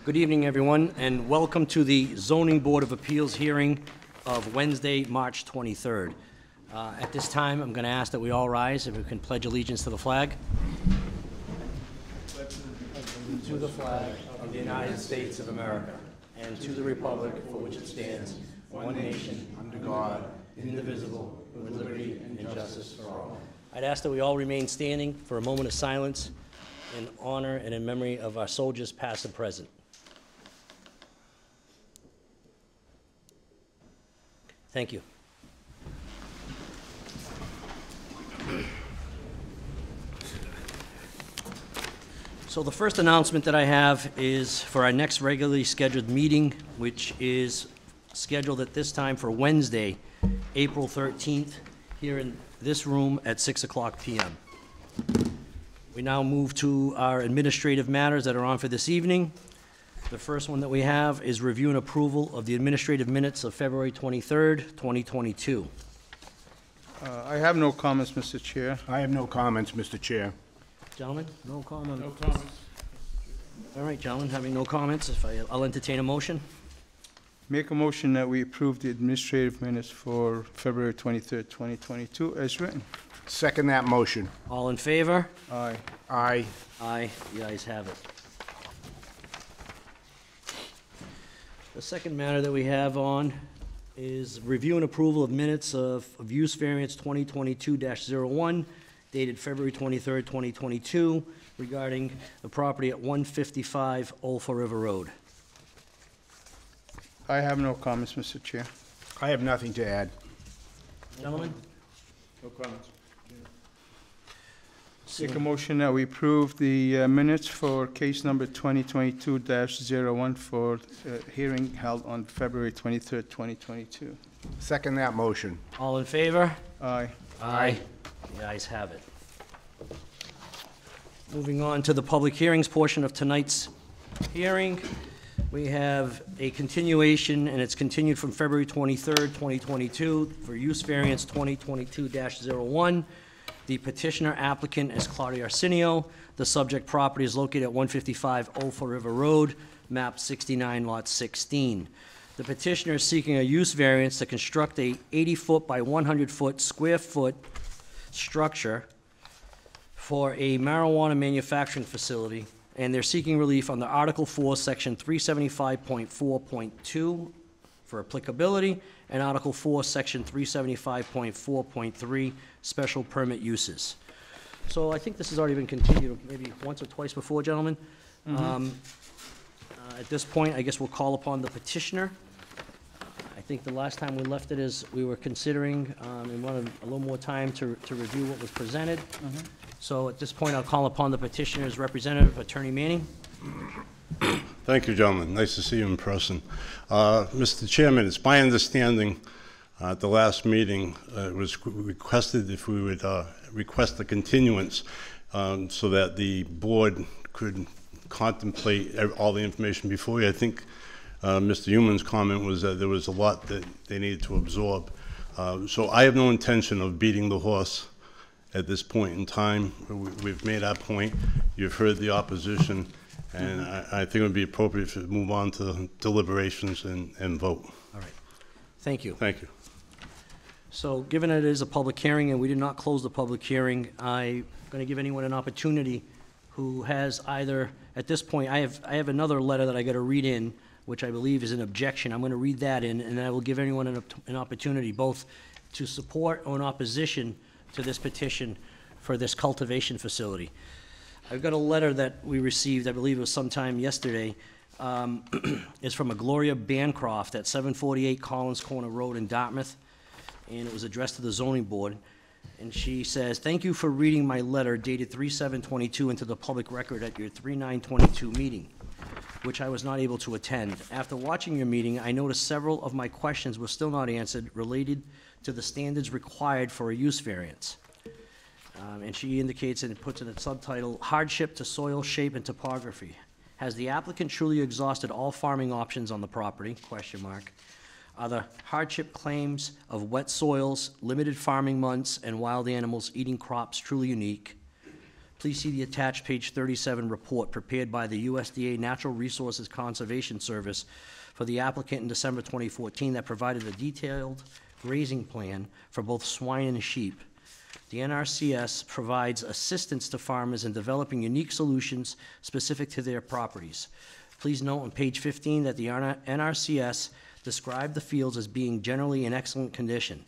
Good evening, everyone, and welcome to the Zoning Board of Appeals hearing of Wednesday, March 23rd. At this time, I'm going to ask that we all rise, if we can pledge allegiance to the flag. To the flag of the United States of America, and to the republic for which it stands, one nation, under God, indivisible, with liberty and justice for all. I'd ask that we all remain standing for a moment of silence in honor and in memory of our soldiers, past and present. Thank you. So the first announcement that I have is for our next regularly scheduled meeting, which is scheduled at this time for Wednesday, April 13th, here in this room at 6 o'clock p.m. We now move to our administrative matters that are on for this evening. The first one that we have is review and approval of the administrative minutes of February 23rd, 2022. I have no comments, Mr. Chair. I have no comments, Mr. Chair. Gentlemen, no comment? No comments. All right, gentlemen, having no comments, I'll entertain a motion. Make a motion that we approve the administrative minutes for February 23rd, 2022 as written. Second that motion. All in favor? Aye. Aye. Aye, the ayes have it. The second matter that we have on is review and approval of minutes of use variance 2022-01, dated February 23rd, 2022, regarding the property at 155 Old Fall River Road. I have no comments, Mr. Chair. I have nothing to add. Gentlemen? No comments. Make a motion that we approve the minutes for case number 2022-01 for hearing held on February 23rd, 2022. Second that motion. All in favor? Aye. Aye. The ayes have it. Moving on to the public hearings portion of tonight's hearing, we have a continuation, and it's continued from February 23rd, 2022, for use variance 2022-01. The petitioner applicant is Claudia Arsenio. The subject property is located at 155 Old Fall River Road, map 69, lot 16. The petitioner is seeking a use variance to construct a 80-foot by 100-foot square foot structure for a marijuana manufacturing facility, and they're seeking relief under Article 4, Section 375.4.2 for applicability, and Article 4, Section 375.4.3, special permit uses. So I think this has already been continued maybe once or twice before, gentlemen. At this point, I guess we'll call upon the petitioner. I think the last time we left it is we were considering and wanted a little more time to review what was presented. So at this point, I'll call upon the petitioner's representative, Attorney Manning. Thank you, gentlemen. Nice to see you in person. Mr. Chairman, it's my understanding at the last meeting it was requested if we would request a continuance so that the board could contemplate all the information before you. I think Mr. Human's comment was that there was a lot that they needed to absorb. So I have no intention of beating the horse at this point in time. We've made our point. You've heard the opposition. And I think it would be appropriate to move on to deliberations and vote. All right. Thank you. Thank you. So given that it is a public hearing and we did not close the public hearing, I'm going to give anyone an opportunity who has either, at this point, I have another letter that I got to read in, which I believe is an objection. I'm going to read that in, and I will give anyone an opportunity both to support or in opposition to this petition for this cultivation facility. I've got a letter that we received, I believe it was sometime yesterday. It's from a Gloria Bancroft at 748 Collins Corner Road in Dartmouth, and it was addressed to the zoning board. And she says, "Thank you for reading my letter dated 3/7/22 into the public record at your 3/9/22 meeting, which I was not able to attend. After watching your meeting, I noticed several of my questions were still not answered related to the standards required for a use variance." And she indicates and puts in a subtitle, "Hardship to soil shape and topography. Has the applicant truly exhausted all farming options on the property? Question mark. Are the hardship claims of wet soils, limited farming months, and wild animals eating crops truly unique? Please see the attached page 37 report prepared by the USDA Natural Resources Conservation Service for the applicant in December 2014 that provided a detailed grazing plan for both swine and sheep. The NRCS provides assistance to farmers in developing unique solutions specific to their properties. Please note on page 15 that the NRCS described the fields as being generally in excellent condition.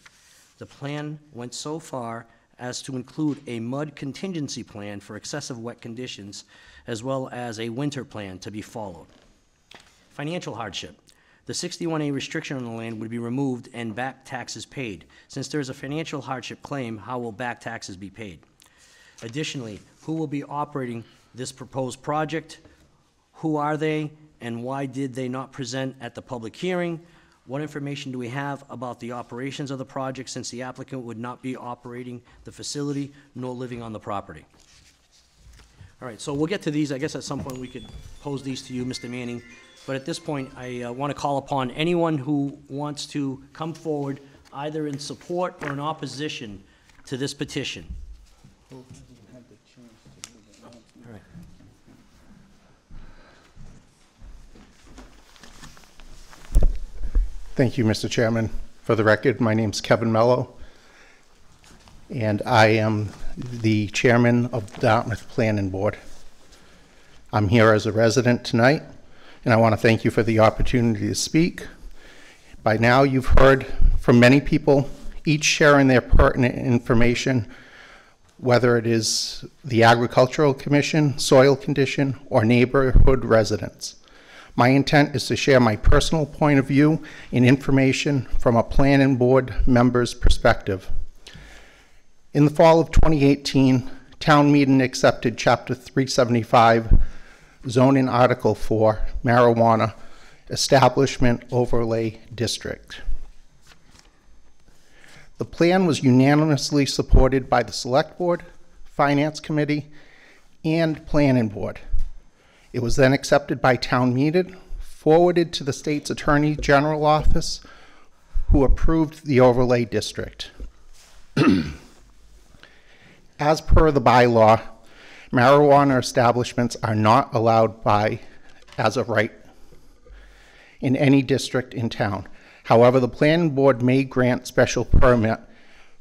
The plan went so far as to include a mud contingency plan for excessive wet conditions, as well as a winter plan to be followed. Financial hardship. The 61A restriction on the land would be removed and back taxes paid. Since there is a financial hardship claim, how will back taxes be paid? Additionally, who will be operating this proposed project? Who are they, and why did they not present at the public hearing? What information do we have about the operations of the project, since the applicant would not be operating the facility nor living on the property? All right, so we'll get to these. I guess at some point we could pose these to you, Mr. Manning. But at this point, I want to call upon anyone who wants to come forward, either in support or in opposition to this petition. All right. Thank you, Mr. Chairman. For the record, my name's Kevin Mello, and I am the chairman of the Dartmouth Planning Board. I'm here as a resident tonight, and I want to thank you for the opportunity to speak. By now, you've heard from many people, each sharing their pertinent information, whether it is the Agricultural Commission, soil condition, or neighborhood residents. My intent is to share my personal point of view and information from a planning board member's perspective. In the fall of 2018, town meeting accepted Chapter 375, zoning Article 4, marijuana establishment overlay district. The plan was unanimously supported by the Select Board, Finance Committee, and Planning Board. It was then accepted by town meeting, forwarded to the state's Attorney General office, who approved the overlay district. As per the bylaw, marijuana establishments are not allowed as of right in any district in town. However, the planning board may grant special permit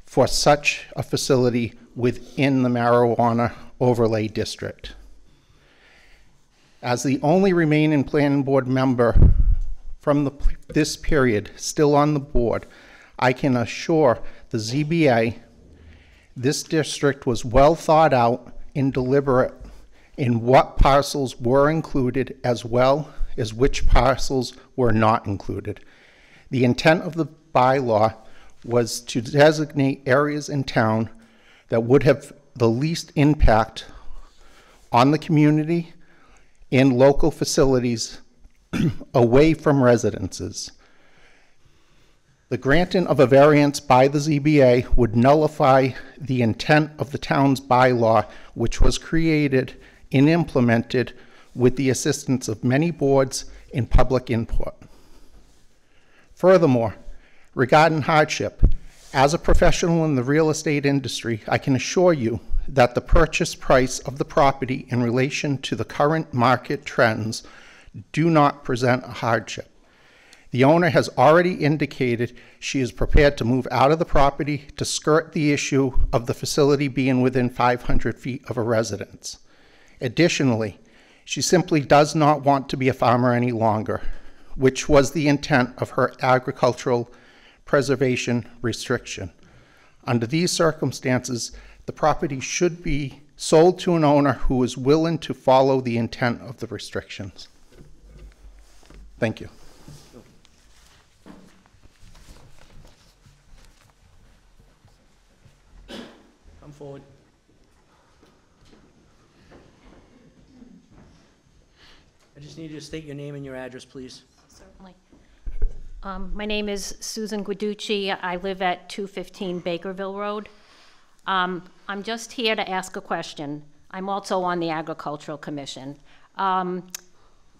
for such a facility within the marijuana overlay district. As the only remaining planning board member from this period still on the board, I can assure the ZBA this district was well thought out and deliberate in what parcels were included, as well as which parcels were not included. The intent of the bylaw was to designate areas in town that would have the least impact on the community and local facilities away from residences. The granting of a variance by the ZBA would nullify the intent of the town's bylaw, which was created and implemented with the assistance of many boards and public input. Furthermore, regarding hardship, as a professional in the real estate industry, I can assure you that the purchase price of the property in relation to the current market trends do not present a hardship. The owner has already indicated she is prepared to move out of the property to skirt the issue of the facility being within 500 feet of a residence. Additionally, she simply does not want to be a farmer any longer, which was the intent of her agricultural preservation restriction. Under these circumstances, the property should be sold to an owner who is willing to follow the intent of the restrictions. Thank you. Come forward. I just need you to state your name and your address, please. Certainly. My name is Susan Guiducci. I live at 215 Bakerville Road. I'm just here to ask a question. I'm also on the Agricultural Commission. A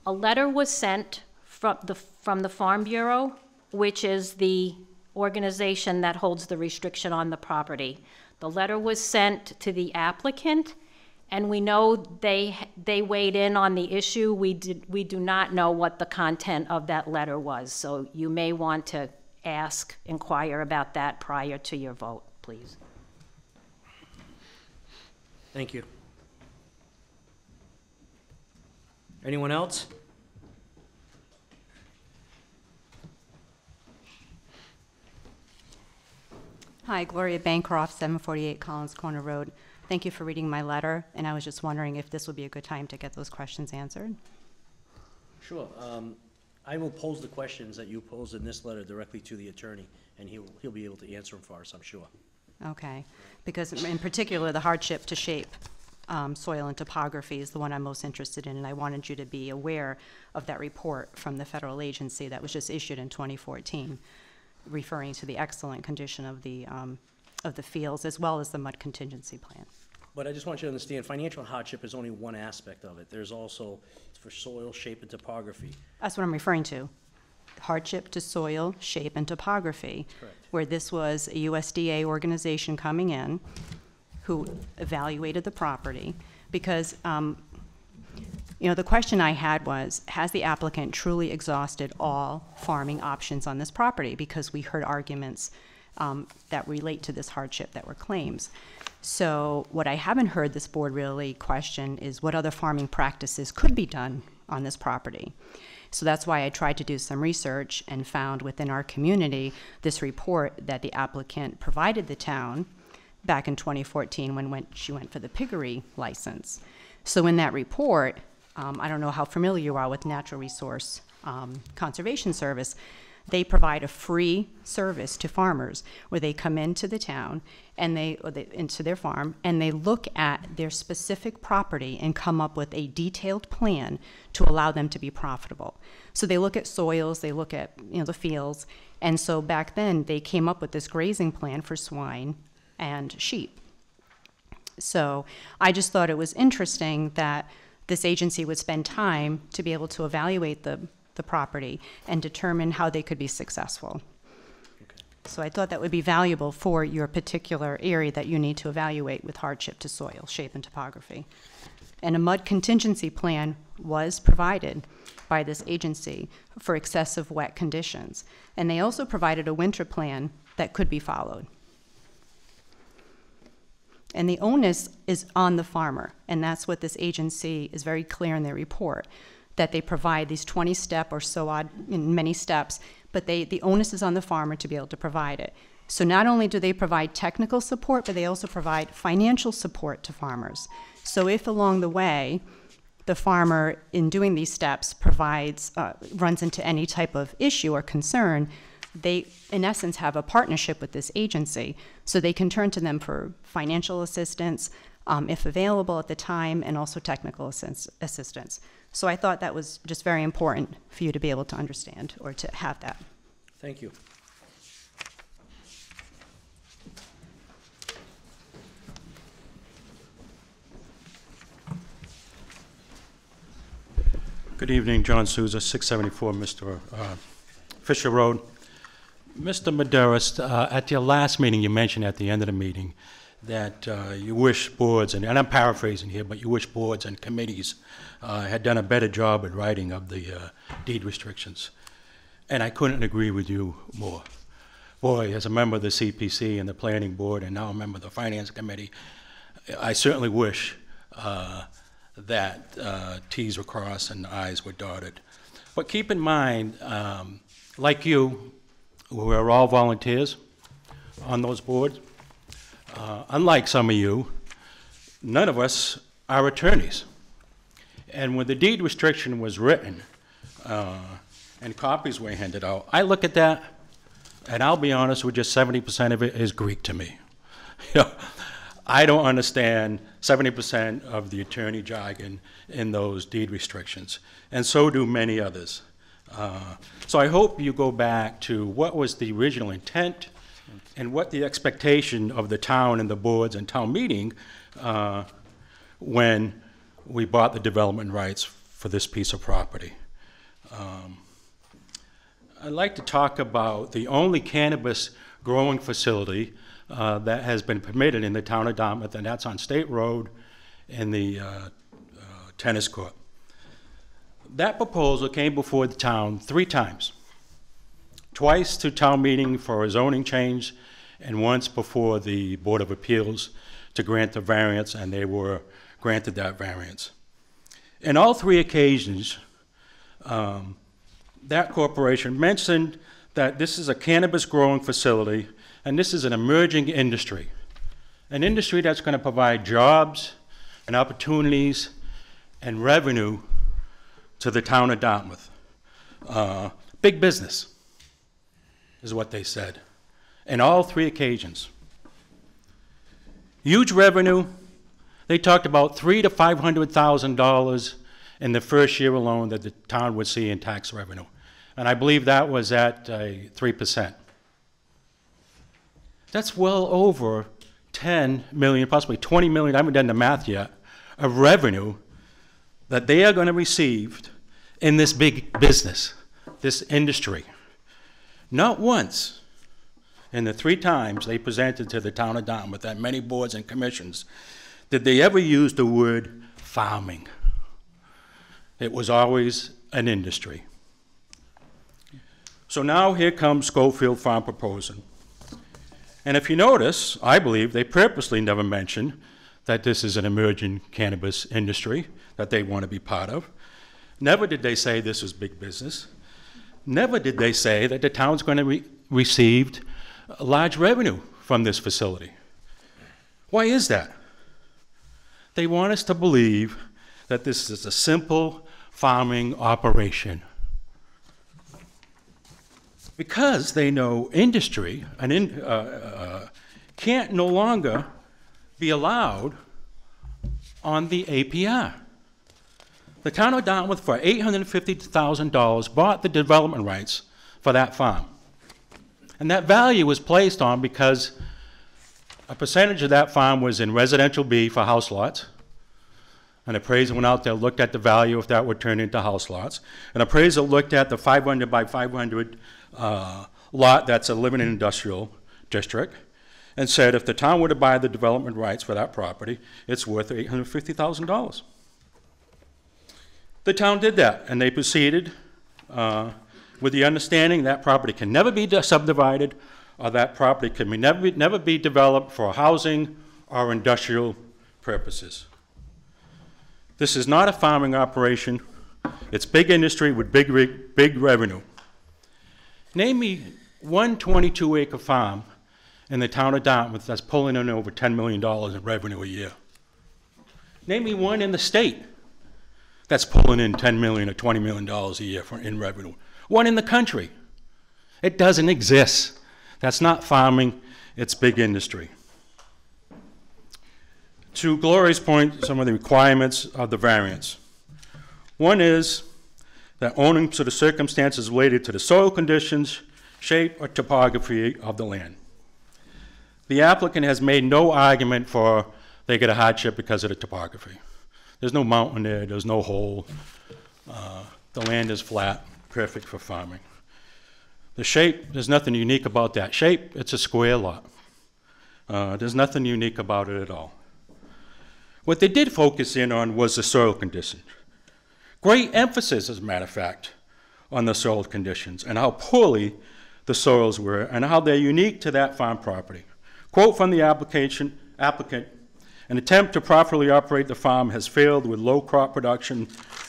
letter was sent from the Farm Bureau, which is the organization that holds the restriction on the property. The letter was sent to the applicant And we know they weighed in on the issue. We do not know what the content of that letter was. So you may want to inquire about that prior to your vote, please. Thank you. Anyone else? Hi, Gloria Bancroft, 748 Collins Corner Road. Thank you for reading my letter, and I was just wondering if this would be a good time to get those questions answered. Sure. I will pose the questions that you posed in this letter directly to the attorney, and he'll be able to answer them for us, I'm sure. Okay, because in particular, the hardship to shape soil and topography is the one I'm most interested in, and I wanted you to be aware of that report from the federal agency that was just issued in 2014, referring to the excellent condition of the fields as well as the mud contingency plan. But I just want you to understand, financial hardship is only one aspect of it. There's also for soil, shape, and topography. That's what I'm referring to. Hardship to soil, shape, and topography. Correct. Where this was a USDA organization coming in who evaluated the property because, you know, the question I had was, has the applicant truly exhausted all farming options on this property? Because we heard arguments that relate to this hardship that were claims. So what I haven't heard this board really question is what other farming practices could be done on this property. So that's why I tried to do some research and found within our community this report that the applicant provided the town back in 2014 when she went for the piggery license. So in that report, I don't know how familiar you are with Natural Resource Conservation Service. They provide a free service to farmers where they come into the town and into their farm and they look at their specific property and come up with a detailed plan to allow them to be profitable. So they look at soils, they look at the fields, and so back then they came up with this grazing plan for swine and sheep. So I just thought it was interesting that this agency would spend time to be able to evaluate the property and determine how they could be successful. Okay. So I thought that would be valuable for your particular area that you need to evaluate with hardship to soil, shape, and topography. And a mud contingency plan was provided by this agency for excessive wet conditions. And they also provided a winter plan that could be followed. And the onus is on the farmer, and that's what this agency is very clear in their report, that they provide these 20-step or so odd, in many steps, but the onus is on the farmer to be able to provide it. So not only do they provide technical support, but they also provide financial support to farmers. So if along the way, the farmer in doing these steps runs into any type of issue or concern, they, in essence, have a partnership with this agency, so they can turn to them for financial assistance, if available at the time, and also technical assistance. So I thought that was just very important for you to be able to understand or to have that. Thank you. Good evening, John Souza, 674 Mr. Fisher Road. Mr. Medeiros, at your last meeting, you mentioned at the end of the meeting that you wish boards, and I'm paraphrasing here, but you wish boards and committees had done a better job at writing of the deed restrictions. And I couldn't agree with you more. Boy, as a member of the CPC and the Planning Board, and now a member of the Finance Committee, I certainly wish that T's were crossed and I's were dotted. But keep in mind, like you, we're all volunteers on those boards. Unlike some of you, none of us are attorneys. And when the deed restriction was written and copies were handed out, I look at that, and I'll be honest with you, 70% of it is Greek to me. I don't understand 70% of the attorney jargon in those deed restrictions, and so do many others. So I hope you go back to what was the original intent and what the expectation of the town and the boards and town meeting when we bought the development rights for this piece of property. I'd like to talk about the only cannabis growing facility that has been permitted in the town of Dartmouth, and that's on State Road in the tennis court. That proposal came before the town 3 times. Twice to town meeting for a zoning change, and once before the Board of Appeals to grant the variance, and they were granted that variance. In all 3 occasions, that corporation mentioned that this is a cannabis growing facility, and this is an emerging industry. An industry that's going to provide jobs and opportunities and revenue to the town of Dartmouth. Big business is what they said in all 3 occasions. Huge revenue. They talked about $300,000 to $500,000 in the first year alone that the town would see in tax revenue. And I believe that was at 3%. That's well over 10 million, possibly 20 million, I haven't done the math yet, of revenue that they are going to receive in this big business, this industry. Not once in the 3 times they presented to the town of Dartmouth at many boards and commissions did they ever use the word farming. It was always an industry. So now here comes Schofield Farm proposing. And if you notice, I believe they purposely never mentioned that this is an emerging cannabis industry that they want to be part of. Never did they say this was big business. Never did they say that the town's going to receive large revenue from this facility. Why is that? They want us to believe that this is a simple farming operation. Because they know industry can't no longer be allowed on the APR. The town of Dartmouth, for $850,000, bought the development rights for that farm. And that value was placed on because a percentage of that farm was in residential B for house lots. An appraiser went out there, looked at the value if that would turn into house lots. An appraiser looked at the 500 by 500 lot that's a living industrial district and said if the town were to buy the development rights for that property, it's worth $850,000. The town did that, and they proceeded with the understanding that property can never be subdivided, or that property can never be developed for housing or industrial purposes. This is not a farming operation. It's big industry with big revenue. Name me one 22-acre farm in the town of Dartmouth that's pulling in over $10 million in revenue a year. Name me one in the state that's pulling in $10 million or $20 million a year in revenue. One in the country. It doesn't exist. That's not farming, it's big industry. To Gloria's point, some of the requirements of the variance. One is that owning to the circumstances related to the soil conditions, shape, or topography of the land. The applicant has made no argument for they get a hardship because of the topography. There's no mountain there, there's no hole. The land is flat, perfect for farming. The shape, there's nothing unique about that shape. It's a square lot. There's nothing unique about it at all. What they did focus in on was the soil condition. Great emphasis, as a matter of fact, on the soil conditions and how poorly the soils were and how they're unique to that farm property. Quote from the applicant, an attempt to properly operate the farm has failed with low crop production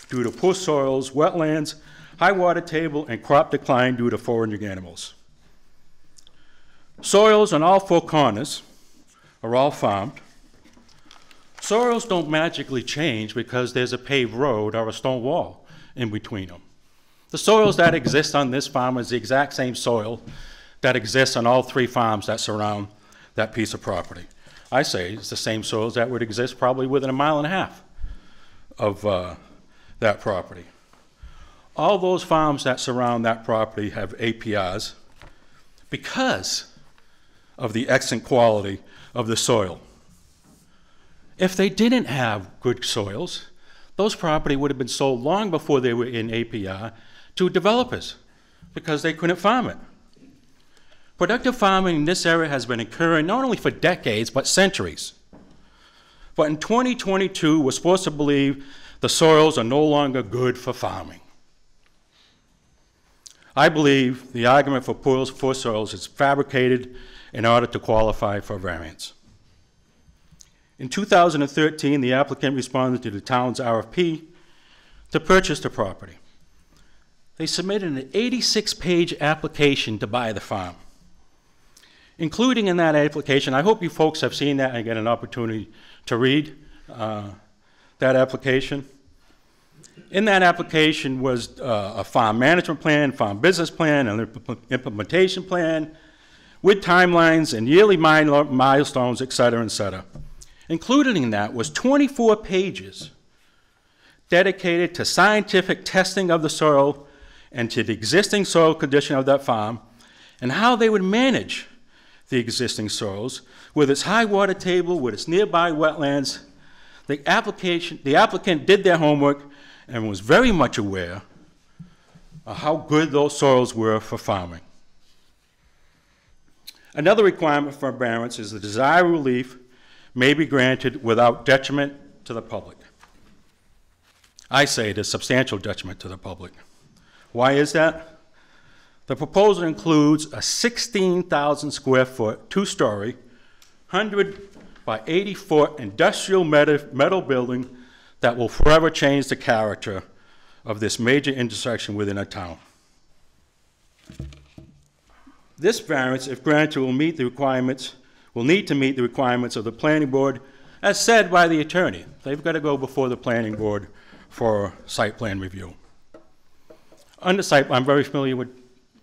due to poor soils, wetlands, high water table, and crop decline due to foraging animals. Soils on all 4 corners are all farmed. Soils don't magically change because there's a paved road or a stone wall in between them. The soils that exist on this farm is the exact same soil that exists on all 3 farms that surround that piece of property. I say it's the same soils that would exist probably within 1.5 miles of that property. All those farms that surround that property have APRs because of the excellent quality of the soil. If they didn't have good soils, those property would have been sold long before they were in APR to developers because they couldn't farm it. Productive farming in this area has been occurring not only for decades, but centuries. But in 2022, we're supposed to believe the soils are no longer good for farming. I believe the argument for poor soils is fabricated in order to qualify for variance. In 2013, the applicant responded to the town's RFP to purchase the property. They submitted an 86-page application to buy the farm. Including in that application, I hope you folks have seen that and get an opportunity to read that application. In that application was a farm management plan, farm business plan, an implementation plan, with timelines and yearly milestones, et cetera, et cetera. Included in that was 24 pages dedicated to scientific testing of the soil and to the existing soil condition of that farm and how they would manage the existing soils with its high water table, with its nearby wetlands. The applicant did their homework and was very much aware of how good those soils were for farming. Another requirement for variance is the desired relief may be granted without detriment to the public. I say it is substantial detriment to the public. Why is that? The proposal includes a 16,000 square foot, two-story, 100 by 80 foot industrial metal building that will forever change the character of this major intersection within a town. This variance, if granted, will need to meet the requirements of the planning board, as said by the attorney. They've got to go before the planning board for site plan review. I'm very familiar with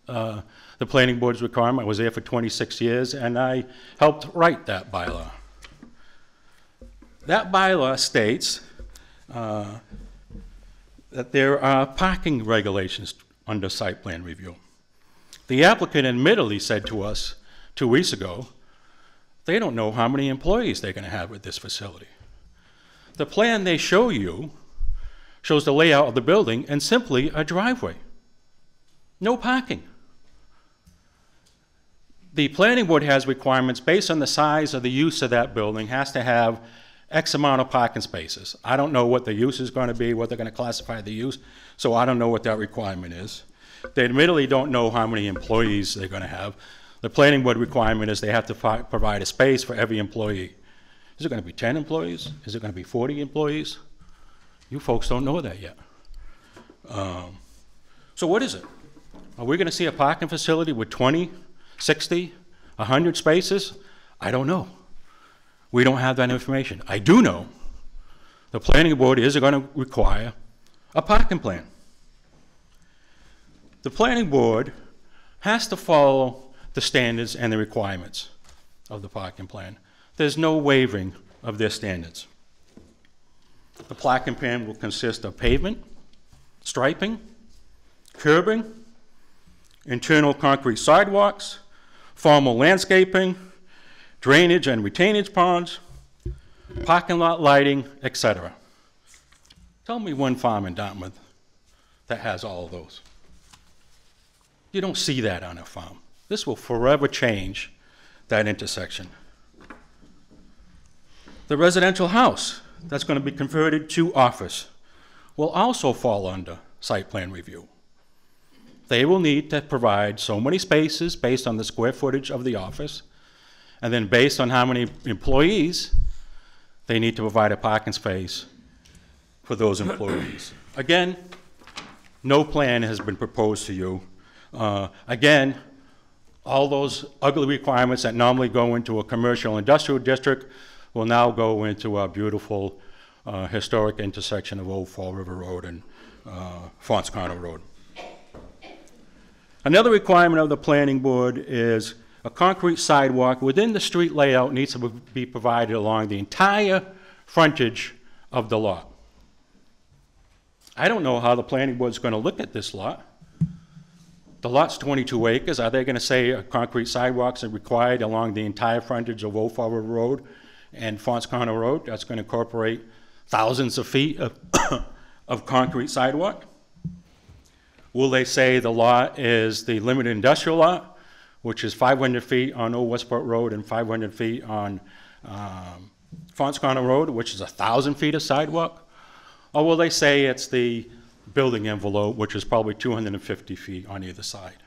the planning board's requirement. I was there for 26 years, and I helped write that bylaw. That bylaw states that there are parking regulations under site plan review. The applicant admittedly said to us 2 weeks ago, they don't know how many employees they're going to have at this facility. The plan they show you shows the layout of the building and simply a driveway. No parking. The planning board has requirements based on the size of the use of that building, has to have X amount of parking spaces. I don't know what the use is going to be, what they're going to classify the use, so I don't know what that requirement is. They admittedly don't know how many employees they're going to have. The planning board requirement is they have to provide a space for every employee. Is it going to be 10 employees? Is it going to be 40 employees? You folks don't know that yet. So what is it? Are we going to see a parking facility with 20, 60, 100 spaces? I don't know. We don't have that information. I do know the planning board is going to require a parking plan. The planning board has to follow the standards and the requirements of the parking plan. There's no waiving of their standards. The parking plan will consist of pavement, striping, curbing, internal concrete sidewalks, formal landscaping, drainage and retainage ponds, parking lot lighting, etc. Tell me one farm in Dartmouth that has all of those. You don't see that on a farm. This will forever change that intersection. The residential house that's going to be converted to office will also fall under site plan review. They will need to provide so many spaces based on the square footage of the office, and then based on how many employees, they need to provide a parking space for those employees. Again, no plan has been proposed to you. Again, all those ugly requirements that normally go into a commercial industrial district will now go into a beautiful historic intersection of Old Fall River Road and Fons Connor Road. Another requirement of the planning board is a concrete sidewalk within the street layout needs to be provided along the entire frontage of the lot. I don't know how the planning board is going to look at this lot. The lot's 22 acres. Are they going to say concrete sidewalks are required along the entire frontage of Old Fall River Road and Fons Connor Road? That's going to incorporate thousands of feet of concrete sidewalk. Will they say the lot is the limited industrial lot, which is 500 feet on Old Westport Road and 500 feet on Fons Corner Road, which is 1,000 feet of sidewalk? Or will they say it's the building envelope, which is probably 250 feet on either side?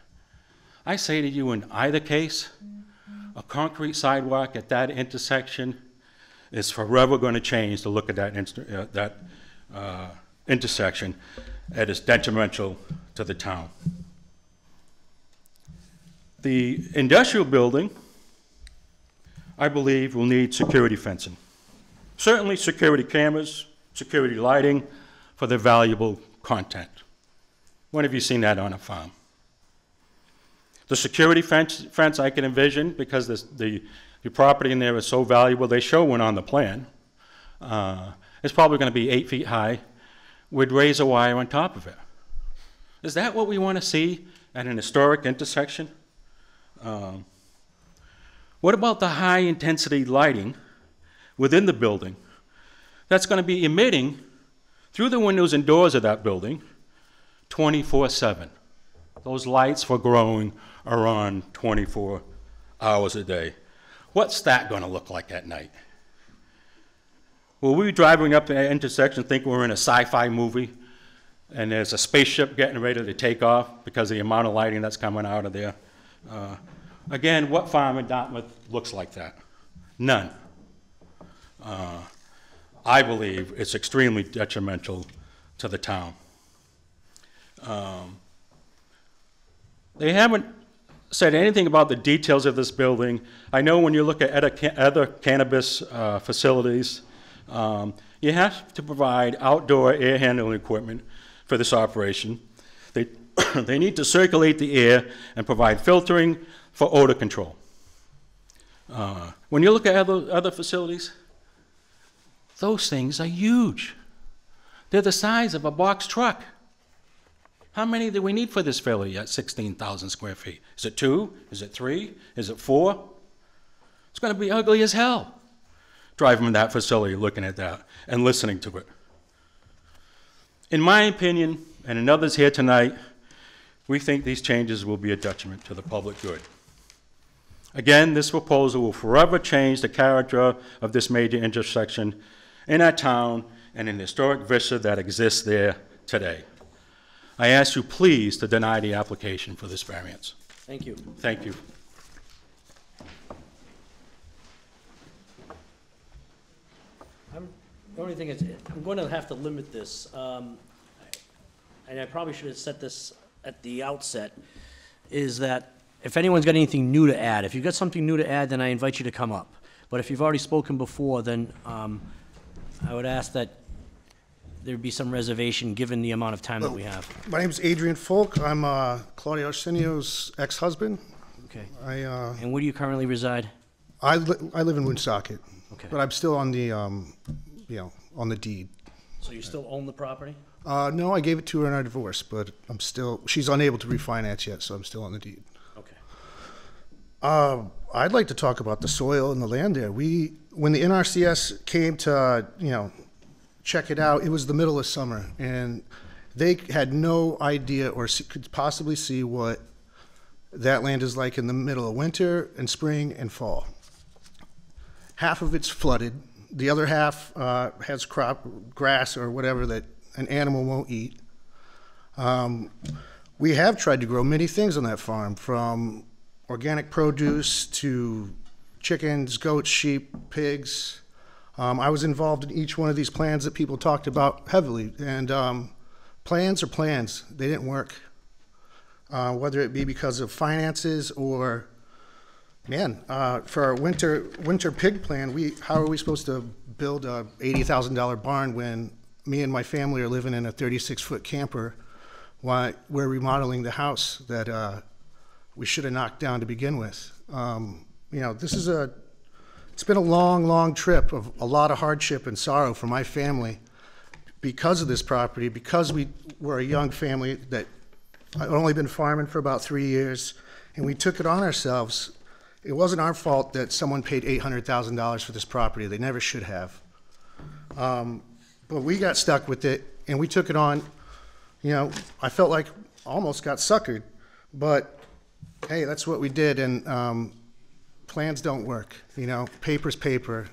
I say to you, in either case, a concrete sidewalk at that intersection is forever going to change the look of that intersection. It is detrimental to the town. The industrial building, I believe, will need security fencing. Certainly security cameras, security lighting for the valuable content. When have you seen that on a farm? The security fence I can envision, because the property in there is so valuable, they show one on the plan. It's probably going to be 8 feet high with razor wire on top of it. Is that what we want to see at an historic intersection? What about the high-intensity lighting within the building that's going to be emitting through the windows and doors of that building 24/7? Those lights for growing are on 24 hours a day. What's that going to look like at night? Will we be driving up the intersection thinking we're in a sci-fi movie and there's a spaceship getting ready to take off because of the amount of lighting that's coming out of there? Again, what farm in Dartmouth looks like that? None. I believe it's extremely detrimental to the town. They haven't said anything about the details of this building. I know when you look at other cannabis facilities, you have to provide outdoor air handling equipment for this operation. They need to circulate the air and provide filtering for odor control. When you look at other facilities, those things are huge. They're the size of a box truck. How many do we need for this facility at 16,000 square feet? Is it 2? Is it 3? Is it 4? It's going to be ugly as hell driving in that facility, looking at that and listening to it. In my opinion, and in others here tonight, we think these changes will be a detriment to the public good. Again, this proposal will forever change the character of this major intersection in our town and in the historic vista that exists there today. I ask you please to deny the application for this variance. Thank you. Thank you. The only thing is, I'm going to have to limit this, and I probably should have said this at the outset, is that if anyone's got anything new to add, if you've got something new to add, then I invite you to come up. But if you've already spoken before, then I would ask that there'd be some reservation, given the amount of time that we have. My name's Adrian Folk. I'm Claudia Arsenio's ex-husband. Okay. I And where do you currently reside? live in Woonsocket, Okay. but I'm still on the on the deed. So you still own the property? No, I gave it to her in our divorce, but she's unable to refinance yet, so I'm still on the deed. Okay. I'd like to talk about the soil and the land there. When the NRCS came to check it out, it was the middle of summer, and they had no idea or could possibly see what that land is like in the middle of winter and spring and fall. Half of it's flooded. The other half has grass or whatever that an animal won't eat. We have tried to grow many things on that farm, from organic produce to chickens, goats, sheep, pigs. I was involved in each one of these plans that people talked about heavily, and plans are plans. They didn't work, whether it be because of finances or, for our winter pig plan, how are we supposed to build a $80,000 barn when me and my family are living in a 36-foot camper while we're remodeling the house that we should have knocked down to begin with? It's been a long, long trip of a lot of hardship and sorrow for my family because of this property, because we were a young family that had only been farming for about 3 years, and we took it on ourselves. It wasn't our fault that someone paid $800,000 for this property. They never should have. But we got stuck with it, and we took it on. I felt like almost got suckered, but hey, that's what we did, and plans don't work. Paper's paper.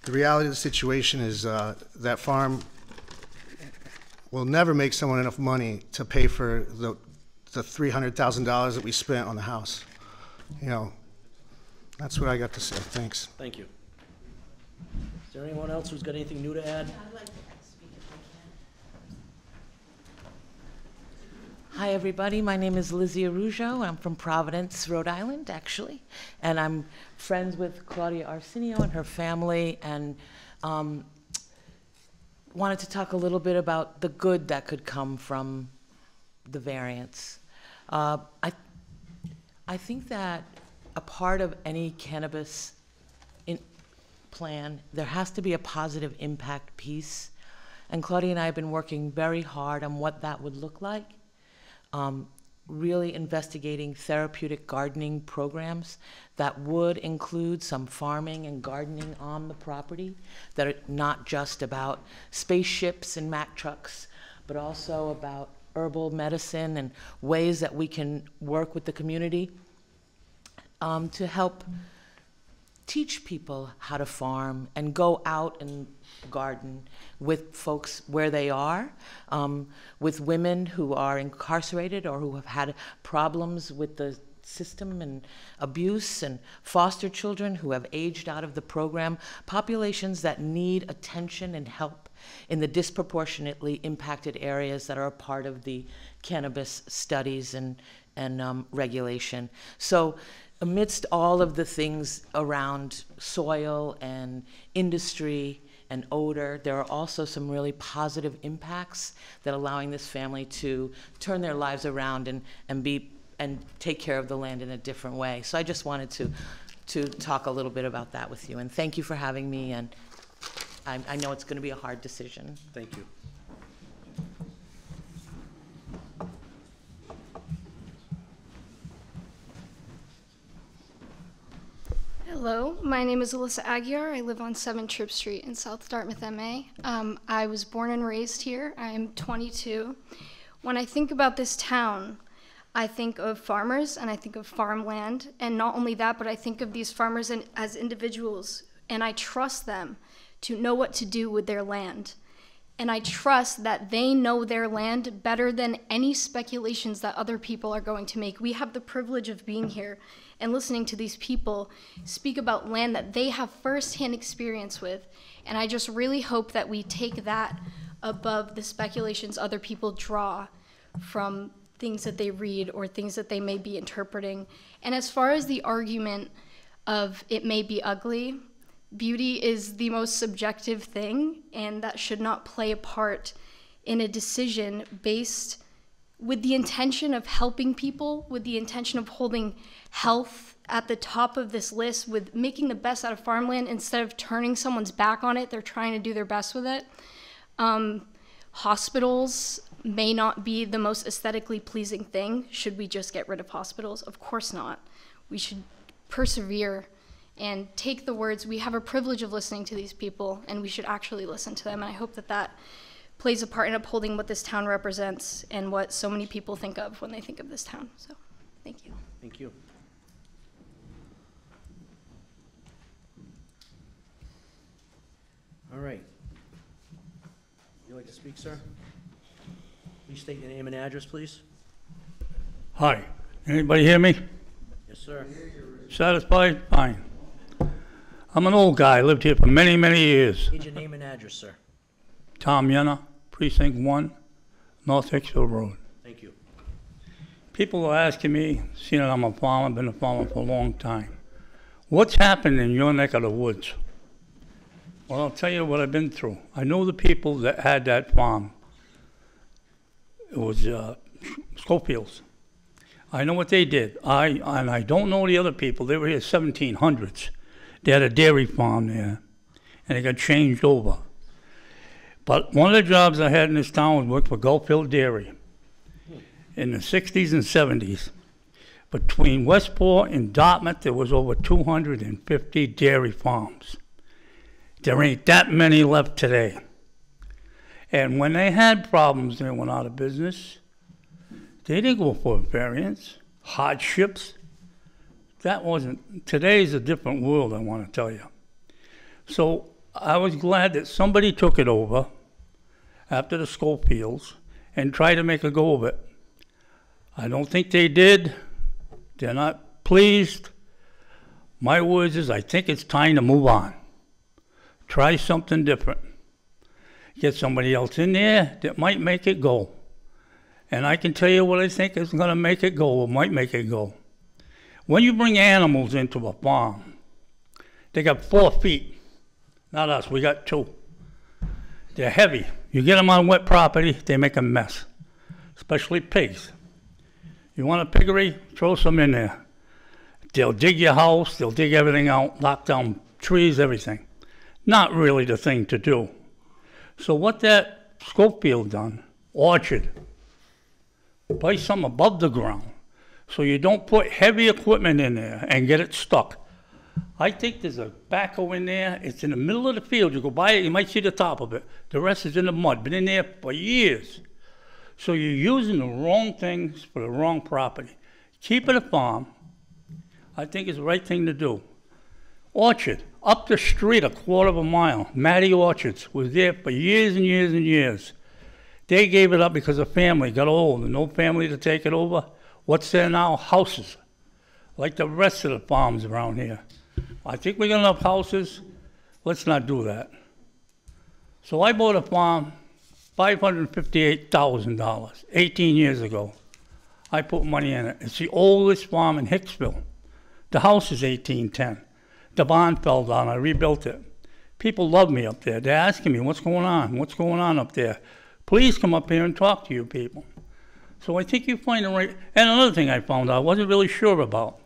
The reality of the situation is that farm will never make someone enough money to pay for the $300,000 that we spent on the house. You know, that's what I got to say. Thanks. Thank you. Is there anyone else who's got anything new to add? Hi, everybody. My name is Lizzie Arujo. I'm from Providence, Rhode Island, actually. And I'm friends with Claudia Arsenio and her family, and wanted to talk a little bit about the good that could come from the variance. I think that a part of any cannabis plan, there has to be a positive impact piece. And Claudia and I have been working very hard on what that would look like. Really investigating therapeutic gardening programs that would include some farming and gardening on the property, that are not just about spaceships and Mack trucks, but also about herbal medicine and ways that we can work with the community to help teach people how to farm and go out and garden with folks where they are, with women who are incarcerated or who have had problems with the system and abuse, and foster children who have aged out of the program, populations that need attention and help in the disproportionately impacted areas that are a part of the cannabis studies and regulation. So amidst all of the things around soil and industry and odor, there are also some really positive impacts that allowing this family to turn their lives around and take care of the land in a different way. So I just wanted to talk a little bit about that with you, and thank you for having me, and I know it's going to be a hard decision. Thank you. Hello, my name is Alyssa Aguiar. I live on 7 Tripp Street in South Dartmouth, MA. I was born and raised here. I am 22. When I think about this town, I think of farmers and I think of farmland. And not only that, but I think of these farmers as individuals, and I trust them to know what to do with their land. And I trust that they know their land better than any speculations that other people are going to make. We have the privilege of being here and listening to these people speak about land that they have firsthand experience with. And I just really hope that we take that above the speculations other people draw from things that they read or things that they may be interpreting. And as far as the argument of it may be ugly, beauty is the most subjective thing, and that should not play a part in a decision based with the intention of helping people, with the intention of holding health at the top of this list, with making the best out of farmland instead of turning someone's back on it. They're trying to do their best with it. Hospitals may not be the most aesthetically pleasing thing. Should we just get rid of hospitals? Of course not. We should persevere and take the words. We have a privilege of listening to these people, and we should actually listen to them. And I hope that that plays a part in upholding what this town represents and what so many people think of when they think of this town. So, thank you. Thank you. All right. Would you like to speak, sir? Please state your name and address, please. Hi. Anybody hear me? Yes, sir. Satisfied? Fine. I'm an old guy. Lived here for many, many years. Need your name and address, sir. Tom Yenna, Precinct 1, North Hicksville Road. Thank you. People are asking me, seeing that I'm a farmer, been a farmer for a long time, what's happened in your neck of the woods? Well, I'll tell you what I've been through. I know the people that had that farm. It was Schofields. I know what they did. And I don't know the other people. They were here 1700s. They had a dairy farm there, and it got changed over. But one of the jobs I had in this town was work for Gulf Hill Dairy in the 60s and 70s. Between Westport and Dartmouth, there was over 250 dairy farms. There ain't that many left today. And when they had problems, they went out of business. They didn't go for a variance, hardships. That wasn't, today's a different world, I want to tell you. So I was glad that somebody took it over after the Schofields and tried to make a go of it. I don't think they did. They're not pleased. My words is, I think it's time to move on. Try something different. Get somebody else in there that might make it go. And I can tell you what I think is going to make it go, or might make it go. When you bring animals into a farm, they got 4 feet. Not us, we got 2. They're heavy. You get them on wet property, they make a mess, especially pigs. You want a piggery, throw some in there. They'll dig your house, they'll dig everything out, knock down trees, everything. Not really the thing to do. So what that Schofield done, orchard, place something above the ground so you don't put heavy equipment in there and get it stuck. I think there's a backhoe in there. It's in the middle of the field. You go by it, you might see the top of it. The rest is in the mud. Been in there for years. So you're using the wrong things for the wrong property. Keep it a farm. I think it's the right thing to do. Orchard, up the street, 1/4 mile. Matty Orchards was there for years and years and years. They gave it up because the family got old and no family to take it over. What's there now? Houses, like the rest of the farms around here. I think we got enough houses. Let's not do that. So I bought a farm, $558,000, 18 years ago. I put money in it. It's the oldest farm in Hicksville. The house is 1810. The barn fell down. I rebuilt it. People love me up there. They're asking me, what's going on? What's going on up there? Please come up here and talk to you people. So I think you find the right... And another thing I found out I wasn't really sure about.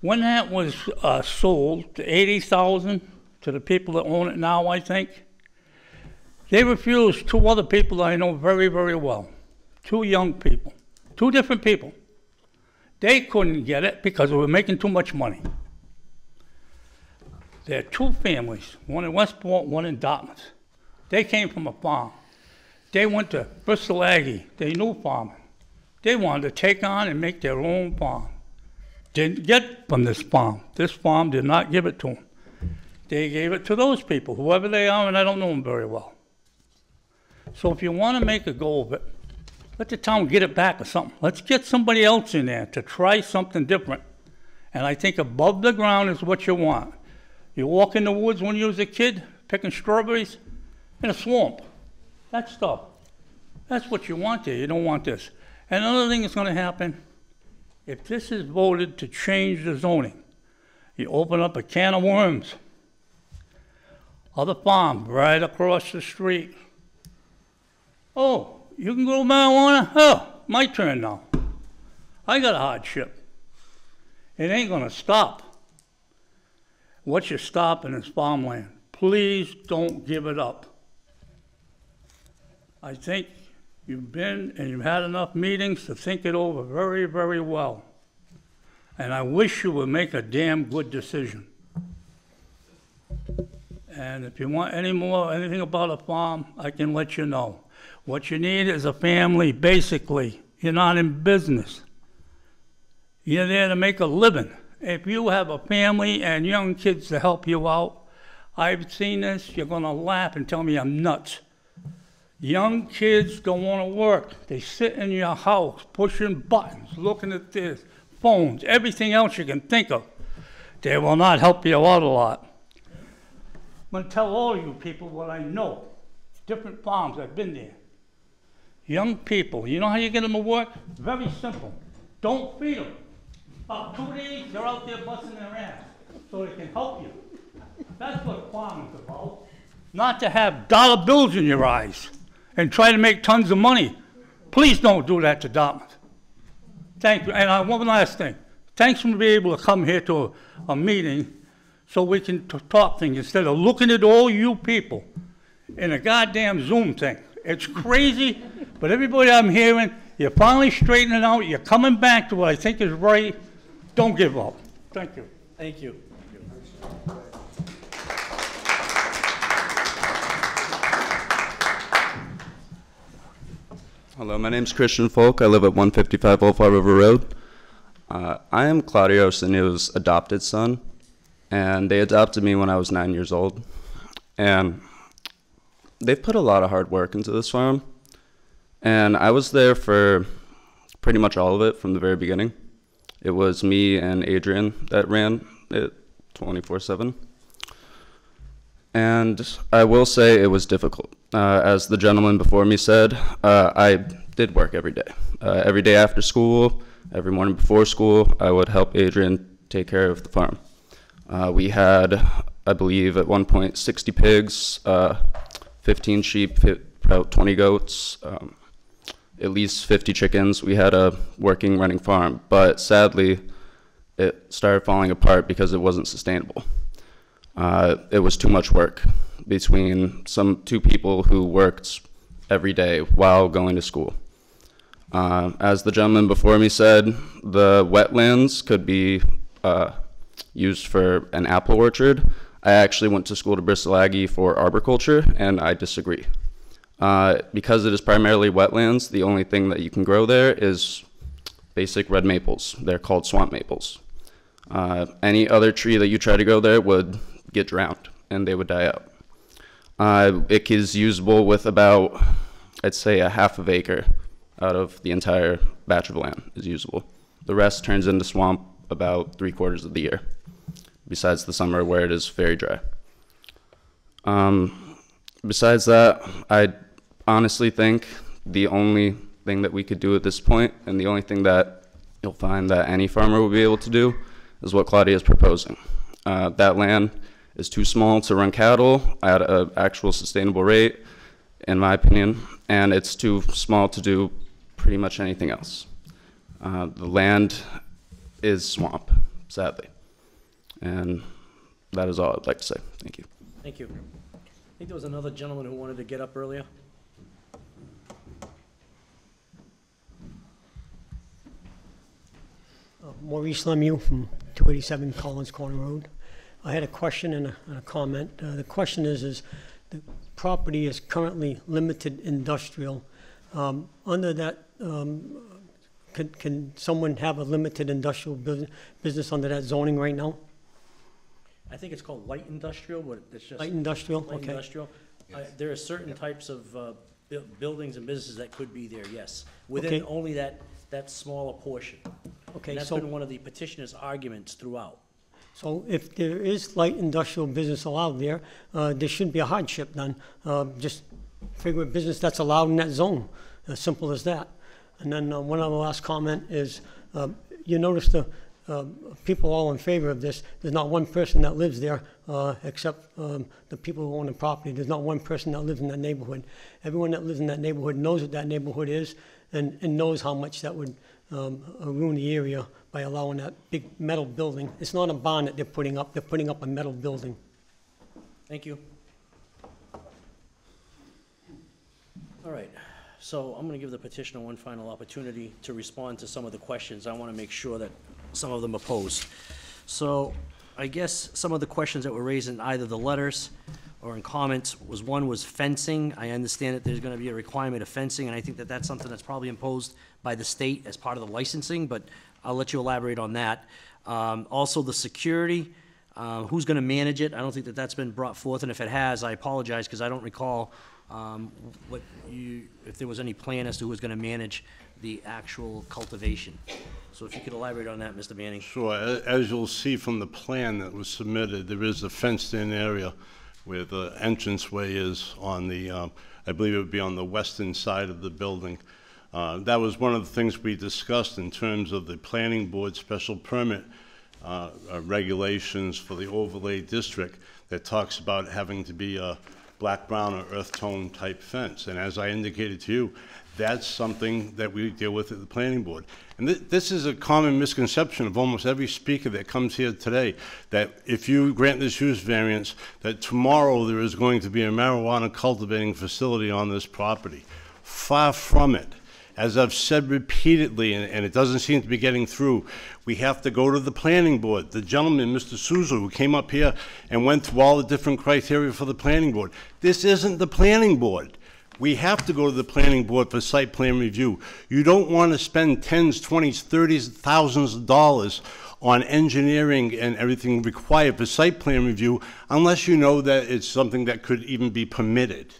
When that was sold to $80,000 to the people that own it now, I think, they refused 2 other people that I know very, very well. 2 young people. 2 different people. They couldn't get it because they were making too much money. There are 2 families, one in Westport, one in Dartmouth. They came from a farm. They went to Bristol Aggie. They knew farming. They wanted to take on and make their own farm. Didn't get from this farm. This farm did not give it to them. They gave it to those people, whoever they are, and I don't know them very well. So if you want to make a go of it, let the town get it back or something. Let's get somebody else in there to try something different. And I think above the ground is what you want. You walk in the woods when you was a kid, picking strawberries in a swamp. That stuff. That's what you want there. You don't want this. And another thing that's going to happen, if this is voted to change the zoning, you open up a can of worms. Other farm right across the street. Oh, you can grow marijuana? Oh, my turn now. I got a hardship. It ain't going to stop. What you're stopping is farmland. Please don't give it up. I think you've been and you've had enough meetings to think it over very, very well. And I wish you would make a damn good decision. And if you want anything about a farm, I can let you know. What you need is a family, basically. You're not in business. You're there to make a living. If you have a family and young kids to help you out, I've seen this, you're gonna laugh and tell me I'm nuts. Young kids don't wanna work. They sit in your house, pushing buttons, looking at this, phones, everything else you can think of. They will not help you out a lot. I'm gonna tell all you people what I know. Different farms, I've been there. Young people, you know how you get them to work? Very simple. Don't feed them. About 2 days, they're out there busting their ass so they can help you. That's what farming's about. Not to have dollar bills in your eyes and try to make tons of money. Please don't do that to Dartmouth. Thank you. And one last thing. Thanks for being able to come here to a meeting so we can talk things instead of looking at all you people in a goddamn Zoom thing. It's crazy, but everybody I'm hearing, you're finally straightening out, you're coming back to what I think is right. Don't give up. Thank you. Thank you. Hello, my name is Christian Folk. I live at 155 Old Fall River Road. I am Claudio Sanio's adopted son, and they adopted me when I was 9 years old. And they've put a lot of hard work into this farm. And I was there for pretty much all of it from the very beginning. It was me and Adrian that ran it 24/7. And I will say it was difficult. As the gentleman before me said, I did work every day. Every day after school, every morning before school, I would help Adrian take care of the farm. We had, I believe, at one point, 60 pigs, 15 sheep, about 20 goats, at least 50 chickens. We had a working, running farm, but sadly, it started falling apart because it wasn't sustainable. It was too much work between two people who worked every day while going to school. As the gentleman before me said, the wetlands could be used for an apple orchard. I actually went to school to Bristol Aggie for arboriculture, and I disagree. Because it is primarily wetlands, the only thing that you can grow there is basic red maples. They're called swamp maples. Any other tree that you try to grow there would get drowned, and they would die out. It is usable with about, I'd say, a half of acre out of the entire batch of land is usable. The rest turns into swamp about 3/4 of the year, besides the summer where it is very dry. Besides that, I honestly think the only thing that we could do at this point, and the only thing that you'll find that any farmer will be able to do, is what Claudia is proposing. That land is too small to run cattle at an actual sustainable rate, in my opinion, and it's too small to do pretty much anything else. The land is swamp, sadly. And that is all I'd like to say. Thank you. Thank you. I think there was another gentleman who wanted to get up earlier. Maurice Lemieux from 287 Collins Corner Road. I had a question and a comment. The question is the property is currently limited industrial. Under that, can someone have a limited industrial business under that zoning right now? I think it's called light industrial, but it's just. Light industrial, Light okay. industrial. There are certain types of buildings and businesses that could be there, yes, within Okay. only that smaller portion. Okay, And that's so- been one of the petitioner's arguments throughout. So if there is light industrial business allowed there, there shouldn't be a hardship then. Just figure a business that's allowed in that zone, as simple as that. And then one other last comment is, you notice the people all in favor of this. There's not one person that lives there except the people who own the property. There's not one person that lives in that neighborhood. Everyone that lives in that neighborhood knows what that neighborhood is and knows how much that would ruin the area by allowing that big metal building. It's not a barn that they're putting up a metal building. Thank you. All right, so I'm going to give the petitioner one final opportunity to respond to some of the questions. I want to make sure that some of them are posed. So I guess some of the questions that were raised in either the letters or in comments one was fencing. I understand that there's going to be a requirement of fencing, and I think that that's something that's probably imposed by the state as part of the licensing, but I'll let you elaborate on that. Also, the security, who's going to manage it? I don't think that that's been brought forth, and if it has, I apologize, because I don't recall if there was any plan as to who was going to manage the actual cultivation. So if you could elaborate on that, Mr. Manning. Sure. As you'll see from the plan that was submitted, there is a fenced-in area where the entranceway is on the, I believe it would be on the western side of the building. That was one of the things we discussed in terms of the planning board special permit regulations for the overlay district that talks about having to be a black, brown, or earth tone type fence. And as I indicated to you, that's something that we deal with at the planning board. And this is a common misconception of almost every speaker that comes here today, that if you grant this use variance, that tomorrow there is going to be a marijuana cultivating facility on this property. Far from it. As I've said repeatedly, and it doesn't seem to be getting through, we have to go to the planning board. The gentleman, Mr. Souza, who came up here and went through all the different criteria for the planning board. This isn't the planning board. we have to go to the planning board for site plan review. You don't want to spend tens, 20s, 30s, thousands of dollars on engineering and everything required for site plan review unless you know that it's something that could even be permitted.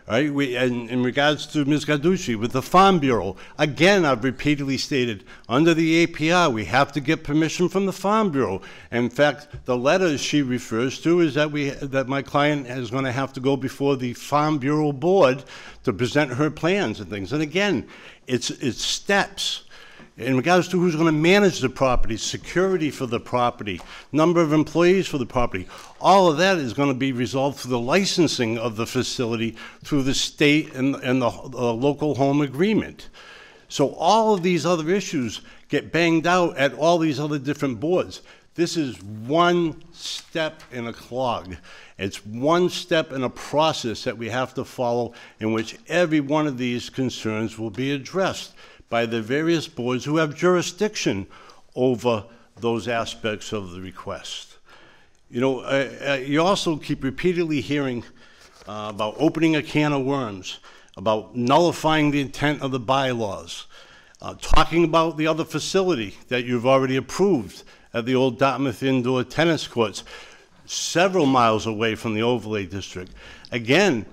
Right? And in regards to Ms. Garducci, with the Farm Bureau, again, I've repeatedly stated, under the APR, we have to get permission from the Farm Bureau. In fact, the letter she refers to is that my client is going to have to go before the Farm Bureau board to present her plans and things. And again, it's steps. In regards to who's going to manage the property, security for the property, number of employees for the property, all of that is going to be resolved through the licensing of the facility through the state and the local home agreement. So all of these other issues get banged out at all these other different boards. This is one step in a clog. It's one step in a process that we have to follow in which every one of these concerns will be addressed by the various boards who have jurisdiction over those aspects of the request. You know, you also keep repeatedly hearing about opening a can of worms, about nullifying the intent of the bylaws, talking about the other facility that you've already approved at the old Dartmouth indoor tennis courts, several miles away from the overlay district. Again,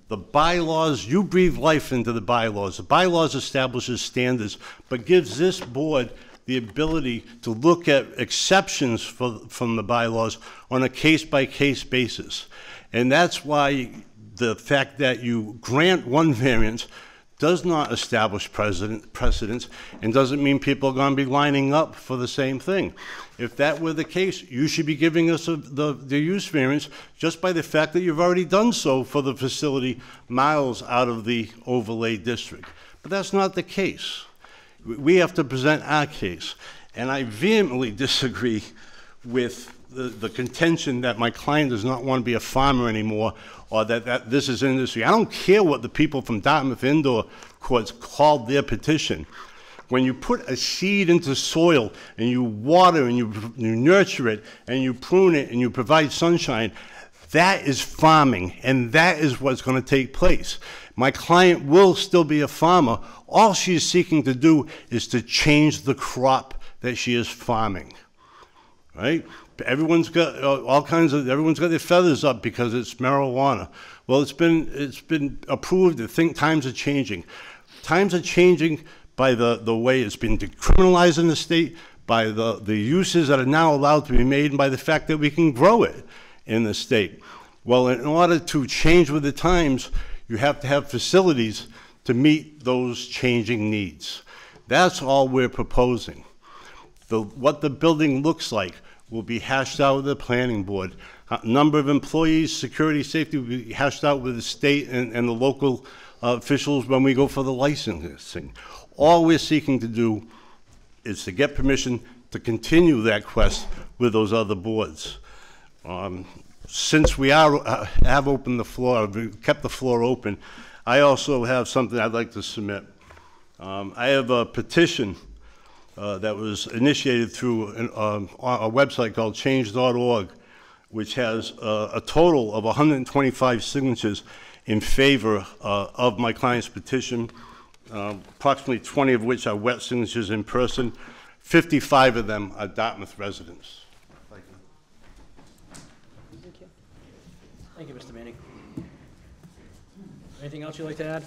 the bylaws, you breathe life into the bylaws. The bylaws establishes standards, but gives this board the ability to look at exceptions from the bylaws on a case-by-case basis. And that's why the fact that you grant one variance does not establish precedence and doesn't mean people are going to be lining up for the same thing. If that were the case, you should be giving us the use variance just by the fact that you've already done so for the facility miles out of the overlay district. But that's not the case. We have to present our case. And I vehemently disagree with the contention that my client does not want to be a farmer anymore, or that this is industry. I don't care what the people from Dartmouth Indoor Courts called their petition. When you put a seed into soil and you water and you nurture it and you prune it and you provide sunshine, that is farming, and that is what's going to take place. My client will still be a farmer. All she is seeking to do is to change the crop that she is farming, right? Everyone's got everyone's got their feathers up because it's marijuana. Well, it's been approved. I think times are changing. Times are changing by the way it's been decriminalized in the state, by the uses that are now allowed to be made, and by the fact that we can grow it in the state. Well, in order to change with the times, you have to have facilities to meet those changing needs. That's all we're proposing. What the building looks like will be hashed out with the planning board. Number of employees, security, safety will be hashed out with the state and the local officials when we go for the licensing. All we're seeking to do is to get permission to continue that quest with those other boards. Since we have opened the floor, kept the floor open, I also have something I'd like to submit. I have a petition that was initiated through a website called change.org, which has a total of 125 signatures in favor of my client's petition, approximately 20 of which are wet signatures in person. 55 of them are Dartmouth residents. Thank you. Thank you, Mr. Manning. Anything else you'd like to add?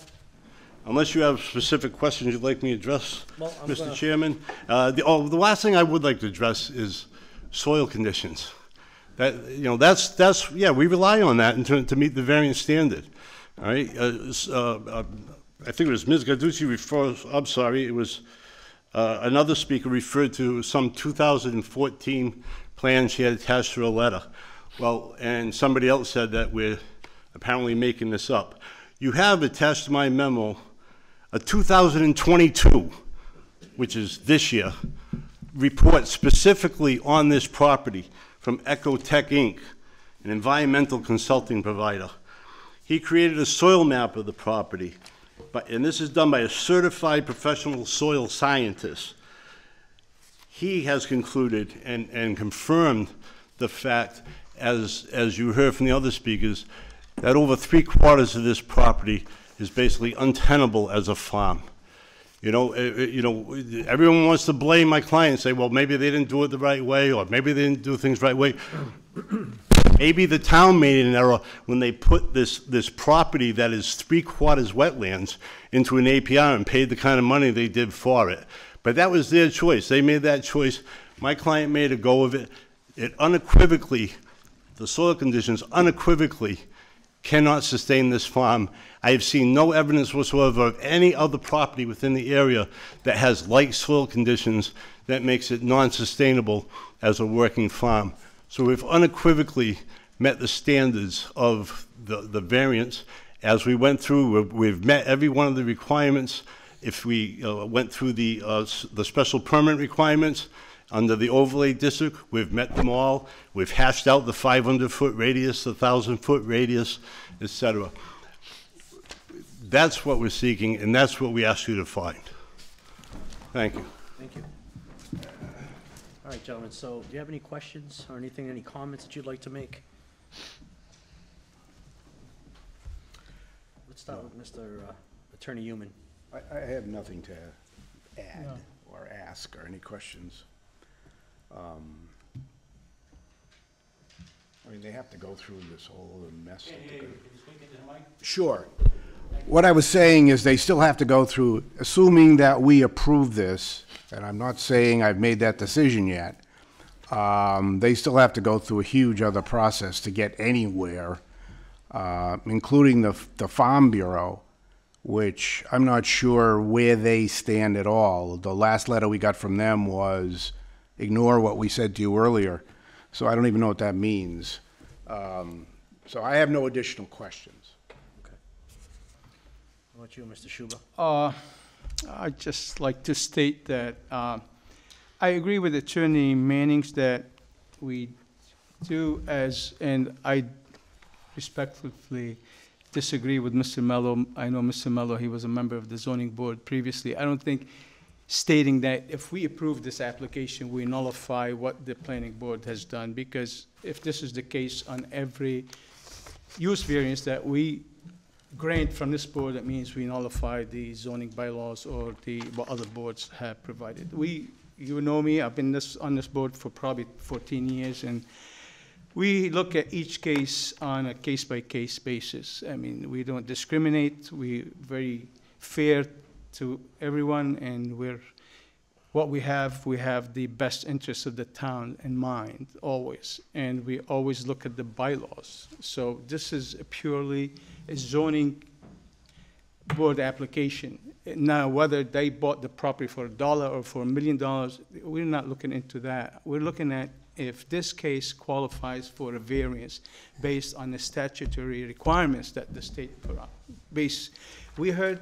Unless you have specific questions you'd like me to address, Well, Mr. Chairman. The last thing I would like to address is soil conditions. Yeah, we rely on that to meet the variance standard. All right. I think it was Ms. Garducci I'm sorry, it was another speaker referred to some 2014 plan she had attached to a letter. Well, and somebody else said that we're apparently making this up. You have attached to my memo a 2022, which is this year, report specifically on this property from Ecotech Inc., an environmental consulting provider. He created a soil map of the property, and this is done by a certified professional soil scientist. He has concluded and confirmed the fact, as you heard from the other speakers, that over 3/4 of this property is basically untenable as a farm. Everyone wants to blame my client and say, well, maybe they didn't do it the right way, or maybe they didn't do things the right way. Maybe the town made an error when they put this property that is 3/4 wetlands into an APR and paid the kind of money they did for it. But that was their choice. They made that choice. My client made a go of it. It unequivocally, the soil conditions unequivocally cannot sustain this farm. I have seen no evidence whatsoever of any other property within the area that has like soil conditions that makes it non-sustainable as a working farm. So we've unequivocally met the standards of the variance. As we went through, we've met every one of the requirements. If we went through the special permit requirements under the overlay district, we've met them all. We've hashed out the 500-foot radius, the 1,000-foot radius, etc. That's what we're seeking, and that's what we ask you to find. Thank you. Thank you. All right, gentlemen, so do you have any questions or anything, any comments that you'd like to make? Let's start with Mr. Attorney Human. I have nothing to add or ask or any questions. I mean, they have to go through this whole other mess. Sure. What I was saying is they still have to go through, assuming that we approve this, and I'm not saying I've made that decision yet, they still have to go through a huge other process to get anywhere, including the Farm Bureau, which I'm not sure where they stand at all. The last letter we got from them was, ignore what we said to you earlier. So I don't even know what that means. So I have no additional questions. Okay. How about you, Mr. Schuba? I'd just like to state that I agree with Attorney Mannings that we do and I respectfully disagree with Mr. Mello. I know Mr. Mello, he was a member of the zoning board previously. I don't think stating that if we approve this application, we nullify what the planning board has done, because if this is the case on every use variance that we grant from this board, that means we nullify the zoning bylaws or what other boards have provided. You know me, I've been on this board for probably 14 years, and we look at each case on a case-by-case basis. I mean, we don't discriminate. We're very fair to everyone, and what we have the best interests of the town in mind, always. And we always look at the bylaws. So this is purely a zoning board application. Now, whether they bought the property for $1 or for $1 million, we're not looking into that. We're looking at if this case qualifies for a variance based on the statutory requirements that the state put up. We heard.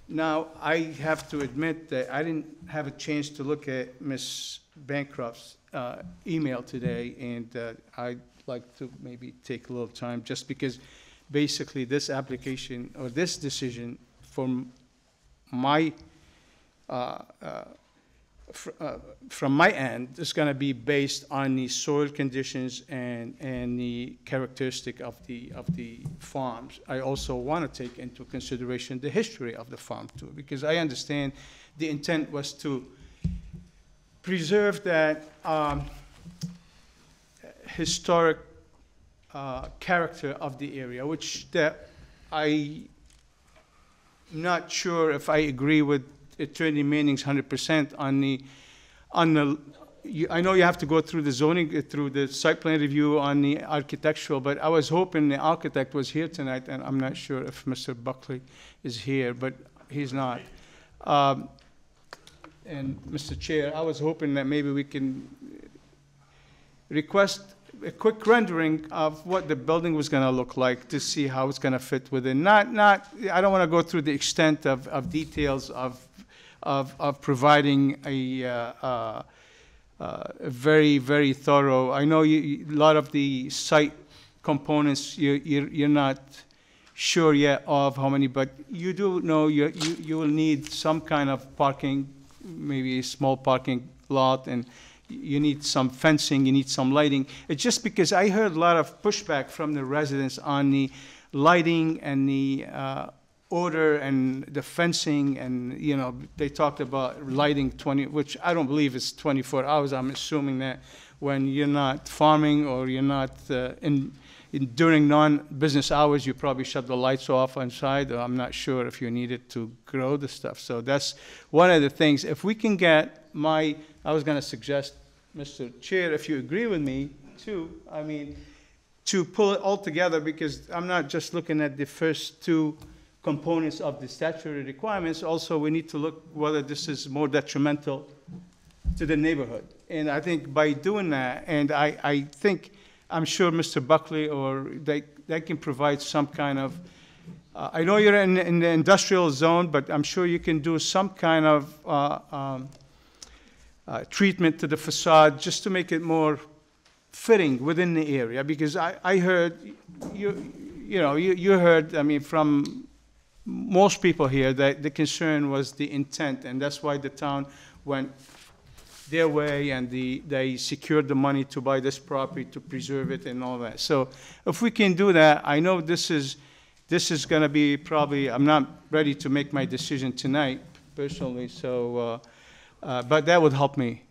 Now, I have to admit that I didn't have a chance to look at Ms. Bancroft's email today, and I'd like to maybe take a little time, just because basically this application or this decision from my from my end is going to be based on the soil conditions and the characteristic of the farms. I also want to take into consideration the history of the farm too, because I understand the intent was to preserve that historic character of the area, which that I'm not sure if I agree with Attorney Manning's 100% on the. I know you have to go through the zoning, through the site plan review on the architectural, but I was hoping the architect was here tonight, and I'm not sure if Mr. Buckley is here, but he's not. And Mr. Chair, I was hoping that maybe we can request a quick rendering of what the building was going to look like to see how it's going to fit within. I don't want to go through the extent of details of providing a very, very thorough. I know a lot of the site components you're not sure yet of how many, but you do know you will need some kind of parking, maybe a small parking lot, and you need some fencing, you need some lighting. It's just because I heard a lot of pushback from the residents on the lighting and the odor and the fencing, and, you know, they talked about lighting 20, which I don't believe is 24 hours. I'm assuming that when you're not farming or you're not during non-business hours, you probably shut the lights off inside, or I'm not sure if you need it to grow the stuff. So that's one of the things. If we can get I was going to suggest, Mr. Chair, if you agree with me, too, I mean, to pull it all together, because I'm not just looking at the first two components of the statutory requirements. Also, we need to look whether this is more detrimental to the neighborhood. And I think by doing that, and I think, I'm sure Mr. Buckley or they can provide some kind of, I know you're in the industrial zone, but I'm sure you can do some kind of treatment to the facade just to make it more fitting within the area. Because I heard, you heard, I mean, from most people here that the concern was the intent, and that's why the town went their way, and they secured the money to buy this property, to preserve it and all that. So if we can do that, I know this is going to be probably, I'm not ready to make my decision tonight personally, so, but that would help me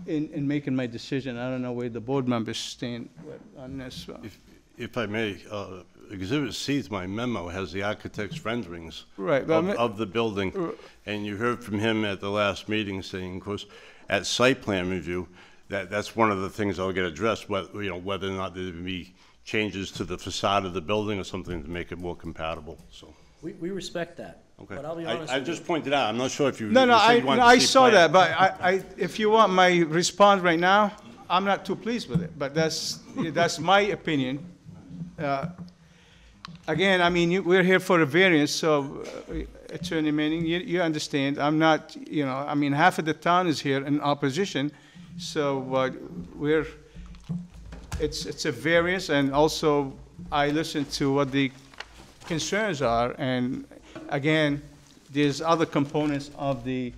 in making my decision. I don't know where the board members stand on this. If I may, Exhibit C to my memo has the architect's renderings of the building, and you heard from him at the last meeting saying, of course, at site plan review, that's one of the things that'll get addressed, whether or not there will be changes to the facade of the building or something to make it more compatible. So We respect that. okay, But I'll be honest I with just you. pointed out. I'm not sure if you. No, I saw plan. that, but if you want my response right now, I'm not too pleased with it. But that's my opinion. Again, I mean, we're here for a variance, so Attorney Manning, you understand. I'm not, I mean, half of the town is here in opposition, so it's a variance, and also I listened to what the concerns are, and again, there's other components of the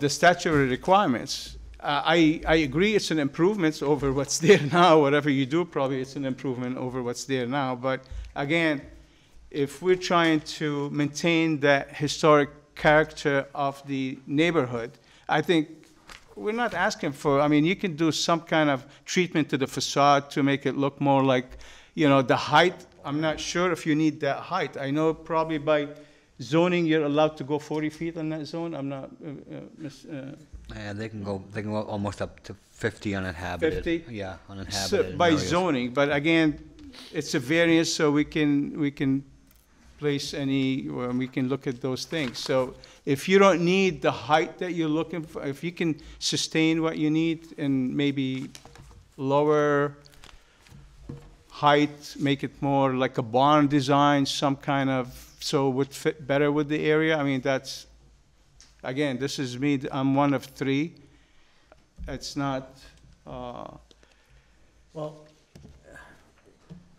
statutory requirements. I agree it's an improvement over what's there now. Whatever you do, probably it's an improvement over what's there now. But again, if we're trying to maintain that historic character of the neighborhood, I think we're not asking for, I mean, you can do some kind of treatment to the facade to make it look more like, the height. I'm not sure if you need that height. I know probably by zoning, you're allowed to go 40 feet on that zone. I'm not, Yeah, they can go almost up to 50 uninhabited. 50? Yeah, uninhabited. So by areas. zoning, but again, it's a variance, so we can place we can look at those things. So if you don't need the height that you're looking for, if you can sustain what you need and maybe lower height, make it more like a barn design, some kind of, so it would fit better with the area. I mean, that's, again, this is me, I'm one of three. It's not, Well,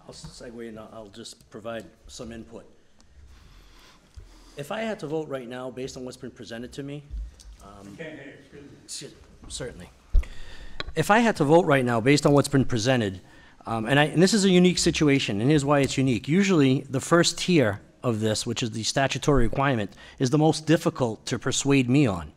I'll segue and I'll just provide some input. If I had to vote right now based on what's been presented to me, certainly. If I had to vote right now based on what's been presented, and this is a unique situation, and here's why it's unique. Usually, the first tier of this, which is the statutory requirement, is the most difficult to persuade me on.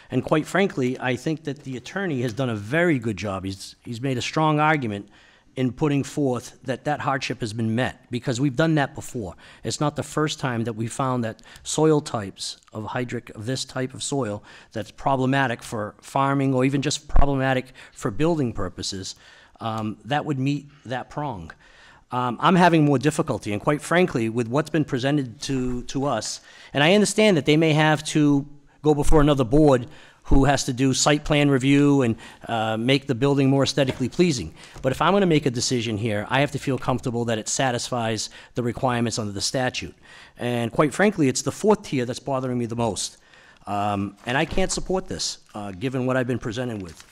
And quite frankly, I think that the attorney has done a very good job. He's made a strong argument in putting forth that hardship has been met, because we've done that before. It's not the first time that we found that soil types of this type of soil that's problematic for farming or even just problematic for building purposes, that would meet that prong. I'm having more difficulty, and quite frankly, with what's been presented to us, and I understand that they may have to go before another board who has to do site plan review and make the building more aesthetically pleasing. But if I'm going to make a decision here, I have to feel comfortable that it satisfies the requirements under the statute. And quite frankly, it's the fourth tier that's bothering me the most. And I can't support this, given what I've been presented with.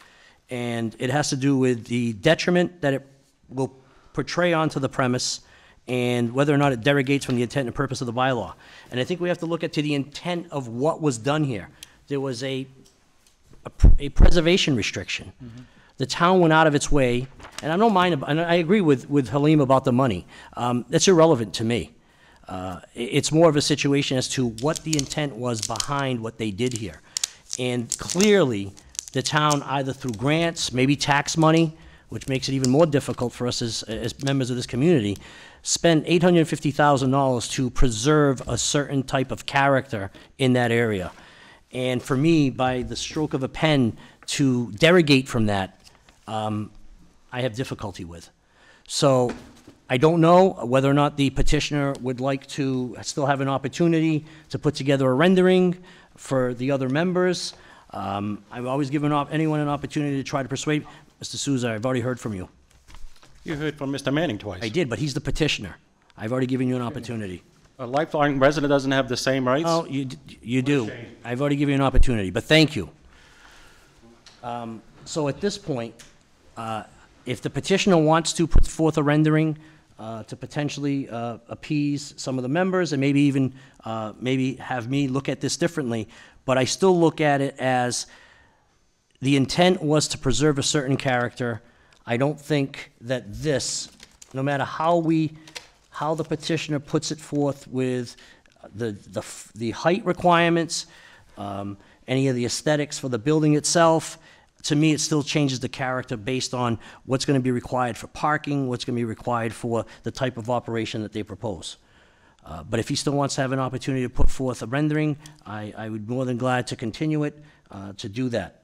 And it has to do with the detriment that it will portray onto the premise and whether or not it derogates from the intent and purpose of the bylaw. And I think we have to look at the intent of what was done here. There was a a preservation restriction. The town went out of its way, and I don't mind, and I agree with Halim about the money. That's irrelevant to me. It's more of a situation as to what the intent was behind what they did here. And clearly, the town, either through grants, maybe tax money, which makes it even more difficult for us as members of this community, spent $850,000 to preserve a certain type of character in that area. And for me, by the stroke of a pen, to derogate from that, I have difficulty with. So I don't know whether or not the petitioner would like to still have an opportunity to put together a rendering for the other members. I've always given anyone an opportunity to try to persuade. Mr. Souza, I've already heard from you. You heard from Mr. Manning twice. I did, but he's the petitioner. I've already given you an opportunity. A lifelong resident doesn't have the same rights? Oh, you do. I've already given you an opportunity, but thank you. So at this point, if the petitioner wants to put forth a rendering to potentially appease some of the members and maybe even maybe have me look at this differently, but I still look at it as the intent was to preserve a certain character. I don't think that this, no matter how the petitioner puts it forth with the height requirements, any of the aesthetics for the building itself, to me, it still changes the character based on what's going to be required for parking, what's going to be required for the type of operation that they propose. But if he still wants to have an opportunity to put forth a rendering, I would be more than glad to continue it to do that.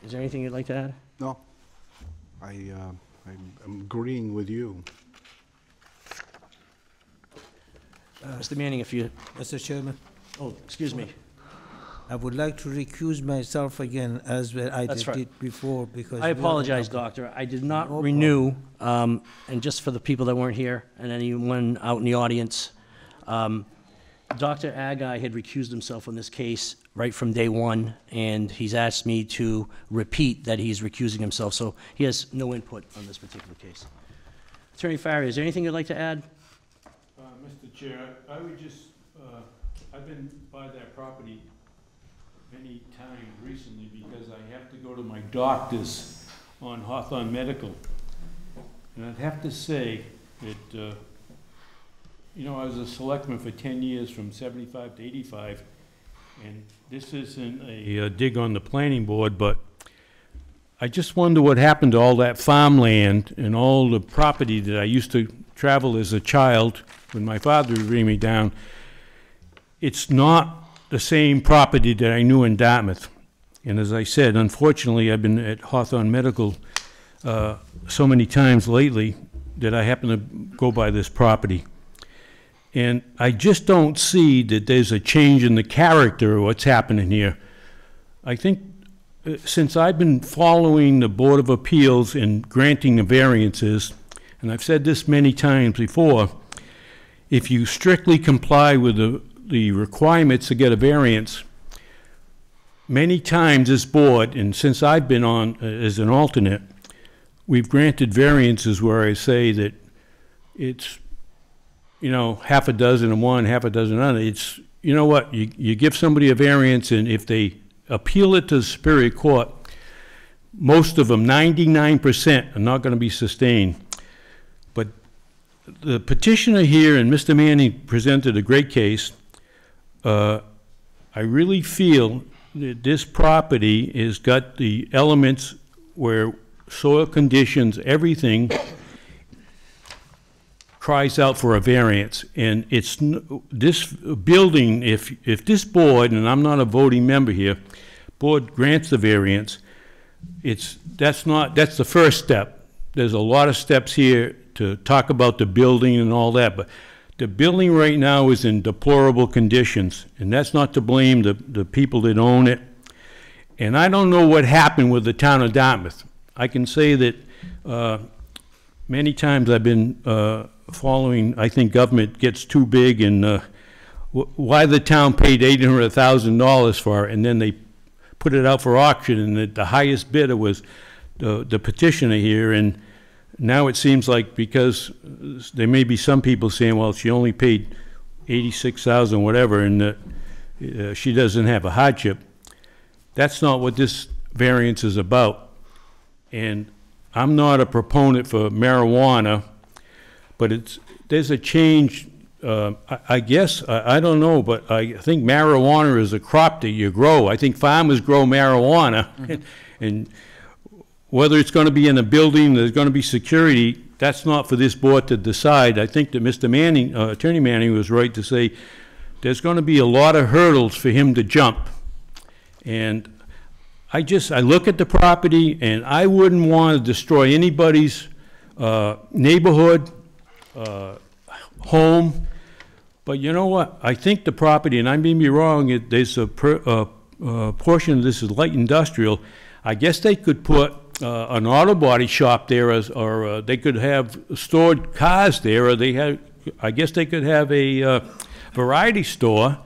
Is there anything you'd like to add? No. I'm agreeing with you. Mr. Manning, if you... Mr. Chairman, Oh, excuse me. I would like to recuse myself again as I That's right. did before because... I apologize, Doctor. I did not renew, and just for the people that weren't here and anyone out in the audience, Dr. Agai had recused himself on this case right from day one, and he's asked me to repeat that he's recusing himself, so he has no input on this particular case. Attorney Farrier, is there anything you'd like to add? Mr. Chair, I would just, I've been by that property many times recently because I have to go to my doctor's on Hawthorne Medical. And I'd have to say that, you know, I was a selectman for 10 years from 75 to 85, and this isn't a dig on the planning board, but I just wonder what happened to all that farmland and all the property that I used to travel as a child when my father would bring me down. It's not the same property that I knew in Dartmouth. And as I said, unfortunately, I've been at Hawthorne Medical so many times lately that I happen to go by this property. And I just don't see that there's a change in the character of what's happening here. I think since I've been following the Board of Appeals and granting the variances, and I've said this many times before, if you strictly comply with the requirements to get a variance, many times this board, and since I've been on as an alternate, we've granted variances where I say that it's, you know, half a dozen and one, half a dozen other. It's, you know what, you give somebody a variance, and if they appeal it to the Superior Court, most of them, 99%, are not going to be sustained. But the petitioner here, and Mr. Manning presented a great case. I really feel that this property has got the elements where soil conditions, everything cries out for a variance. And it's this building, if this board, and I'm not a voting member here, board grants the variance, that's the first step. There's a lot of steps here to talk about the building and all that, but the building right now is in deplorable conditions, and that's not to blame the people that own it. And I don't know what happened with the town of Dartmouth. I can say that many times I've been following, I think government gets too big, and why the town paid $800,000 for it, and then they put it out for auction, and the highest bidder was the petitioner here, and now it seems like because there may be some people saying, well, she only paid $86,000, whatever, and she doesn't have a hardship. That's not what this variance is about. And I'm not a proponent for marijuana, but there's a change, I guess, I don't know, but I think marijuana is a crop that you grow. I think farmers grow marijuana, and whether it's going to be in a building, there's going to be security, that's not for this board to decide. I think that Mr. Manning, Attorney Manning was right to say there's going to be a lot of hurdles for him to jump. And I look at the property, and I wouldn't want to destroy anybody's neighborhood, home. But you know what? I think the property, and I may be wrong, there's a portion of this is light industrial. I guess they could put an auto body shop there, or they could have stored cars there, or I guess they could have a variety store.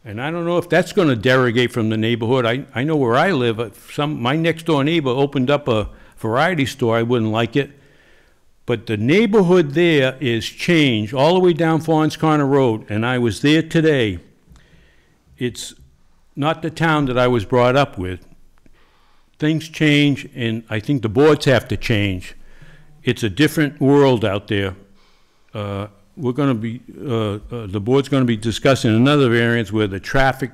And I don't know if that's going to derogate from the neighborhood. I know where I live, my next door neighbor opened up a variety store. I wouldn't like it. But the neighborhood there is changed all the way down Fawns Corner Road, and I was there today. It's not the town that I was brought up with. Things change, and I think the boards have to change. It's a different world out there. We're going to be, the board's going to be discussing another variance where the traffic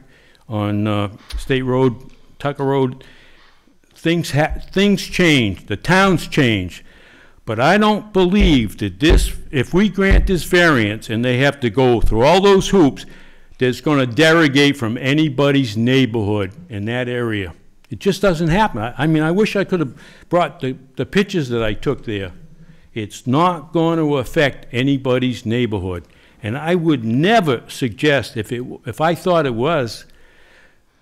on State Road, Tucker Road, things change, the towns change. But I don't believe that if we grant this variance and they have to go through all those hoops, that's going to derogate from anybody's neighborhood in that area. It just doesn't happen. I mean, I wish I could have brought the pictures that I took there. It's not going to affect anybody's neighborhood. And I would never suggest, if I thought it was,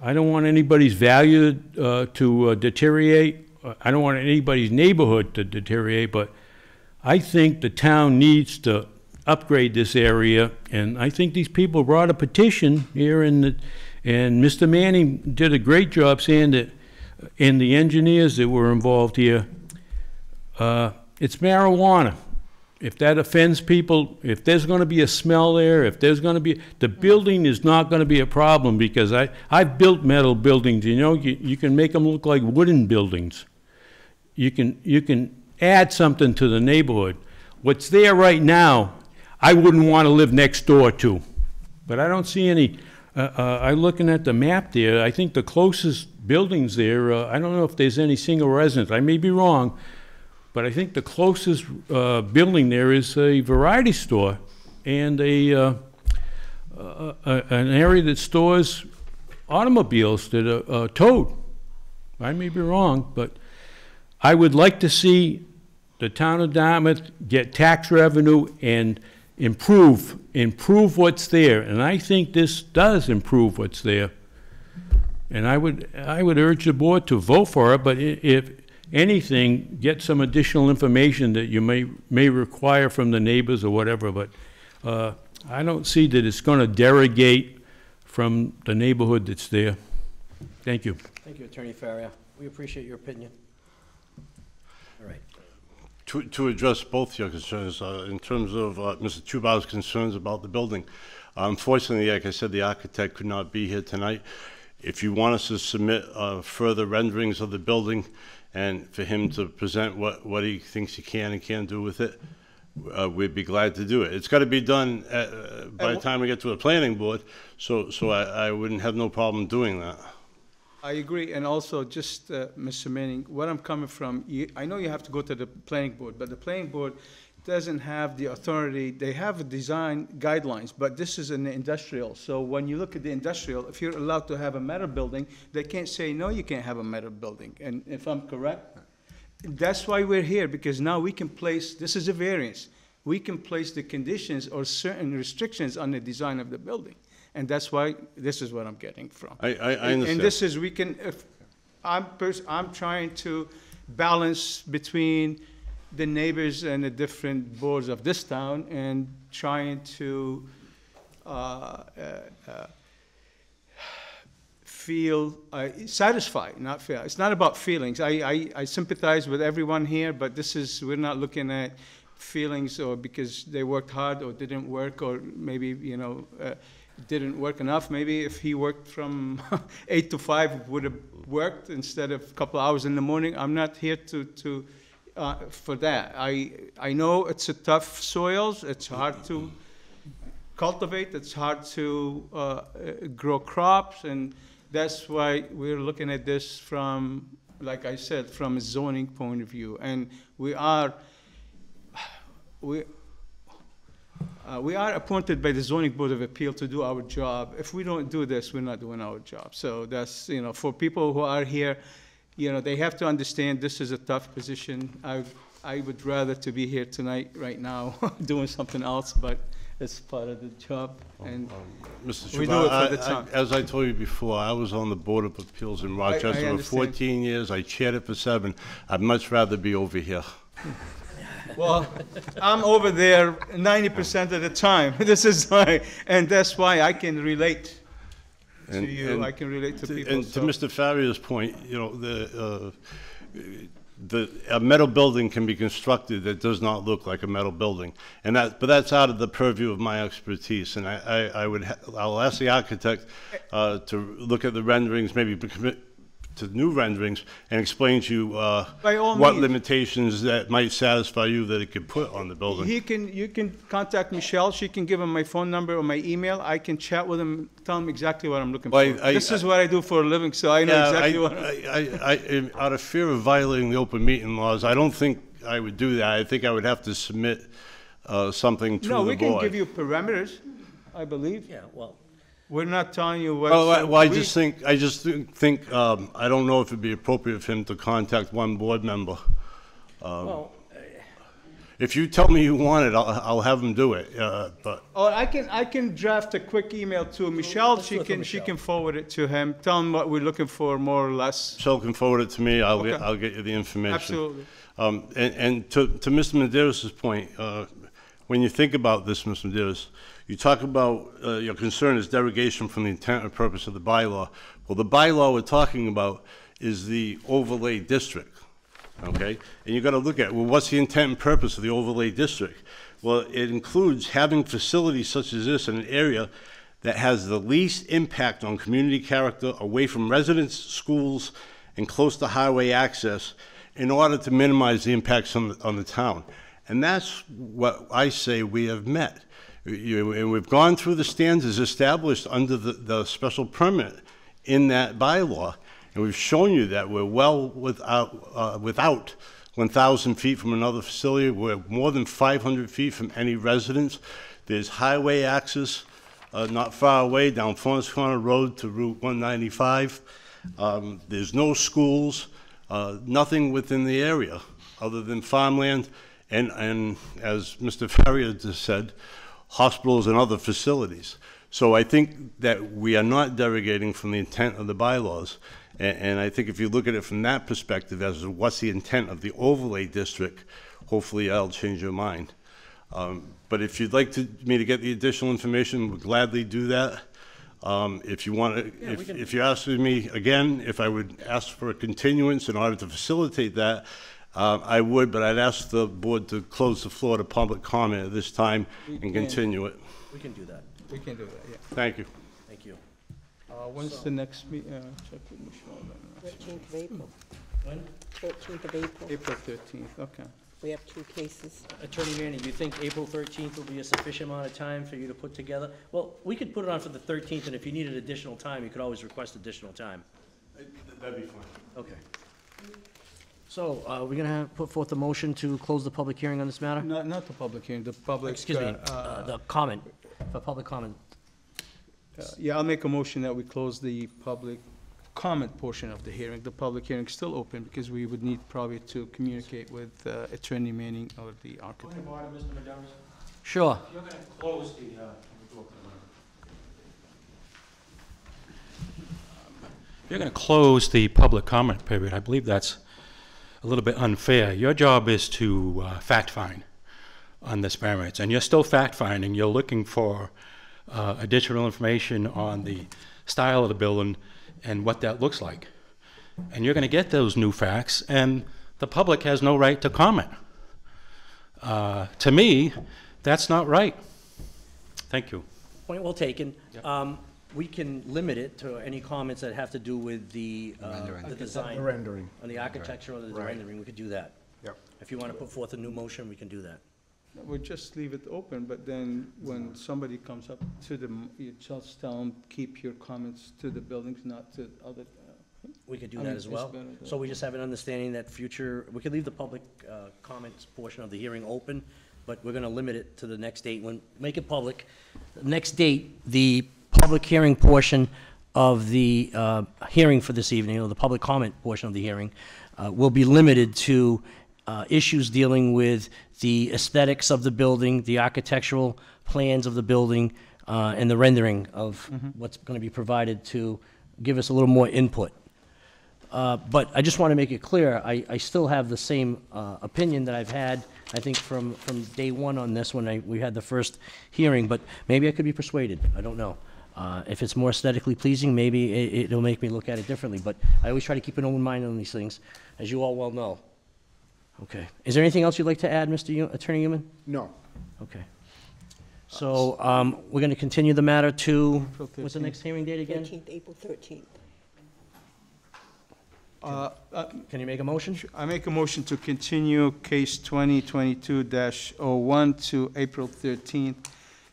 I don't want anybody's value to deteriorate. I don't want anybody's neighborhood to deteriorate, but I think the town needs to upgrade this area. And I think these people brought a petition here, and Mr. Manning did a great job saying that, and the engineers that were involved here, it's marijuana. If that offends people, if there's going to be a smell there, if there's going to be, the building is not going to be a problem, because I've built metal buildings. You know, you can make them look like wooden buildings. You can add something to the neighborhood. What's there right now, I wouldn't want to live next door to. But I don't see any. I'm looking at the map there. I think the closest buildings there, I don't know if there's any single residence. I may be wrong. But I think the closest building there is a variety store and an area that stores automobiles that are towed. I may be wrong, but I would like to see the town of Dartmouth get tax revenue and improve what's there. And I think this does improve what's there. And I would urge the board to vote for it, but if anything, get some additional information that you may require from the neighbors or whatever, but I don't see that it's going to derogate from the neighborhood that's there. Thank you. Thank you, Attorney Farrier. We appreciate your opinion. All right. To address both your concerns, in terms of Mr. Chubau's concerns about the building, unfortunately, like I said, the architect could not be here tonight. If you want us to submit further renderings of the building, and for him to present what he thinks he can and can't do with it, we'd be glad to do it. It's got to be done by the time we get to the planning board, so I wouldn't have no problem doing that. I agree, and also just, Mr. Manning, where I'm coming from, I know you have to go to the planning board, but the planning board doesn't have the authority. They have design guidelines, but this is an industrial. So when you look at the industrial, if you're allowed to have a metal building, they can't say, no, you can't have a metal building. And if I'm correct, that's why we're here, because now we can place, this is a variance, we can place the conditions or certain restrictions on the design of the building. And that's why this is what I'm getting from. I understand. And this is, we can, if I'm trying to balance between the neighbors and the different boards of this town, and trying to feel satisfied, not feel. It's not about feelings. I sympathize with everyone here, but this is, we're not looking at feelings or because they worked hard or didn't work, or maybe, you know, didn't work enough. Maybe if he worked from 8 to 5, would have worked instead of a couple hours in the morning. I'm not here for that. I know it's a tough soils. It's hard to cultivate. It's hard to grow crops, and that's why we're looking at this from, like I said, from a zoning point of view. And we are appointed by the Zoning Board of Appeal to do our job. If we don't do this, we're not doing our job. So that's, for people who are here, they have to understand this is a tough position. I would rather to be here tonight, right now, doing something else, but it's part of the job, and Mr. we do it for the town. As I told you before, I was on the Board of Appeals in Rochester for understand. 14 years. I chaired it for 7. I'd much rather be over here. Well, I'm over there 90% of the time. This is why, and that's why I can relate to you. I can relate to people. And to Mr. Farrier's point, a metal building can be constructed that does not look like a metal building, but that's out of the purview of my expertise. And I'll ask the architect to look at the renderings, maybe commit to new renderings, and explain to you what limitations that might satisfy you that it could put on the building. You can contact Michelle. She can give him my phone number or my email. I can chat with him, tell him exactly what I'm looking for. This is what I do for a living, so I know exactly what out of fear of violating the open meeting laws, I don't think I would do that. I think I would have to submit something to the board. No, we can give you parameters, I believe. Yeah, well. We're not telling you what. I just think I don't know if it'd be appropriate for him to contact one board member. If you tell me you want it, I'll have him do it. But I can draft a quick email to Michelle. She can forward it to him. Tell him what we're looking for, more or less. Michelle can forward it to me. I'll get you the information. Absolutely. And to Mr. Medeiros' point, when you think about this, Mr. Medeiros, you talk about your concern is derogation from the intent or purpose of the bylaw. Well, the bylaw we're talking about is the overlay district, okay? And you've got to look at, well, what's the intent and purpose of the overlay district? Well, it includes having facilities such as this in an area that has the least impact on community character, away from residents, schools, and close to highway access, in order to minimize the impacts on the town. And that's what I say we have met. And we've gone through the standards established under the special permit in that bylaw, and we've shown you that we're well without 1,000 feet from another facility. We're more than 500 feet from any residence. There's highway access not far away down Furnace Corner Road to Route 195. There's no schools, nothing within the area other than farmland, and as Mr. Farrier just said, hospitals and other facilities. So I think that we are not derogating from the intent of the bylaws. And I think if you look at it from that perspective as to what's the intent of the overlay district, hopefully that'll change your mind. But if you'd like me to get the additional information, we'll gladly do that. If you want to, if you're asking me again, if I would ask for a continuance in order to facilitate that, I would, but I'd ask the board to close the floor to public comment at this time and continue it. We can do that. We can do that, yeah. Thank you. Thank you. When's the next meeting? Check with Michelle then. 13th of April. When? 13th of April. April 13th, okay. We have 2 cases. Attorney Manning, you think April 13th will be a sufficient amount of time for you to put together? Well, we could put it on for the 13th, and if you needed additional time, you could always request additional time. That'd be fine. Okay. So, we're gonna put forth a motion to close the public hearing on this matter? Not the public hearing, the public. Excuse me, the comment, for public comment. Yeah, I'll make a motion that we close the public comment portion of the hearing. The public hearing is still open because we would need probably to communicate with Attorney Manning or the architect. Sure. You're going to close the You're going to close the public comment period. I believe that's a little bit unfair. Your job is to fact-find on this variance, and you're still fact-finding. You're looking for additional information on the style of the building and what that looks like. And you're going to get those new facts, and the public has no right to comment. To me, that's not right. Thank you. Point well taken. We can limit it to any comments that have to do with the design. The rendering. On the architecture or the Right. rendering, we could do that. Yep. If you want to put forth a new motion, we can do that. We'll just leave it open, but then when somebody comes up to them, you just tell them, keep your comments to the buildings, not to other. We could do I that mean, as it's well. better So we just have an understanding that future, we could leave the public comments portion of the hearing open, but we're going to limit it to the next date, make it public. Next date, the public hearing portion of the hearing for this evening, or the public comment portion of the hearing, will be limited to issues dealing with the aesthetics of the building, the architectural plans of the building, and the rendering of what's going to be provided to give us a little more input. But I just want to make it clear, I still have the same opinion that I've had, I think, from day one on this, when we had the first hearing, but maybe I could be persuaded, I don't know. If it's more aesthetically pleasing, maybe it'll make me look at it differently, but I always try to keep an open mind on these things, as you all well know. Okay. Is there anything else you'd like to add, Mr. Attorney Newman? No. Okay. So, we're going to continue the matter to, April what's the next hearing date again? 13th, April 13th. Can you make a motion? I make a motion to continue case 2022-01 to April 13th,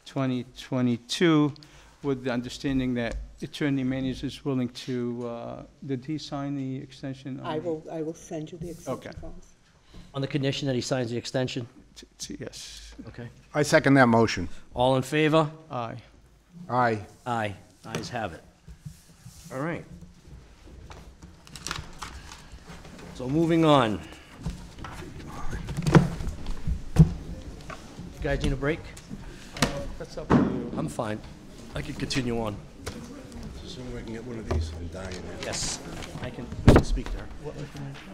2022, with the understanding that Attorney Manies is willing to, did he sign the extension? I will send you the extension Okay. forms. On the condition that he signs the extension? Yes. Okay. I second that motion. All in favor? Aye. Aye. Aye. Ayes have it. All right. So moving on. You guys need a break? That's up to you. I'm fine. I can continue on. Soon we can get one of these. I'm dying. Yes, I can speak to her.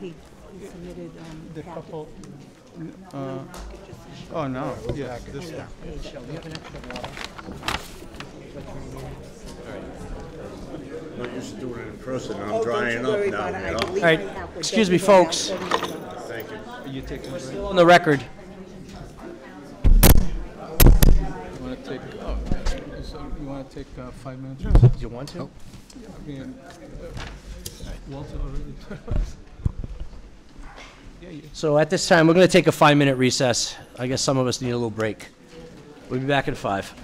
He submitted, The couple, oh, no, yeah, this one. Not used to doing it in person. Oh, I'm don't drying you worry up now, about it. I you know? believe All right, I have what excuse me, Debbie had folks. asked everyone. Thank you. Are you taking a break? Still on the record. You want to take, you want to take 5 minutes? Do you want to? I mean, Walter already. Yeah, you. So at this time, we're going to take a 5-minute recess. I guess some of us need a little break. We'll be back in 5.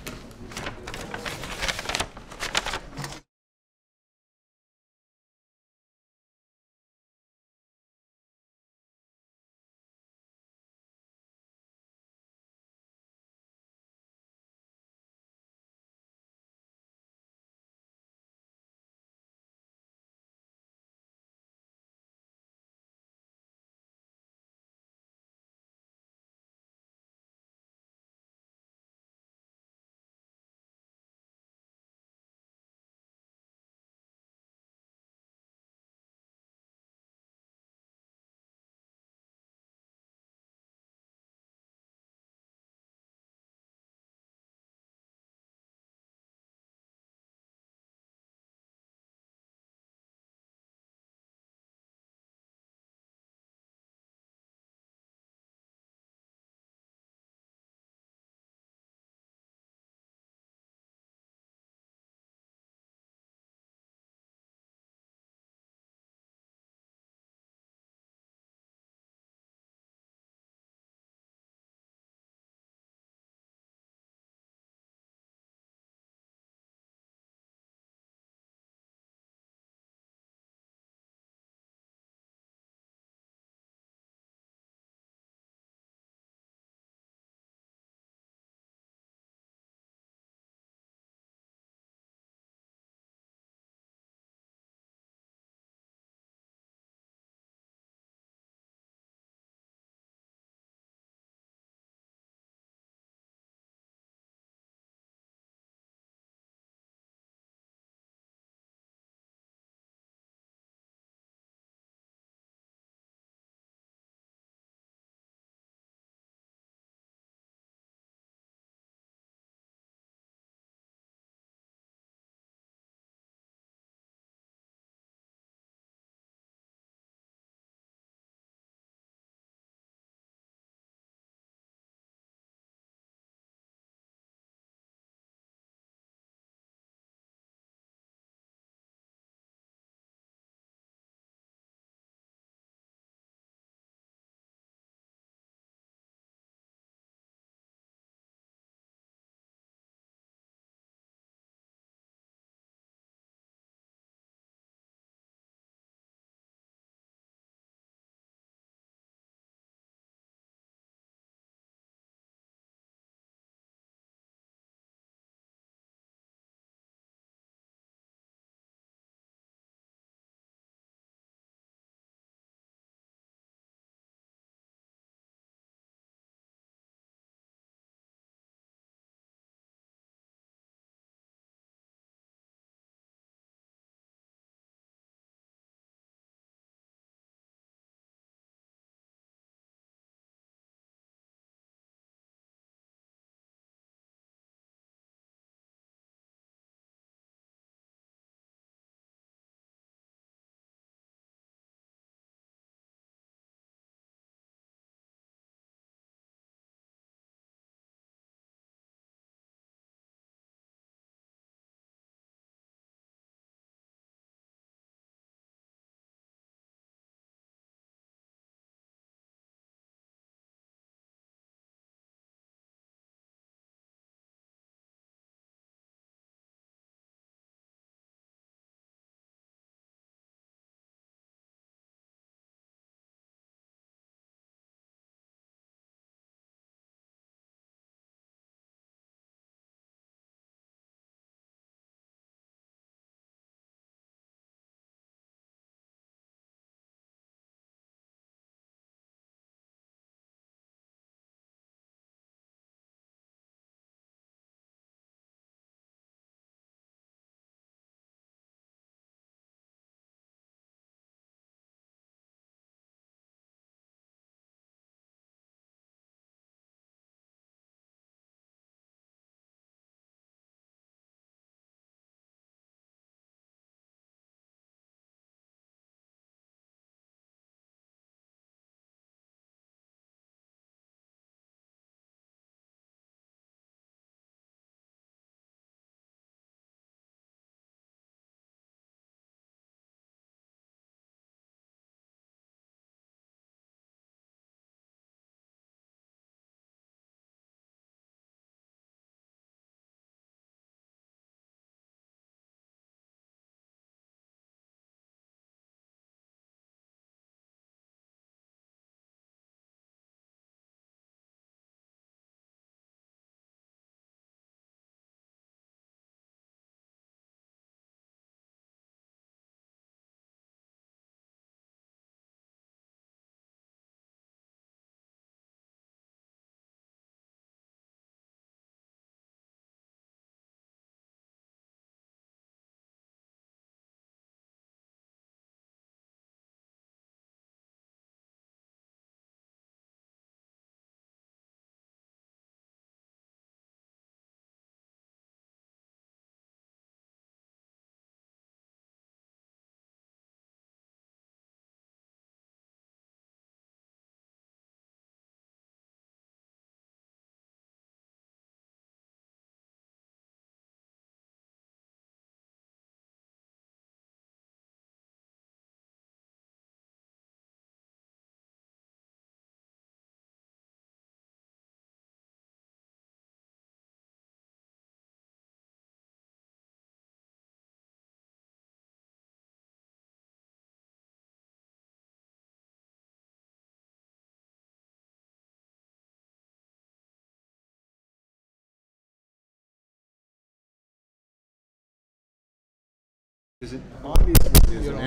Is it obvious?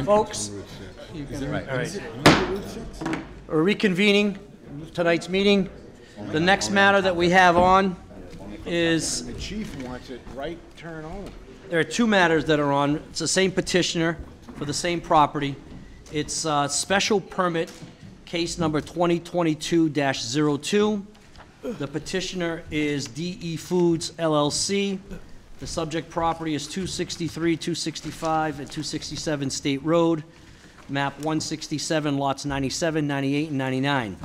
Folks, Is it right? all right. We're reconvening tonight's meeting. The next matter that we have on is, The chief wants it right turn only. there are two matters that are on. It's the same petitioner for the same property. It's special permit, case number 2022-02. The petitioner is DE Foods LLC. The subject property is 263, 265, and 267 State Road, map 167, lots 97, 98, and 99.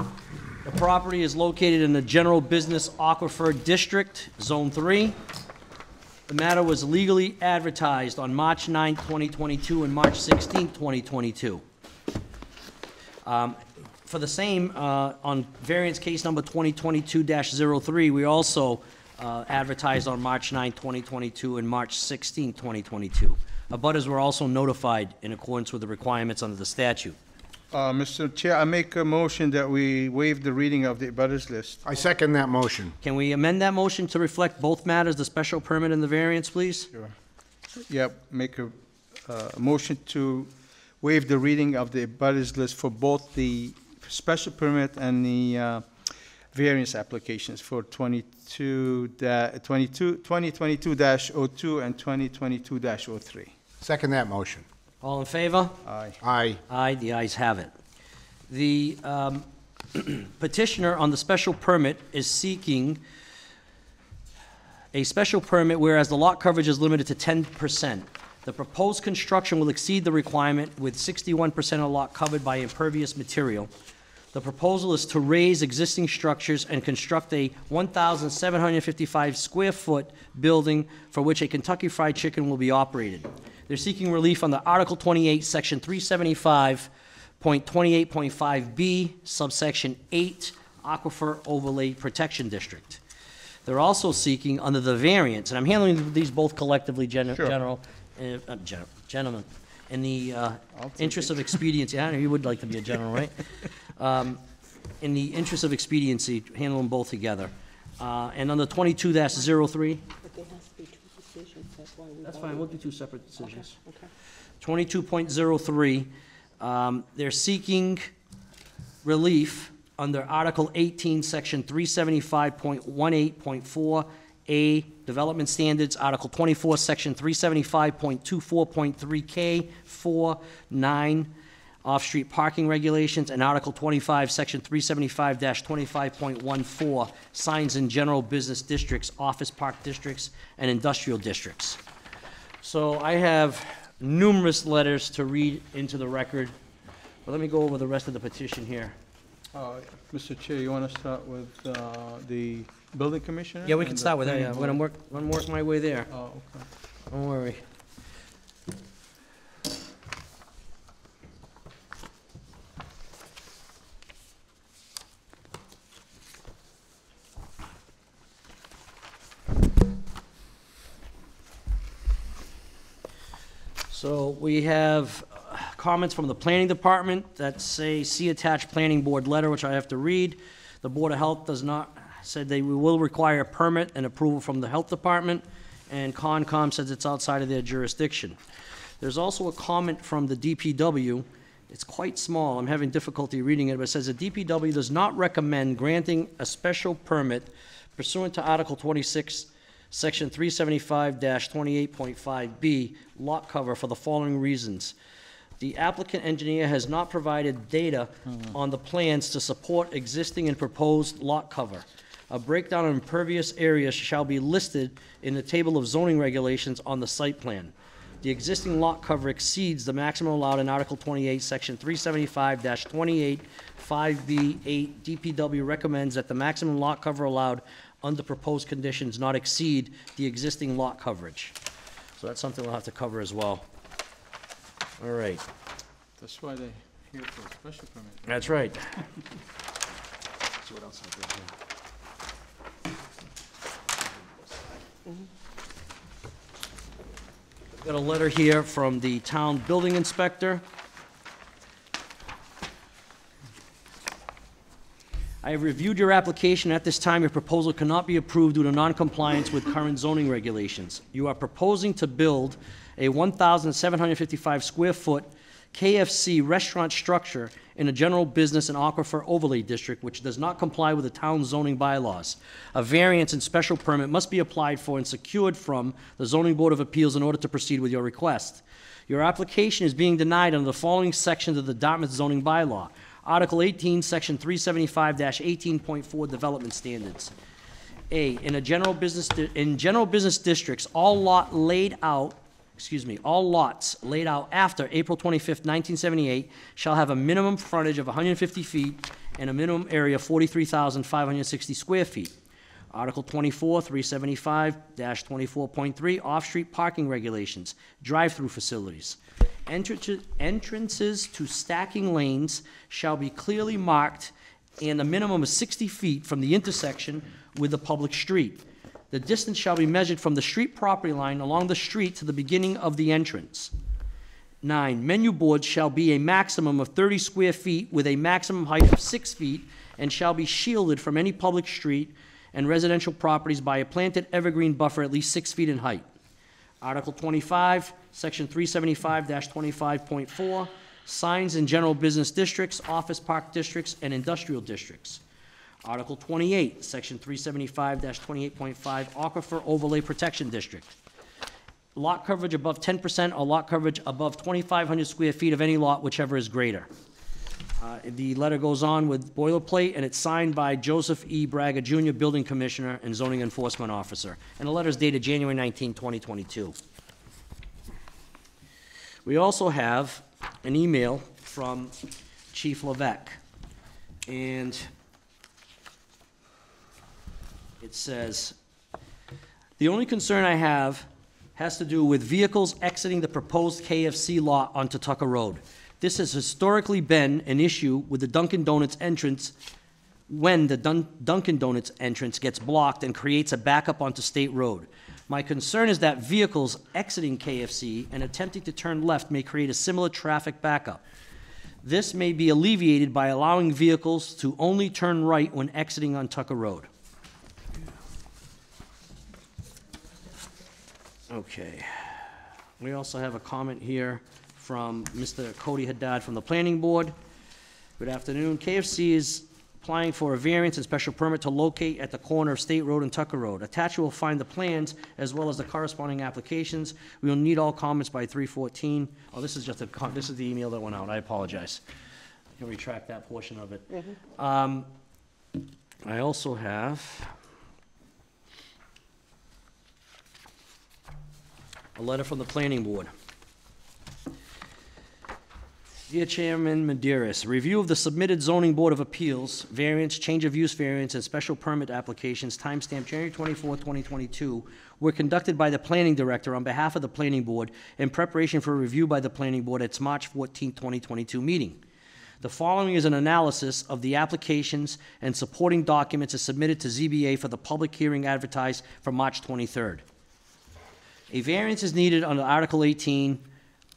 The property is located in the General Business Aquifer District, Zone 3. The matter was legally advertised on March 9, 2022, and March 16, 2022. For the same, on variance case number 2022-03, we also advertised on March 9, 2022, and March 16, 2022. Abutters were also notified in accordance with the requirements under the statute. Mr. Chair, I make a motion that we waive the reading of the abutters list. I second that motion. Can we amend that motion to reflect both matters, the special permit and the variance, please? Sure. Yep, make a motion to waive the reading of the abutters list for both the special permit and the variance applications for 2022-02 and 2022-03. Second that motion. All in favor? Aye. Aye. Aye, the ayes have it. The petitioner on the special permit is seeking a special permit whereas the lot coverage is limited to 10%. The proposed construction will exceed the requirement with 61% of lot covered by impervious material. The proposal is to raise existing structures and construct a 1,755 square foot building for which a Kentucky Fried Chicken will be operated. They're seeking relief under Article 28, Section 375.28.5B, subsection 8, Aquifer Overlay Protection District. They're also seeking under the variance, and I'm handling these both collectively, gentlemen, in the interest of expediency. I know you would like to be a general, right? In the interest of expediency, handle them both together. And on the 22-03. But there has to be two decisions, that's why we. That's fine, we'll do two separate decisions. Okay. 22.03, they're seeking relief under Article 18, Section 375.18.4A, Development Standards, Article 24, Section 375.24.3K, 4, 9, Off-Street Parking Regulations, and Article 25, Section 375-25.14, Signs in General Business Districts, Office Park Districts, and Industrial Districts. So I have numerous letters to read into the record, but let me go over the rest of the petition here. Mr. Chair, you want to start with the building commissioner? Yeah, we and can the start with that, yeah. planning I'm board? gonna work my way there. Oh, okay. Don't worry. So we have comments from the planning department that say, see attached planning board letter, which I have to read. The Board of Health does not, said they will require a permit and approval from the health department, and Concom says it's outside of their jurisdiction. There's also a comment from the DPW. It's quite small, I'm having difficulty reading it, but it says the DPW does not recommend granting a special permit pursuant to Article 26, Section 375-28.5B, lot cover for the following reasons. The applicant engineer has not provided data on the plans to support existing and proposed lot cover. A breakdown of impervious areas shall be listed in the table of zoning regulations on the site plan. The existing lot cover exceeds the maximum allowed in Article 28, Section 375-28.5B8. DPW recommends that the maximum lot cover allowed under proposed conditions not exceed the existing lot coverage. So that's something we'll have to cover as well. All right. That's why they're here for a special permit. That's right. See what else I did here. Got a letter here from the town building inspector. I have reviewed your application. At this time, your proposal cannot be approved due to noncompliance with current zoning regulations. You are proposing to build a 1,755 square foot KFC restaurant structure in a general business and aquifer overlay district, which does not comply with the town's zoning bylaws. A variance and special permit must be applied for and secured from the Zoning Board of Appeals in order to proceed with your request. Your application is being denied under the following sections of the Dartmouth zoning bylaw. Article 18, Section 375-18.4 Development Standards. A, in general business districts, all lots laid out after April 25th, 1978 shall have a minimum frontage of 150 feet and a minimum area of 43,560 square feet. Article 24, 375-24.3, off-street parking regulations, drive-through facilities. Entrances to stacking lanes shall be clearly marked and a minimum of 60 feet from the intersection with the public street. The distance shall be measured from the street property line along the street to the beginning of the entrance. 9, menu boards shall be a maximum of 30 square feet with a maximum height of 6 feet and shall be shielded from any public street and residential properties by a planted evergreen buffer at least 6 feet in height. Article 25, Section 375-25.4, signs in general business districts, office park districts, and industrial districts. Article 28, Section 375-28.5, Aquifer Overlay Protection District. Lot coverage above 10% or lot coverage above 2,500 square feet of any lot, whichever is greater. The letter goes on with boilerplate, and it's signed by Joseph E. Braga, Jr., Building Commissioner and Zoning Enforcement Officer. And the letter is dated January 19, 2022. We also have an email from Chief Levesque, and it says, the only concern I have has to do with vehicles exiting the proposed KFC lot onto Tucker Road. This has historically been an issue with the Dunkin' Donuts entrance when the Dunkin' Donuts entrance gets blocked and creates a backup onto State Road. My concern is that vehicles exiting KFC and attempting to turn left may create a similar traffic backup. This may be alleviated by allowing vehicles to only turn right when exiting on Tucker Road. Okay. We also have a comment here from Mr. Cody Haddad from the Planning Board. Good afternoon. KFC is applying for a variance and special permit to locate at the corner of State Road and Tucker Road. Attached, you will find the plans as well as the corresponding applications. We will need all comments by 3/14. Oh, this is just this is the email that went out. I apologize. I can retract that portion of it. I also have a letter from the Planning Board. Dear Chairman Maderis, review of the submitted Zoning Board of Appeals, variance, change of use variance, and special permit applications, timestamped January 24, 2022, were conducted by the Planning Director on behalf of the Planning Board in preparation for review by the Planning Board at its March 14, 2022 meeting. The following is an analysis of the applications and supporting documents as submitted to ZBA for the public hearing advertised for March 23rd. A variance is needed under Article 18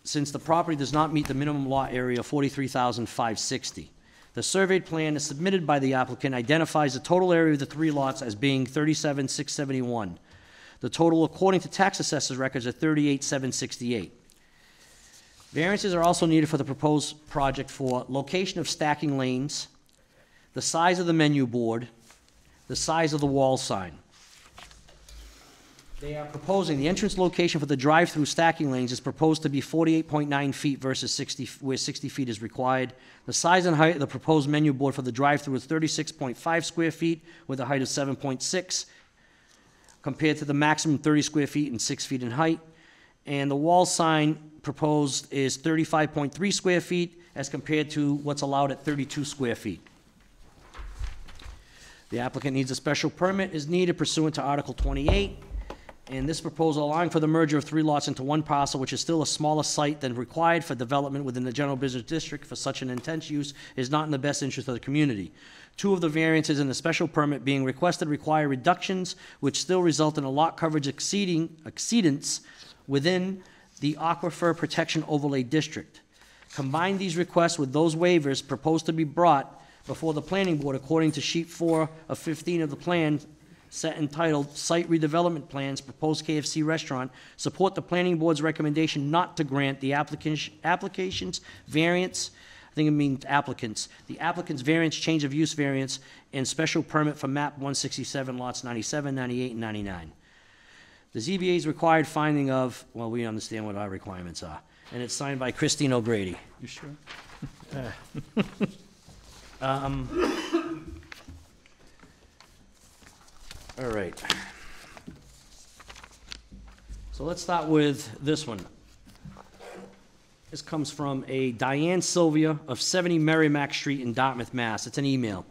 since the property does not meet the minimum lot area of 43,560. The surveyed plan is submitted by the applicant identifies the total area of the 3 lots as being 37,671. The total according to tax assessor's records are 38,768. Variances are also needed for the proposed project for location of stacking lanes, the size of the menu board, the size of the wall sign. They are proposing the entrance location for the drive-through stacking lanes is proposed to be 48.9 feet versus 60, where 60 feet is required. The size and height of the proposed menu board for the drive-through is 36.5 square feet with a height of 7.6 compared to the maximum 30 square feet and 6 feet in height. And the wall sign proposed is 35.3 square feet as compared to what's allowed at 32 square feet. The applicant needs a special permit is needed pursuant to Article 28. And this proposal allowing for the merger of 3 lots into 1 parcel, which is still a smaller site than required for development within the general business district for such an intense use, is not in the best interest of the community. 2 of the variances in the special permit being requested require reductions, which still result in a lot coverage exceedance within the Aquifer Protection Overlay District. Combine these requests with those waivers proposed to be brought before the planning board according to sheet 4 of 15 of the plan set entitled Site Redevelopment Plans, Proposed KFC Restaurant, support the planning board's recommendation not to grant the application's variance, I think it means applicants, the applicant's variance, change of use variance, and special permit for map 167, lots 97, 98, and 99. The ZBA's required finding of, well, we understand what our requirements are, and it's signed by Christine O'Grady. You sure? All right. So let's start with this one. This comes from a Diane Sylvia of 70 Merrimack Street in Dartmouth, Mass. It's an email.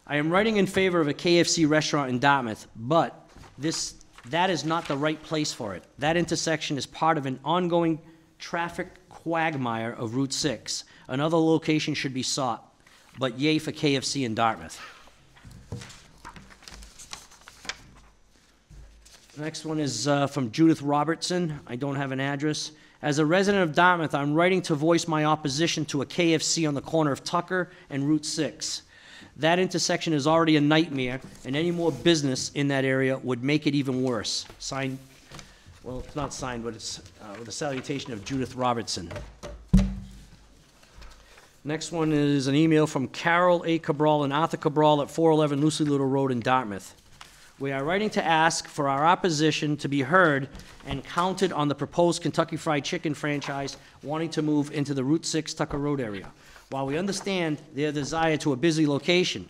I am writing in favor of a KFC restaurant in Dartmouth, but that is not the right place for it. That intersection is part of an ongoing traffic quagmire of Route 6. Another location should be sought, but yay for KFC in Dartmouth. The next one is from Judith Robertson. I don't have an address. As a resident of Dartmouth, I'm writing to voice my opposition to a KFC on the corner of Tucker and Route 6. That intersection is already a nightmare, and any more business in that area would make it even worse. Signed, well, it's not signed, but it's with a salutation of Judith Robertson. Next one is an email from Carol A. Cabral and Arthur Cabral at 411 Lucy Little Road in Dartmouth. We are writing to ask for our opposition to be heard and counted on the proposed Kentucky Fried Chicken franchise wanting to move into the Route 6 Tucker Road area. While we understand their desire to a busy location,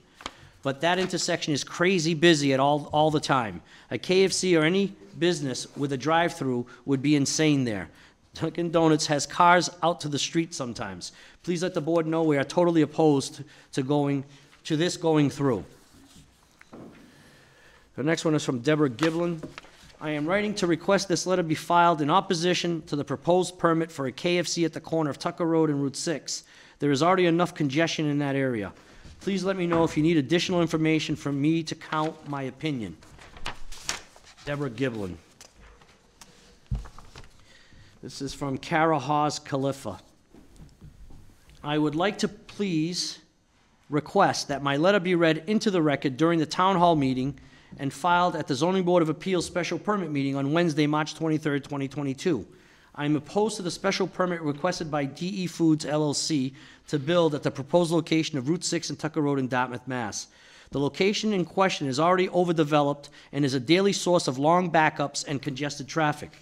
but that intersection is crazy busy at all the time. A KFC or any business with a drive-through would be insane there. Dunkin' Donuts has cars out to the street sometimes. Please let the board know we are totally opposed to this going through. The next one is from Deborah Giblin. I am writing to request this letter be filed in opposition to the proposed permit for a KFC at the corner of Tucker Road and Route 6. There is already enough congestion in that area. Please let me know if you need additional information from me to count my opinion. Deborah Giblin. This is from Kara Hawes Khalifa. I would like to please request that my letter be read into the record during the town hall meeting and filed at the Zoning Board of Appeals special permit meeting on Wednesday, March 23rd, 2022. I am opposed to the special permit requested by DE Foods LLC to build at the proposed location of Route 6 and Tucker Road in Dartmouth, Mass. The location in question is already overdeveloped and is a daily source of long backups and congested traffic.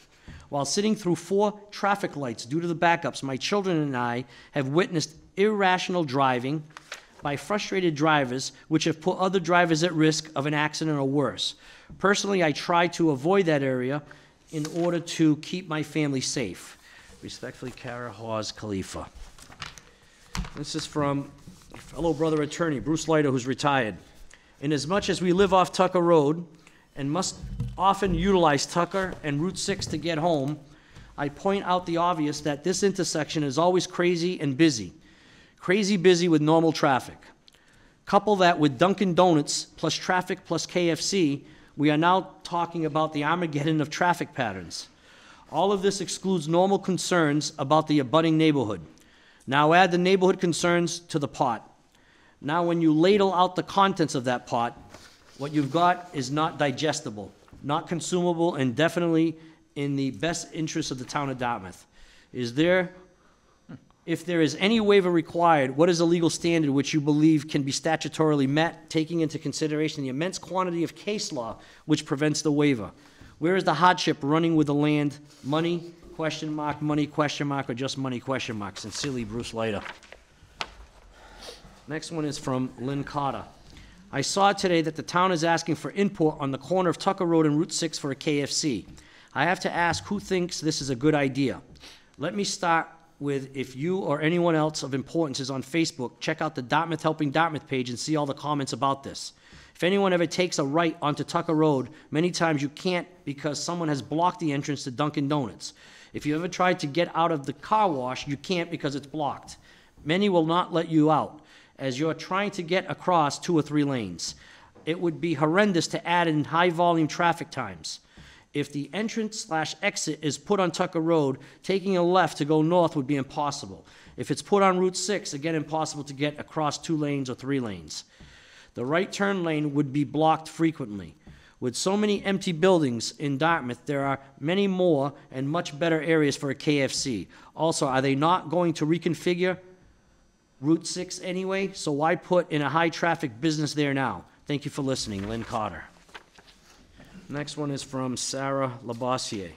While sitting through 4 traffic lights due to the backups, my children and I have witnessed irrational driving by frustrated drivers, which have put other drivers at risk of an accident or worse. Personally, I try to avoid that area in order to keep my family safe. Respectfully, Kara Hawes Khalifa. This is from fellow brother attorney, Bruce Leiter, who's retired. Inasmuch as we live off Tucker Road and must often utilize Tucker and Route 6 to get home, I point out the obvious that this intersection is always crazy and busy. Crazy busy with normal traffic. Couple that with Dunkin' Donuts plus traffic plus KFC, we are now talking about the Armageddon of traffic patterns. All of this excludes normal concerns about the abutting neighborhood. Now add the neighborhood concerns to the pot. Now when you ladle out the contents of that pot, what you've got is not digestible, not consumable, and definitely in the best interest of the town of Dartmouth. If there is any waiver required, what is the legal standard which you believe can be statutorily met, taking into consideration the immense quantity of case law which prevents the waiver? Where is the hardship running with the land? Money, question mark, money, question mark, or just money, question mark? Sincerely, Bruce Leiter. Next one is from Lynn Carter. I saw today that the town is asking for input on the corner of Tucker Road and Route 6 for a KFC. I have to ask who thinks this is a good idea. Let me start with, if you or anyone else of importance is on Facebook, check out the Dartmouth Helping Dartmouth page and see all the comments about this. If anyone ever takes a right onto Tucker Road, many times you can't because someone has blocked the entrance to Dunkin' Donuts. If you ever tried to get out of the car wash, you can't because it's blocked. Many will not let you out, as you're trying to get across 2 or 3 lanes. It would be horrendous to add in high volume traffic times. If the entrance/exit is put on Tucker Road, taking a left to go north would be impossible. If it's put on Route 6, again, impossible to get across 2 lanes or 3 lanes. The right turn lane would be blocked frequently. With so many empty buildings in Dartmouth, there are many more and much better areas for a KFC. Also, are they not going to reconfigure Route 6 anyway? So why put in a high-traffic business there now? Thank you for listening. Lynn Carter. Next one is from Sarah Labossiere.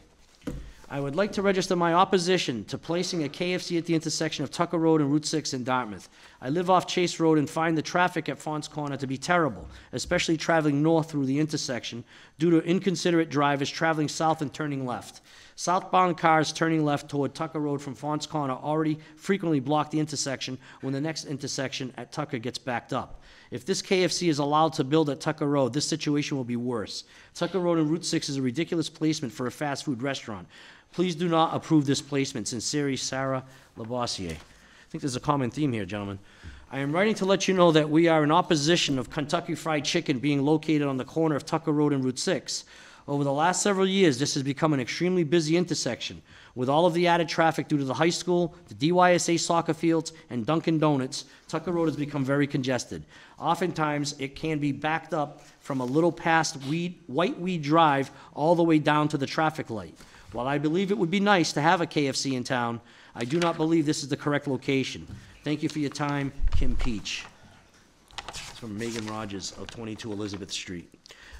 I would like to register my opposition to placing a KFC at the intersection of Tucker Road and Route 6 in Dartmouth. I live off Chase Road and find the traffic at Fons Corner to be terrible, especially traveling north through the intersection due to inconsiderate drivers traveling south and turning left. Southbound cars turning left toward Tucker Road from Fons Corner already frequently block the intersection when the next intersection at Tucker gets backed up. If this KFC is allowed to build at Tucker Road, this situation will be worse. Tucker Road and Route 6 is a ridiculous placement for a fast food restaurant. Please do not approve this placement. Sincerely, Sarah Labossiere. I think there's a common theme here, gentlemen. I am writing to let you know that we are in opposition of Kentucky Fried Chicken being located on the corner of Tucker Road and Route 6. Over the last several years, this has become an extremely busy intersection. With all of the added traffic due to the high school, the DYSA soccer fields, and Dunkin' Donuts, Tucker Road has become very congested. Oftentimes, it can be backed up from a little past White Weed Drive all the way down to the traffic light. While I believe it would be nice to have a KFC in town, I do not believe this is the correct location. Thank you for your time, Kim Peach. It's from Megan Rogers of 22 Elizabeth Street.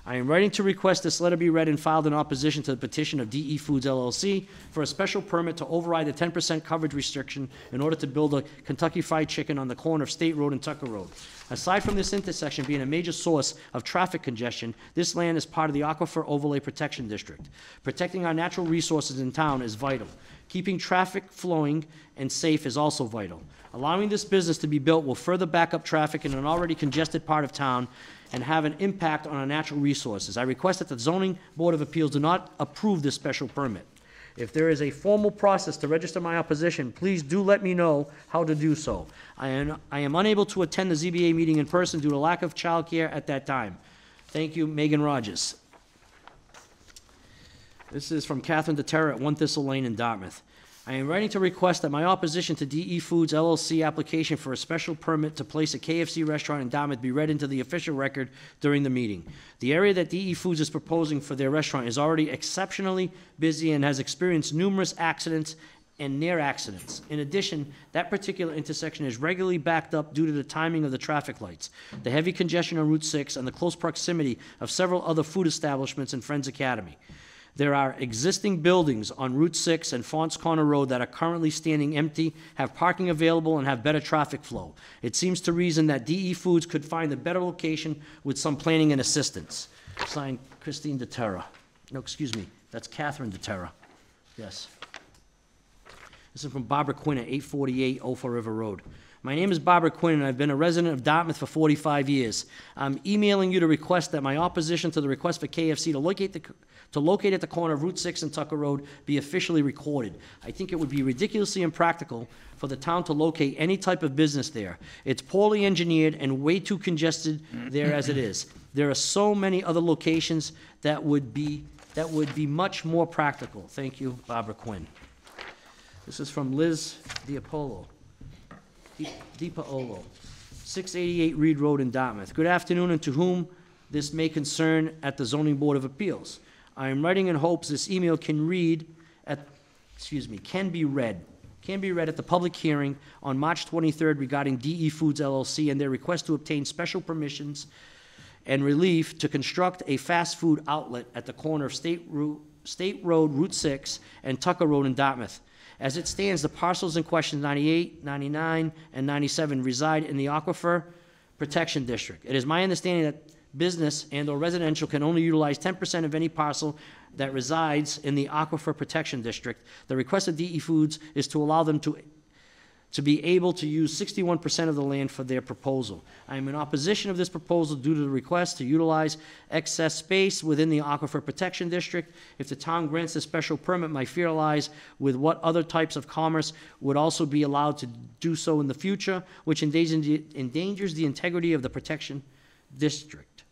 I am writing to request this letter be read and filed in opposition to the petition of DE Foods LLC for a special permit to override the 10% coverage restriction in order to build a Kentucky Fried Chicken on the corner of State Road and Tucker Road. Aside from this intersection being a major source of traffic congestion, this land is part of the Aquifer Overlay Protection District. Protecting our natural resources in town is vital. Keeping traffic flowing and safe is also vital. Allowing this business to be built will further back up traffic in an already congested part of town and have an impact on our natural resources. I request that the Zoning Board of Appeals do not approve this special permit. If there is a formal process to register my opposition, please do let me know how to do so. I am unable to attend the ZBA meeting in person due to lack of childcare at that time. Thank you, Megan Rogers. This is from Catherine DeTerra at 1 Thistle Lane in Dartmouth. I am writing to request that my opposition to DE Foods LLC application for a special permit to place a KFC restaurant in Dartmouth be read into the official record during the meeting. The area that DE Foods is proposing for their restaurant is already exceptionally busy and has experienced numerous accidents and near accidents. In addition, that particular intersection is regularly backed up due to the timing of the traffic lights, the heavy congestion on Route 6, and the close proximity of several other food establishments and Friends Academy. There are existing buildings on Route 6 and Fons Corner Road that are currently standing empty, have parking available, and have better traffic flow. It seems to reason that DE Foods could find a better location with some planning and assistance. Signed, Christine DeTerra. No, excuse me, that's Catherine DeTerra. Yes. This is from Barbara Quinn at 848 Ophir River Road. My name is Barbara Quinn, and I've been a resident of Dartmouth for 45 years. I'm emailing you to request that my opposition to the request for KFC to locate at the corner of Route 6 and Tucker Road be officially recorded. I think it would be ridiculously impractical for the town to locate any type of business there. It's poorly engineered and way too congested there as it is. There are so many other locations that would be much more practical. Thank you, Barbara Quinn. This is from Liz Diapolo. DiPaolo, 688 Reed Road in Dartmouth. Good afternoon, and to whom this may concern at the Zoning Board of Appeals. I am writing in hopes this email can be read at the public hearing on March 23rd regarding DE Foods LLC and their request to obtain special permissions and relief to construct a fast food outlet at the corner of State Road, Route 6, and Tucker Road in Dartmouth. As it stands, the parcels in question 98, 99, and 97 reside in the Aquifer Protection District. It is my understanding that business and/or residential can only utilize 10% of any parcel that resides in the Aquifer Protection District. The request of DE Foods is to allow them to be able to use 61% of the land for their proposal. I am in opposition of this proposal due to the request to utilize excess space within the Aquifer Protection District. If the town grants a special permit, my fear lies with what other types of commerce would also be allowed to do so in the future, which endangers the integrity of the protection district.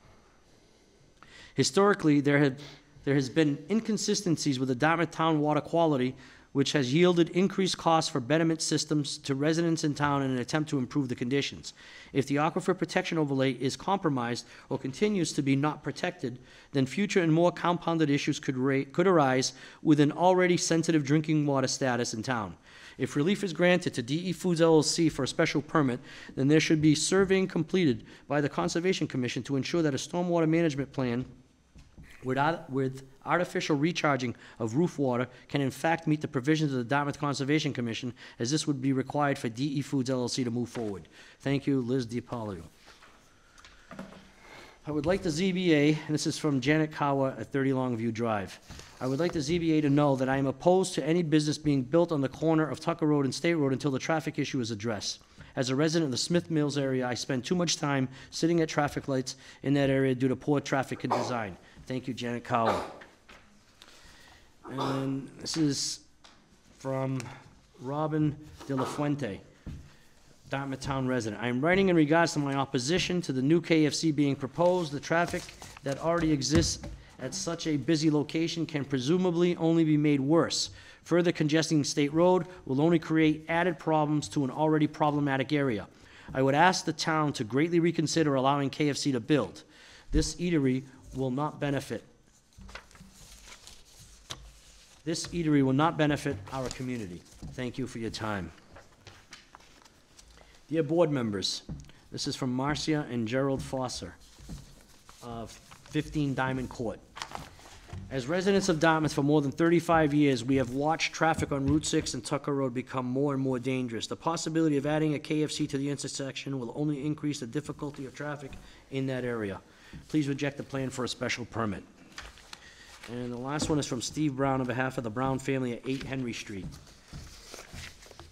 Historically, there There has been inconsistencies with the Dartmouth Town water quality, which has yielded increased costs for betterment systems to residents in town in an attempt to improve the conditions. If the aquifer protection overlay is compromised or continues to be not protected, then future and more compounded issues could arise with an already sensitive drinking water status in town. If relief is granted to DE Foods LLC for a special permit, then there should be surveying completed by the Conservation Commission to ensure that a stormwater management plan with artificial recharging of roof water can in fact meet the provisions of the Dartmouth Conservation Commission, as this would be required for DE Foods LLC to move forward. Thank you, Liz DiPaolo. I would like the ZBA, and this is from Janet Kawa at 30 Longview Drive. I would like the ZBA to know that I am opposed to any business being built on the corner of Tucker Road and State Road until the traffic issue is addressed. As a resident of the Smith Mills area, I spend too much time sitting at traffic lights in that area due to poor traffic and design. Thank you, Janet Cowell. And this is from Robin De La Fuente, Dartmouth Town resident. I am writing in regards to my opposition to the new KFC being proposed. The traffic that already exists at such a busy location can presumably only be made worse. Further congesting State Road will only create added problems to an already problematic area. I would ask the town to greatly reconsider allowing KFC to build. This eatery will not benefit. This eatery will not benefit our community. Thank you for your time. Dear board members, this is from Marcia and Gerald Fosser of 15 Diamond Court. As residents of Dartmouth for more than 35 years, we have watched traffic on Route 6 and Tucker Road become more and more dangerous. The possibility of adding a KFC to the intersection will only increase the difficulty of traffic in that area. Please reject the plan for a special permit. And the last one is from Steve Brown on behalf of the Brown family at 8 Henry Street.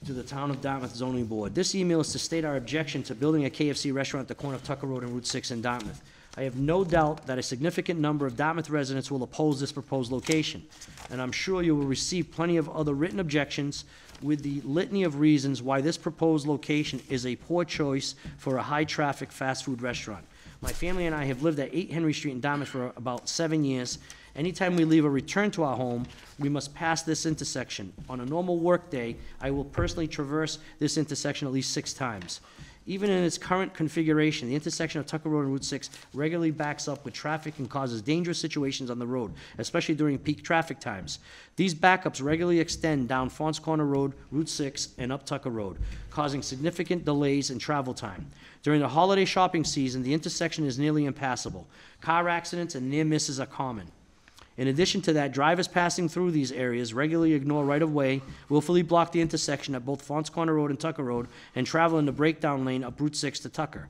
To the Town of Dartmouth Zoning Board. This email is to state our objection to building a KFC restaurant at the corner of Tucker Road and Route 6 in Dartmouth. I have no doubt that a significant number of Dartmouth residents will oppose this proposed location, and I'm sure you will receive plenty of other written objections with the litany of reasons why this proposed location is a poor choice for a high-traffic fast food restaurant. My family and I have lived at 8 Henry Street in Dartmouth for about 7 years. Anytime we leave or return to our home, we must pass this intersection. On a normal work day, I will personally traverse this intersection at least 6 times. Even in its current configuration, the intersection of Tucker Road and Route 6 regularly backs up with traffic and causes dangerous situations on the road, especially during peak traffic times. These backups regularly extend down Fons Corner Road, Route 6, and up Tucker Road, causing significant delays in travel time. During the holiday shopping season, the intersection is nearly impassable. Car accidents and near misses are common. In addition to that, drivers passing through these areas regularly ignore right-of-way, willfully block the intersection at both Fons Corner Road and Tucker Road, and travel in the breakdown lane up Route 6 to Tucker.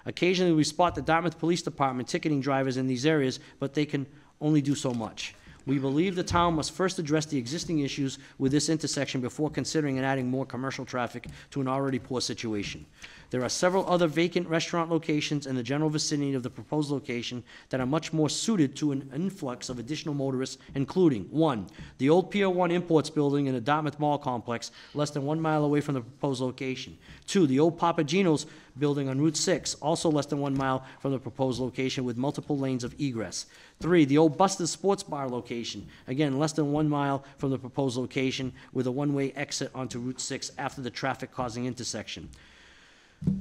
Occasionally, we spot the Dartmouth Police Department ticketing drivers in these areas, but they can only do so much. We believe the town must first address the existing issues with this intersection before considering and adding more commercial traffic to an already poor situation. There are several other vacant restaurant locations in the general vicinity of the proposed location that are much more suited to an influx of additional motorists, including 1, the old Pier 1 Imports building in the Dartmouth Mall complex, less than 1 mile away from the proposed location. 2, the old Papagino's building on Route 6, also less than 1 mile from the proposed location with multiple lanes of egress. 3, the old Buster's Sports Bar location, again, less than 1 mile from the proposed location with a one-way exit onto Route 6 after the traffic-causing intersection.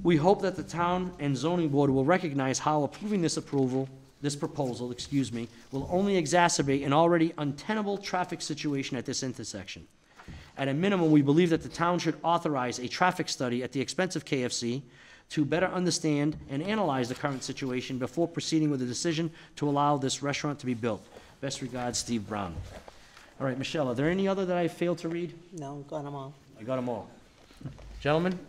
We hope that the town and zoning board will recognize how approving this proposal, will only exacerbate an already untenable traffic situation at this intersection. At a minimum, we believe that the town should authorize a traffic study at the expense of KFC to better understand and analyze the current situation before proceeding with a decision to allow this restaurant to be built. Best regards, Steve Brown. All right, Michelle, are there any other that I failed to read? No, got them all. I got them all. Gentlemen?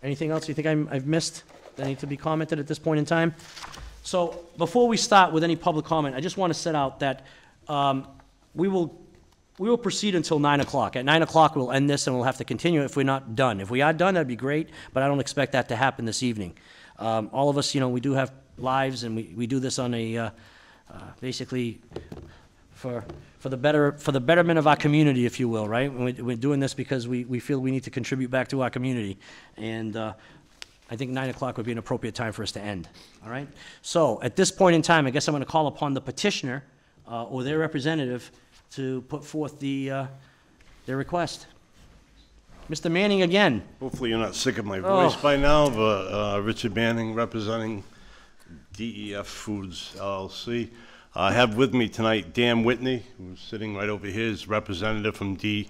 Anything else you think I've missed that need to be commented at this point in time? So before we start with any public comment, I just want to set out that we will proceed until 9 o'clock. At 9 o'clock, we'll end this and we'll have to continue if we're not done. If we are done, that'd be great, but I don't expect that to happen this evening. All of us, we do have lives, and we do this on a basically for the betterment of our community, if you will, right? We're doing this because we feel we need to contribute back to our community, and I think 9 o'clock would be an appropriate time for us to end. All right. So at this point in time, I guess I'm going to call upon the petitioner or their representative to put forth their request. Mr. Manning again. Hopefully you're not sick of my Oh. voice by now, but Richard Manning, representing DEF Foods LLC. I have with me tonight Dan Whitney, who's sitting right over here, is representative from DE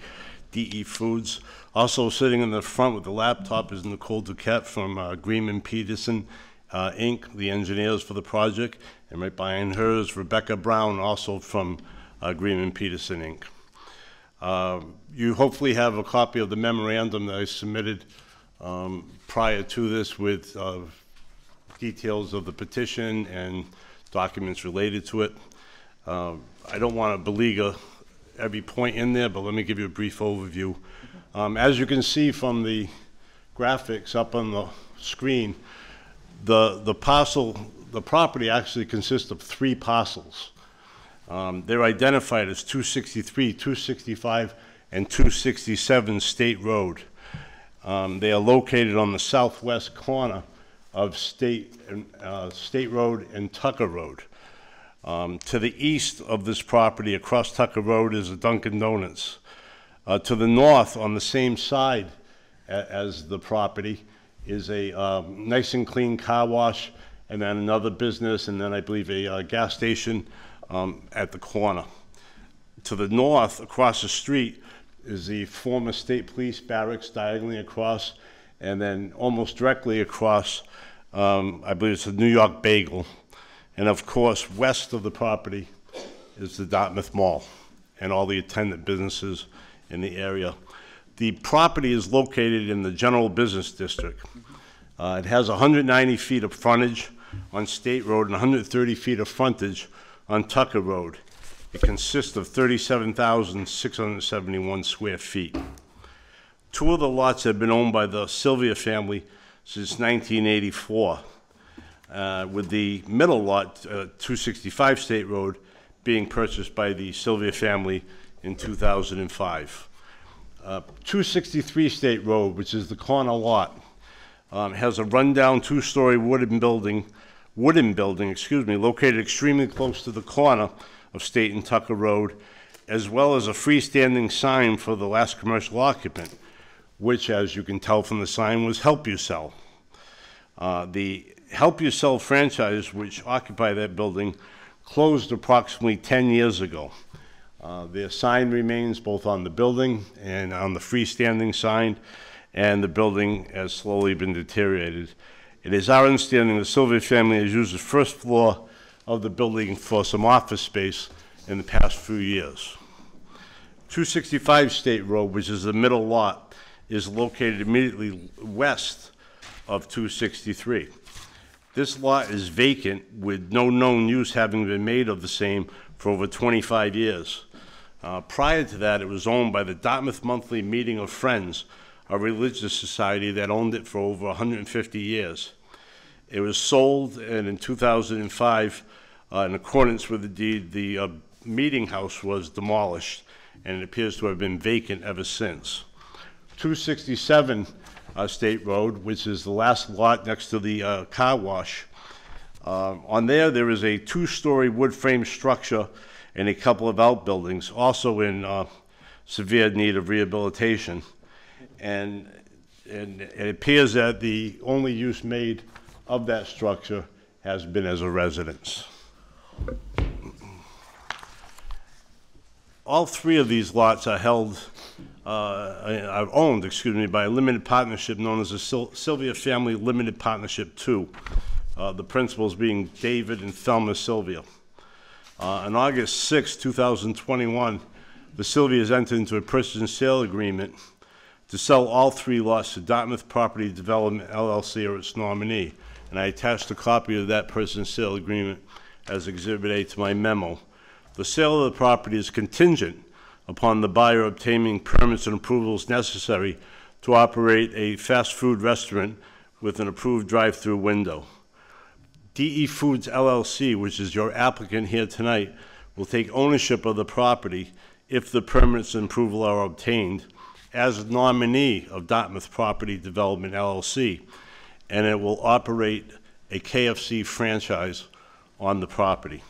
Foods. Also sitting in the front with the laptop is Nicole Duquette from Greenman Peterson Inc., the engineers for the project. And right behind her is Rebecca Brown, also from Greenman Peterson Inc. You hopefully have a copy of the memorandum that I submitted prior to this with details of the petition and documents related to it. I don't want to beleaguer every point in there, but let me give you a brief overview. As you can see from the graphics up on the screen, the property actually consists of 3 parcels. They're identified as 263, 265, and 267 State Road. They are located on the southwest corner of State Road and Tucker Road. To the east of this property, across Tucker Road, is a Dunkin' Donuts. To the north, on the same side as the property, is a nice and clean car wash, and then another business, and then I believe a gas station at the corner. To the north, across the street, is the former state police barracks diagonally across, and then almost directly across, I believe it's the New York Bagel. And of course, west of the property is the Dartmouth Mall and all the attendant businesses in the area. The property is located in the general business district. It has 190 feet of frontage on State Road and 130 feet of frontage on Tucker Road. It consists of 37,671 square feet. 2 of the lots have been owned by the Sylvia family since 1984, with the middle lot, 265 State Road, being purchased by the Sylvia family in 2005. 263 State Road, which is the corner lot, has a rundown 2-story wooden building, located extremely close to the corner of State and Tucker Road, as well as a freestanding sign for the last commercial occupant, which, as you can tell from the sign, was Help You Sell. The Help You Sell franchise, which occupied that building, closed approximately 10 years ago. Their sign remains both on the building and on the freestanding sign, and the building has slowly been deteriorated. It is our understanding the Sylvia family has used the first floor of the building for some office space in the past few years. 265 State Road, which is the middle lot, is located immediately west of 263. This lot is vacant, with no known use having been made of the same for over 25 years. Prior to that, it was owned by the Dartmouth Monthly Meeting of Friends, a religious society that owned it for over 150 years. It was sold, and in 2005, in accordance with the deed, the meeting house was demolished, and it appears to have been vacant ever since. 267 State Road, which is the last lot next to the car wash. On there is a 2-story wood frame structure and a couple of outbuildings, also in severe need of rehabilitation. And it appears that the only use made of that structure has been as a residence. All 3 of these lots are owned, by a limited partnership known as the Sylvia Family Limited Partnership 2, the principals being David and Thelma Sylvia. On August 6, 2021, the Sylvias entered into a purchase and sale agreement to sell all 3 lots to Dartmouth Property Development LLC or its nominee, and I attached a copy of that purchase and sale agreement as Exhibit A to my memo. The sale of the property is contingent upon the buyer obtaining permits and approvals necessary to operate a fast food restaurant with an approved drive-through window. DE Foods LLC, which is your applicant here tonight, will take ownership of the property if the permits and approval are obtained as a nominee of Dartmouth Property Development LLC, and it will operate a KFC franchise on the property.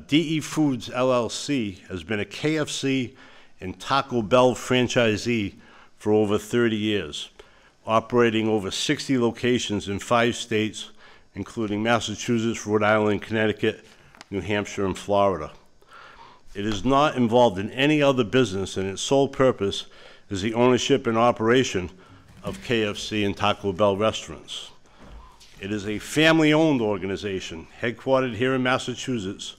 DE Foods LLC has been a KFC and Taco Bell franchisee for over 30 years, operating over 60 locations in 5 states, including Massachusetts, Rhode Island, Connecticut, New Hampshire, and Florida. It is not involved in any other business, and its sole purpose is the ownership and operation of KFC and Taco Bell restaurants. It is a family-owned organization headquartered here in Massachusetts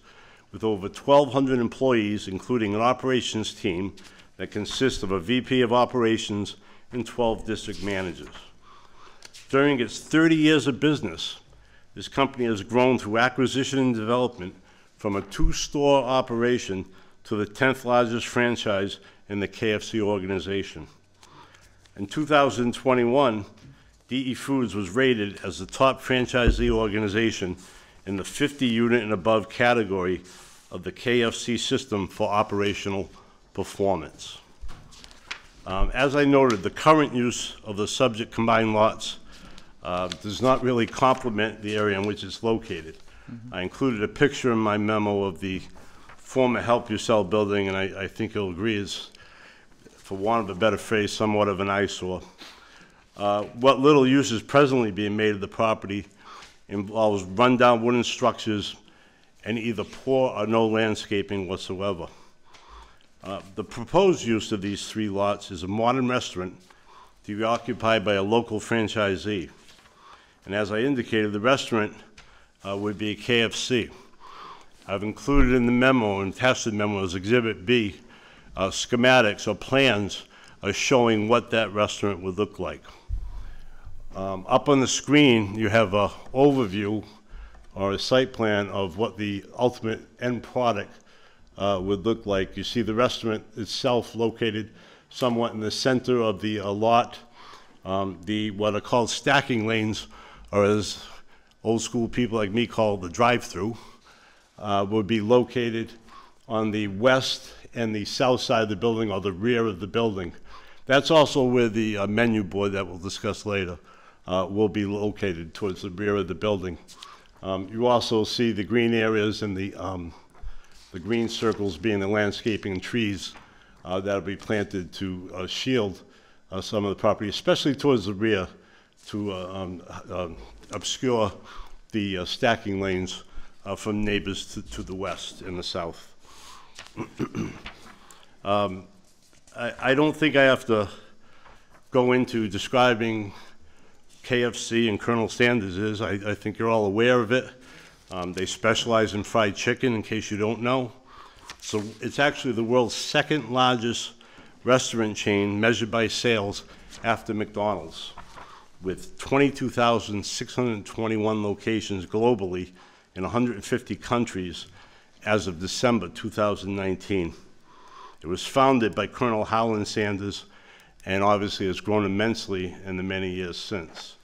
with over 1,200 employees, including an operations team that consists of a VP of operations and 12 district managers. During its 30 years of business, this company has grown through acquisition and development from a 2-store operation to the 10th largest franchise in the KFC organization. In 2021, DE Foods was rated as the top franchisee organization in the 50 unit and above category of the KFC system for operational performance. As I noted, the current use of the subject combined lots does not really complement the area in which it's located. I included a picture in my memo of the former Help Yourself building, and I think you'll agree is, for want of a better phrase, somewhat of an eyesore. What little use is presently being made of the property involves rundown wooden structures and either poor or no landscaping whatsoever. The proposed use of these 3 lots is a modern restaurant to be occupied by a local franchisee. And as I indicated, the restaurant would be a KFC. I've included in the memo, and attached to the memo as Exhibit B, schematics or plans showing what that restaurant would look like. Up on the screen, you have an overview or a site plan of what the ultimate end product would look like. You see the restaurant itself located somewhat in the center of the lot. What are called stacking lanes, or as old school people like me call the drive-through, would be located on the west and the south side of the building, or the rear of the building. That's also where the menu board that we'll discuss later will be located, towards the rear of the building. You also see the green areas and the green circles being the landscaping and trees that'll be planted to shield some of the property, especially towards the rear, to obscure the stacking lanes from neighbors to the west and the south. I don't think I have to go into describing KFC and Colonel Sanders is. I think you're all aware of it. They specialize in fried chicken, in case you don't know. So it's actually the world's 2nd largest restaurant chain measured by sales after McDonald's, with 22,621 locations globally in 150 countries as of December 2019. It was founded by Colonel Howland Sanders, and obviously has grown immensely in the many years since.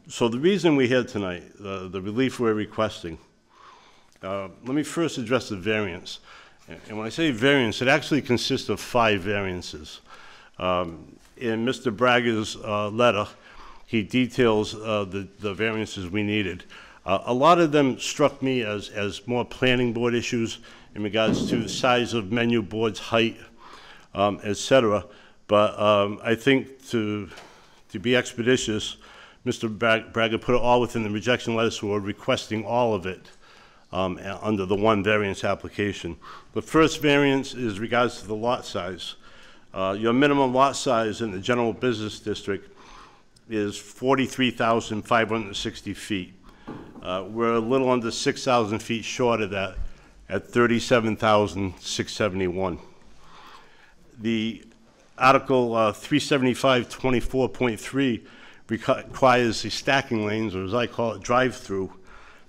So the reason we're here tonight, the relief we're requesting, let me first address the variance. And when I say variance, it actually consists of 5 variances. In Mr. Bragger's letter, he details the variances we needed. A lot of them struck me as more planning board issues in regards to the size of menu boards, height, et cetera. But I think to be expeditious, Mr. Bragger put it all within the rejection letter, so we're requesting all of it under the 1 variance application. The first variance is regards to the lot size. Your minimum lot size in the general business district is 43,560 feet. We're a little under 6,000 feet short of that at 37,671. The Article 375-24.3 requires the stacking lanes, or as I call it, drive-through,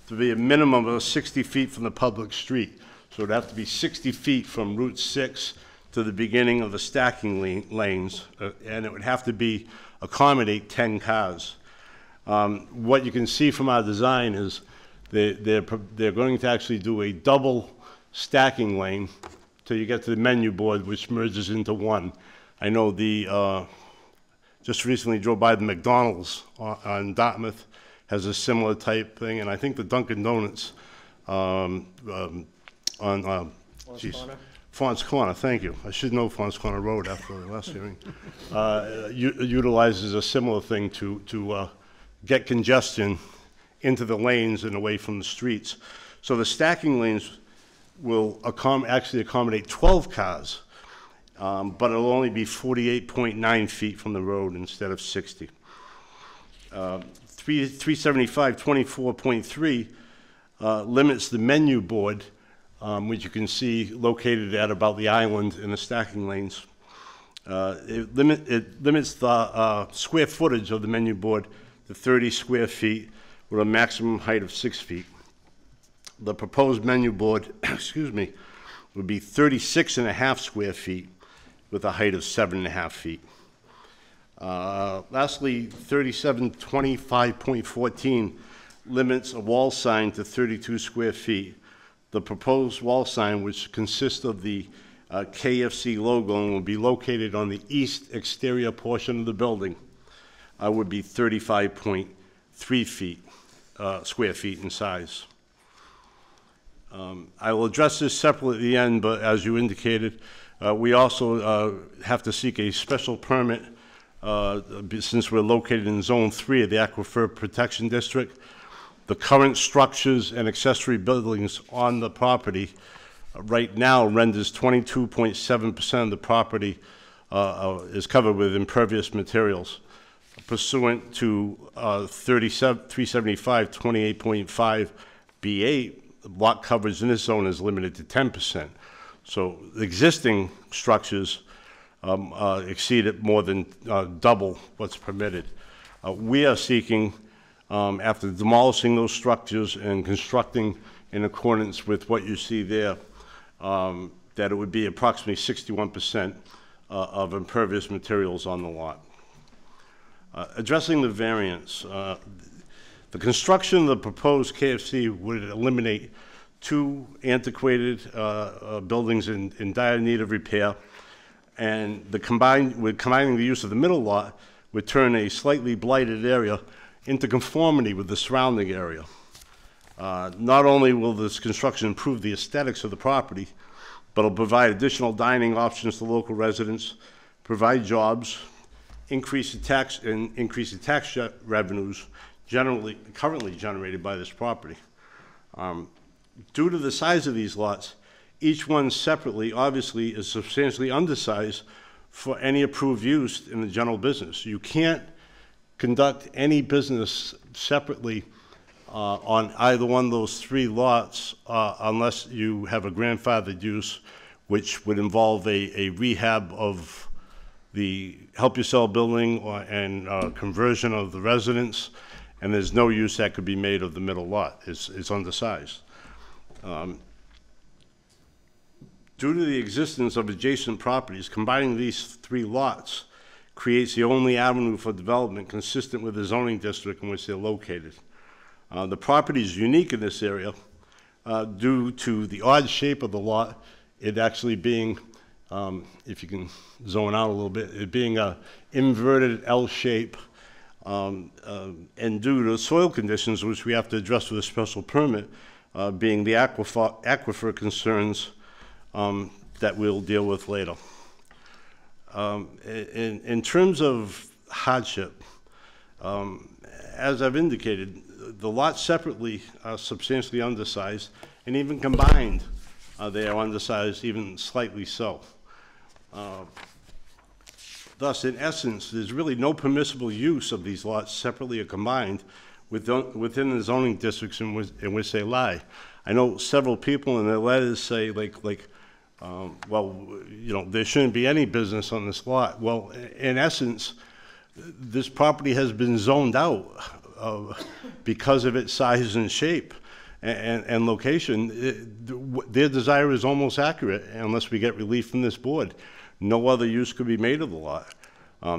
to be a minimum of 60 feet from the public street. So it'd have to be 60 feet from Route 6 to the beginning of the stacking lanes, and it would have to be accommodate 10 cars. What you can see from our design is they're going to actually do a double stacking lane till you get to the menu board, which merges into 1. I know just recently drove by the McDonald's on Dartmouth, has a similar type thing, and I think the Dunkin' Donuts on, Fons Corner, thank you. I should know Fons Corner Road after the last hearing. Utilizes a similar thing to get congestion into the lanes and away from the streets. So the stacking lanes will actually accommodate 12 cars, but it'll only be 48.9 feet from the road instead of 60. 375-24.3 limits the menu board, which you can see located at about the island in the stacking lanes. It limits the square footage of the menu board to 30 square feet with a maximum height of 6 feet. The proposed menu board, excuse me, would be 36.5 square feet with a height of 7.5 feet. Lastly, 3725.14 limits a wall sign to 32 square feet. The proposed wall sign, which consists of the KFC logo and will be located on the east exterior portion of the building, would be 35.3 feet, square feet in size. I will address this separately at the end, but as you indicated, we also have to seek a special permit since we're located in Zone 3 of the Aquifer Protection District. The current structures and accessory buildings on the property right now renders 22.7% of the property is covered with impervious materials. Pursuant to 375-28.5 B8, lot coverage in this zone is limited to 10%. So the existing structures exceed it more than double what's permitted. We are seeking, after demolishing those structures and constructing in accordance with what you see there, that it would be approximately 61% of impervious materials on the lot. Addressing the variance, the construction of the proposed KFC would eliminate 2 antiquated buildings in dire need of repair, and combining the use of the middle lot would turn a slightly blighted area into conformity with the surrounding area. Not only will this construction improve the aesthetics of the property, but it'll provide additional dining options to local residents, provide jobs, increase the tax revenues currently generated by this property. Due to the size of these lots, each one separately obviously is substantially undersized for any approved use in the general business. You can't conduct any business separately on either one of those 3 lots unless you have a grandfathered use, which would involve a rehab of the Help Yourself building and conversion of the residence, and there's no use that could be made of the middle lot. It's undersized. Due to the existence of adjacent properties, combining these 3 lots creates the only avenue for development consistent with the zoning district in which they're located. The property is unique in this area due to the odd shape of the lot, it actually being, if you can zone out a little bit, it being an inverted L shape, and due to soil conditions, which we have to address with a special permit, being the aquifer concerns that we'll deal with later. In terms of hardship, as I've indicated, the lots separately are substantially undersized, and even combined, they are undersized, even slightly so. Thus, in essence, there's really no permissible use of these lots separately or combined within the zoning districts in which they lie. I know several people in their letters say, well, you know, there shouldn't be any business on this lot. Well, in essence, this property has been zoned out because of its size and shape and location. Their desire is almost accurate unless we get relief from this board. No other use could be made of the lot.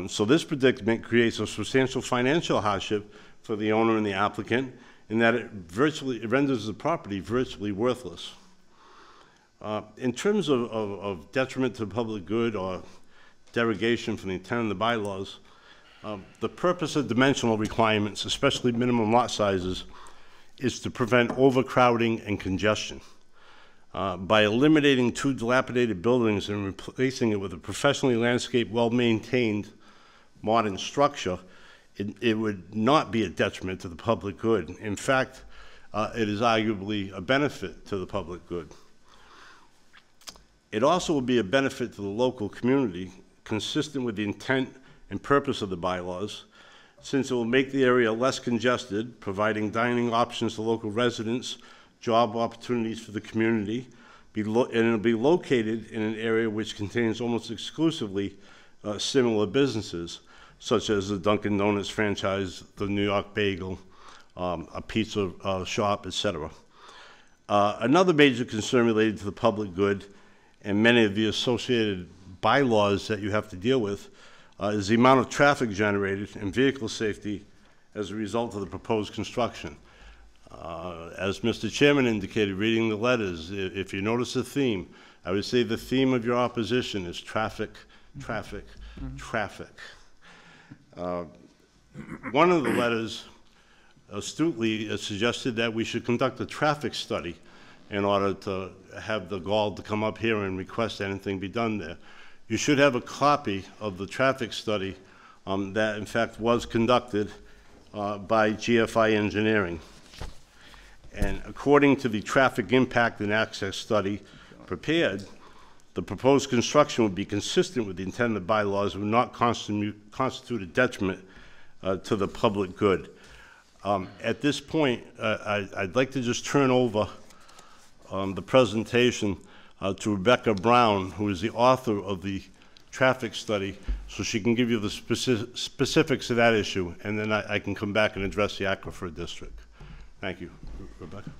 So this predicament creates a substantial financial hardship for the owner and the applicant in that it renders the property virtually worthless. In terms of detriment to the public good or derogation from the intent of the bylaws, the purpose of dimensional requirements, especially minimum lot sizes, is to prevent overcrowding and congestion. By eliminating 2 dilapidated buildings and replacing it with a professionally landscaped, well-maintained modern structure, it would not be a detriment to the public good. In fact, it is arguably a benefit to the public good. It also will be a benefit to the local community, consistent with the intent and purpose of the bylaws, since it will make the area less congested, providing dining options to local residents, job opportunities for the community, and it'll be located in an area which contains almost exclusively similar businesses, such as the Dunkin' Donuts franchise, the New York Bagel, a pizza shop, etc. Another major concern related to the public good and many of the associated bylaws that you have to deal with is the amount of traffic generated and vehicle safety as a result of the proposed construction. As Mr. Chairman indicated, reading the letters, if you notice a theme, I would say the theme of your opposition is traffic, traffic, traffic. One of the letters astutely suggested that we should conduct a traffic study in order to have the gall to come up here and request anything be done there. You should have a copy of the traffic study that in fact was conducted by GFI Engineering. And according to the traffic impact and access study prepared, the proposed construction would be consistent with the intent of the bylaws and would not constitute a detriment to the public good. At this point, I'd like to just turn over the presentation to Rebecca Brown, who is the author of the traffic study, so she can give you the specifics of that issue, and then I can come back and address the Aquifer District. Thank you. Rebecca.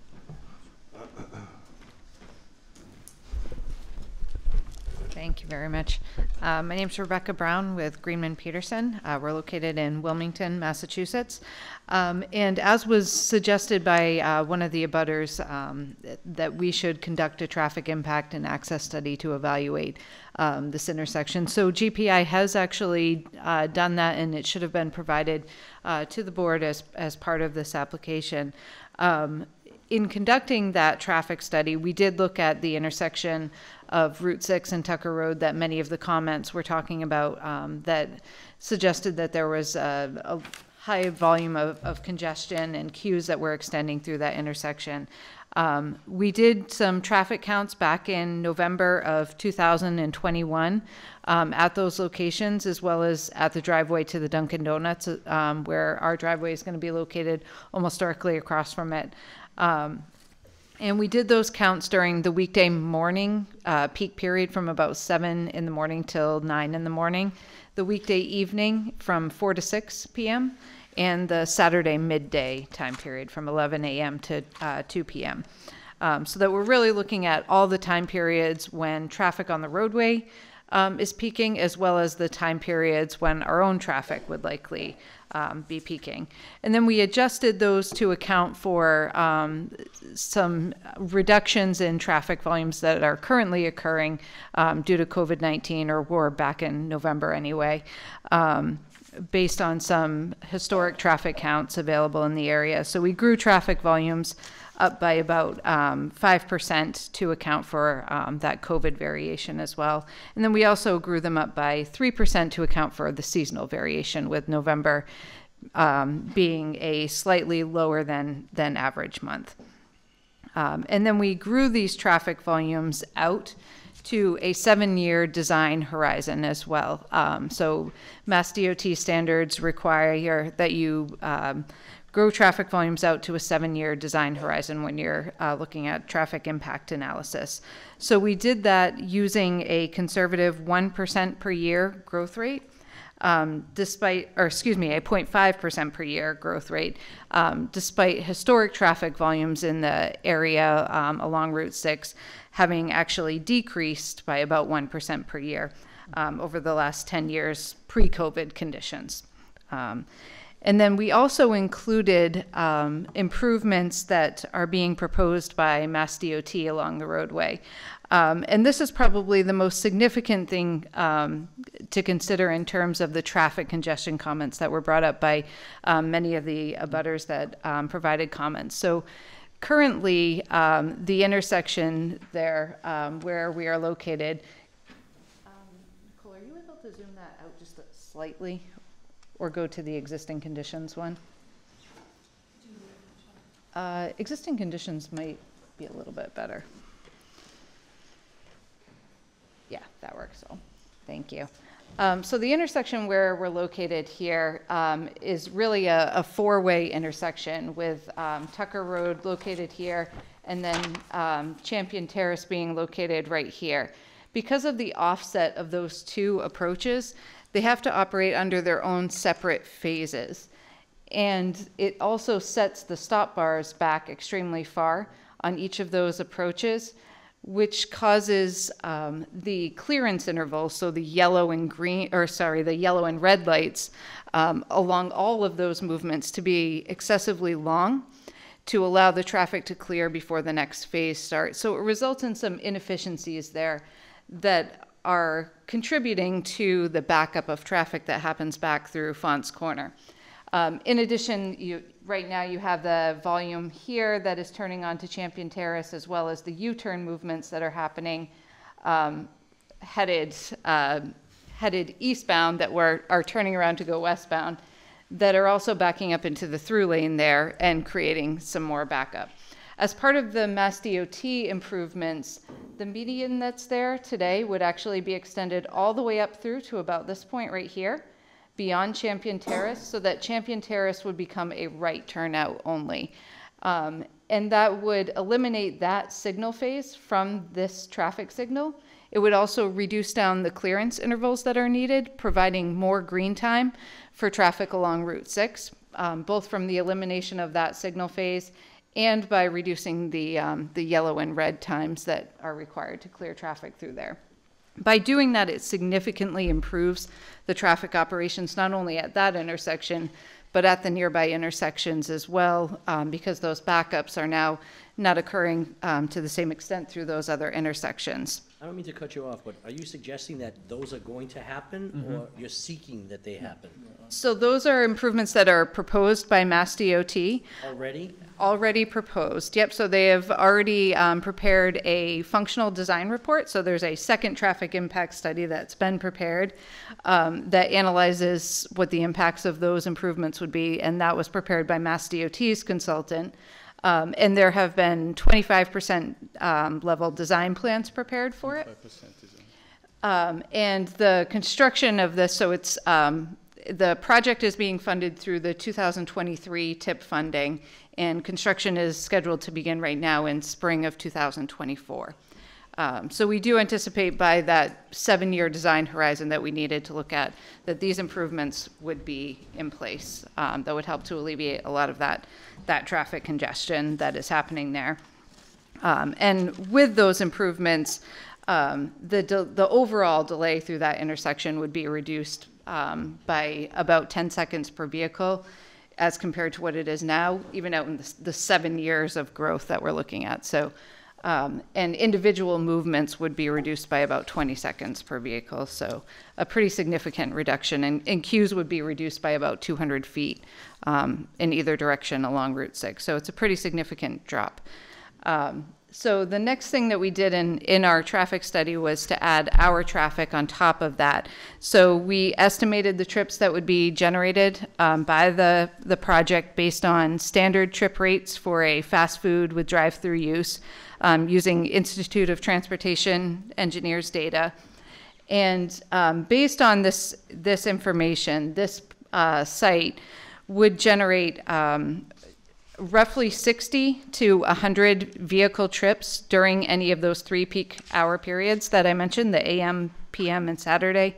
Thank you very much. My name is Rebecca Brown with Greenman Peterson. We're located in Wilmington, Massachusetts. And as was suggested by one of the abutters, that we should conduct a traffic impact and access study to evaluate this intersection. So GPI has actually done that, and it should have been provided to the board as part of this application. In conducting that traffic study, we did look at the intersection of Route 6 and Tucker Road that many of the comments were talking about, that suggested that there was a high volume of congestion and queues that were extending through that intersection. We did some traffic counts back in November of 2021 at those locations, as well as at the driveway to the Dunkin' Donuts, where our driveway is going to be located almost directly across from it. And we did those counts during the weekday morning peak period from about 7 in the morning till 9 in the morning, the weekday evening from 4 to 6 p.m., and the Saturday midday time period from 11 a.m. to 2 p.m. So that we're really looking at all the time periods when traffic on the roadway is peaking, as well as the time periods when our own traffic would likely be peaking. And then we adjusted those to account for some reductions in traffic volumes that are currently occurring due to COVID-19, or were back in November anyway, based on some historic traffic counts available in the area. So we grew traffic volumes up by about 5% to account for that COVID variation as well. And then we also grew them up by 3% to account for the seasonal variation, with November being a slightly lower than average month. And then we grew these traffic volumes out to a 7-year design horizon as well. So Mass DOT standards require that you grow traffic volumes out to a 7-year design horizon when you're looking at traffic impact analysis. So we did that using a conservative 1% per year growth rate, a 0.5% per year growth rate, despite historic traffic volumes in the area along Route 6 having actually decreased by about 1% per year over the last 10 years pre-COVID conditions. And then we also included improvements that are being proposed by Mass DOT along the roadway. And this is probably the most significant thing to consider in terms of the traffic congestion comments that were brought up by many of the abutters that provided comments. So currently, the intersection there where we are located, Nicole, are you able to zoom that out just slightly or go to the existing conditions one? Existing conditions might be a little bit better. Yeah, that works. So, thank you. So the intersection where we're located here is really a four-way intersection with Tucker Road located here and then Champion Terrace being located right here. Because of the offset of those two approaches, they have to operate under their own separate phases. And it also sets the stop bars back extremely far on each of those approaches, which causes the clearance interval, so the yellow and green, or sorry, the yellow and red lights along all of those movements to be excessively long to allow the traffic to clear before the next phase starts. So it results in some inefficiencies there that are contributing to the backup of traffic that happens back through Fonts Corner. In addition, right now you have the volume here that is turning onto Champion Terrace, as well as the U-turn movements that are happening headed eastbound that are turning around to go westbound, that are also backing up into the through lane there and creating some more backup. As part of the Mass DOT improvements, the median that's there today would actually be extended all the way up through to about this point right here, beyond Champion Terrace, so that Champion Terrace would become a right turnout only. And that would eliminate that signal phase from this traffic signal. It would also reduce down the clearance intervals that are needed, providing more green time for traffic along Route 6, both from the elimination of that signal phase and by reducing the yellow and red times that are required to clear traffic through there. By doing that, it significantly improves the traffic operations, not only at that intersection, but at the nearby intersections as well, because those backups are now not occurring to the same extent through those other intersections. I don't mean to cut you off, but are you suggesting that those are going to happen, or you're seeking that they happen? So those are improvements that are proposed by Mass DOT. Already? Already proposed, yep. So they have already prepared a functional design report. So there's a second traffic impact study that's been prepared that analyzes what the impacts of those improvements would be, and that was prepared by Mass DOT's consultant. And there have been 25% level design plans prepared for it. 25% design. And the construction of this, so it's the project is being funded through the 2023 TIP funding, and construction is scheduled to begin right now in spring of 2024. So we do anticipate by that 7-year design horizon that we needed to look at, that these improvements would be in place that would help to alleviate a lot of that traffic congestion that is happening there. And with those improvements, the overall delay through that intersection would be reduced by about 10 seconds per vehicle as compared to what it is now, even out in the 7 years of growth that we're looking at. So, and individual movements would be reduced by about 20 seconds per vehicle. So a pretty significant reduction, and queues would be reduced by about 200 feet in either direction along Route 6. So it's a pretty significant drop. So the next thing that we did in our traffic study was to add our traffic on top of that. So we estimated the trips that would be generated by the project based on standard trip rates for a fast food with drive-through use, using Institute of Transportation Engineers data. And based on this information, this site would generate roughly 60 to 100 vehicle trips during any of those 3 peak hour periods that I mentioned, the AM, PM, and Saturday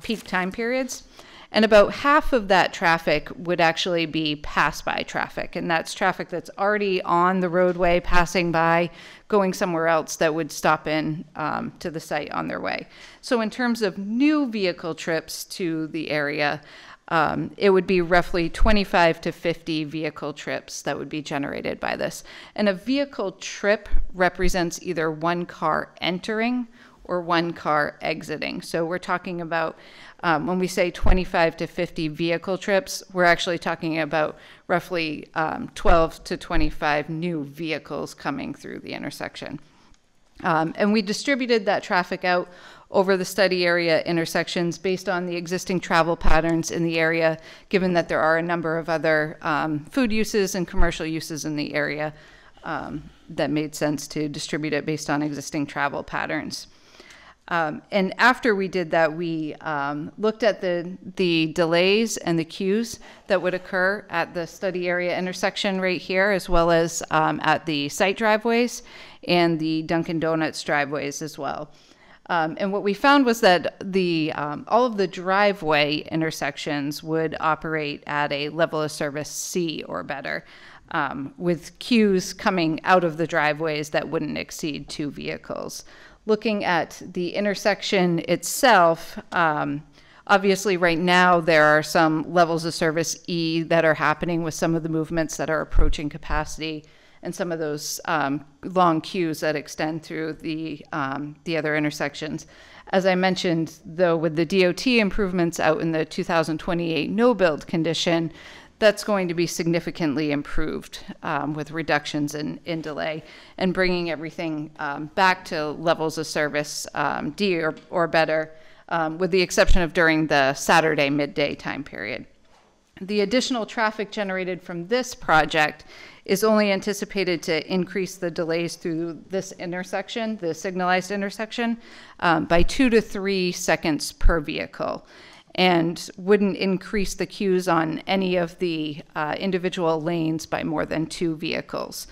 peak time periods. And about half of that traffic would actually be pass-by traffic, and that's traffic that's already on the roadway, passing by, going somewhere else that would stop in to the site on their way. So in terms of new vehicle trips to the area, it would be roughly 25 to 50 vehicle trips that would be generated by this. And a vehicle trip represents either one car entering or one car exiting. So we're talking about, when we say 25 to 50 vehicle trips, we're actually talking about roughly 12 to 25 new vehicles coming through the intersection. And we distributed that traffic out over the study area intersections based on the existing travel patterns in the area, given that there are a number of other food uses and commercial uses in the area that made sense to distribute it based on existing travel patterns. And after we did that, we looked at the delays and the queues that would occur at the study area intersection right here, as well as at the site driveways and the Dunkin' Donuts driveways as well. And what we found was that all of the driveway intersections would operate at a level of service C or better, with queues coming out of the driveways that wouldn't exceed 2 vehicles. Looking at the intersection itself, obviously right now there are some levels of service E that are happening with some of the movements that are approaching capacity, and some of those long queues that extend through the other intersections. As I mentioned, though, with the DOT improvements out in the 2028 no-build condition, that's going to be significantly improved with reductions in delay and bringing everything back to levels of service D or better, with the exception of during the Saturday midday time period. The additional traffic generated from this project is only anticipated to increase the delays through this intersection, the signalized intersection, by 2 to 3 seconds per vehicle, and wouldn't increase the queues on any of the individual lanes by more than 2 vehicles.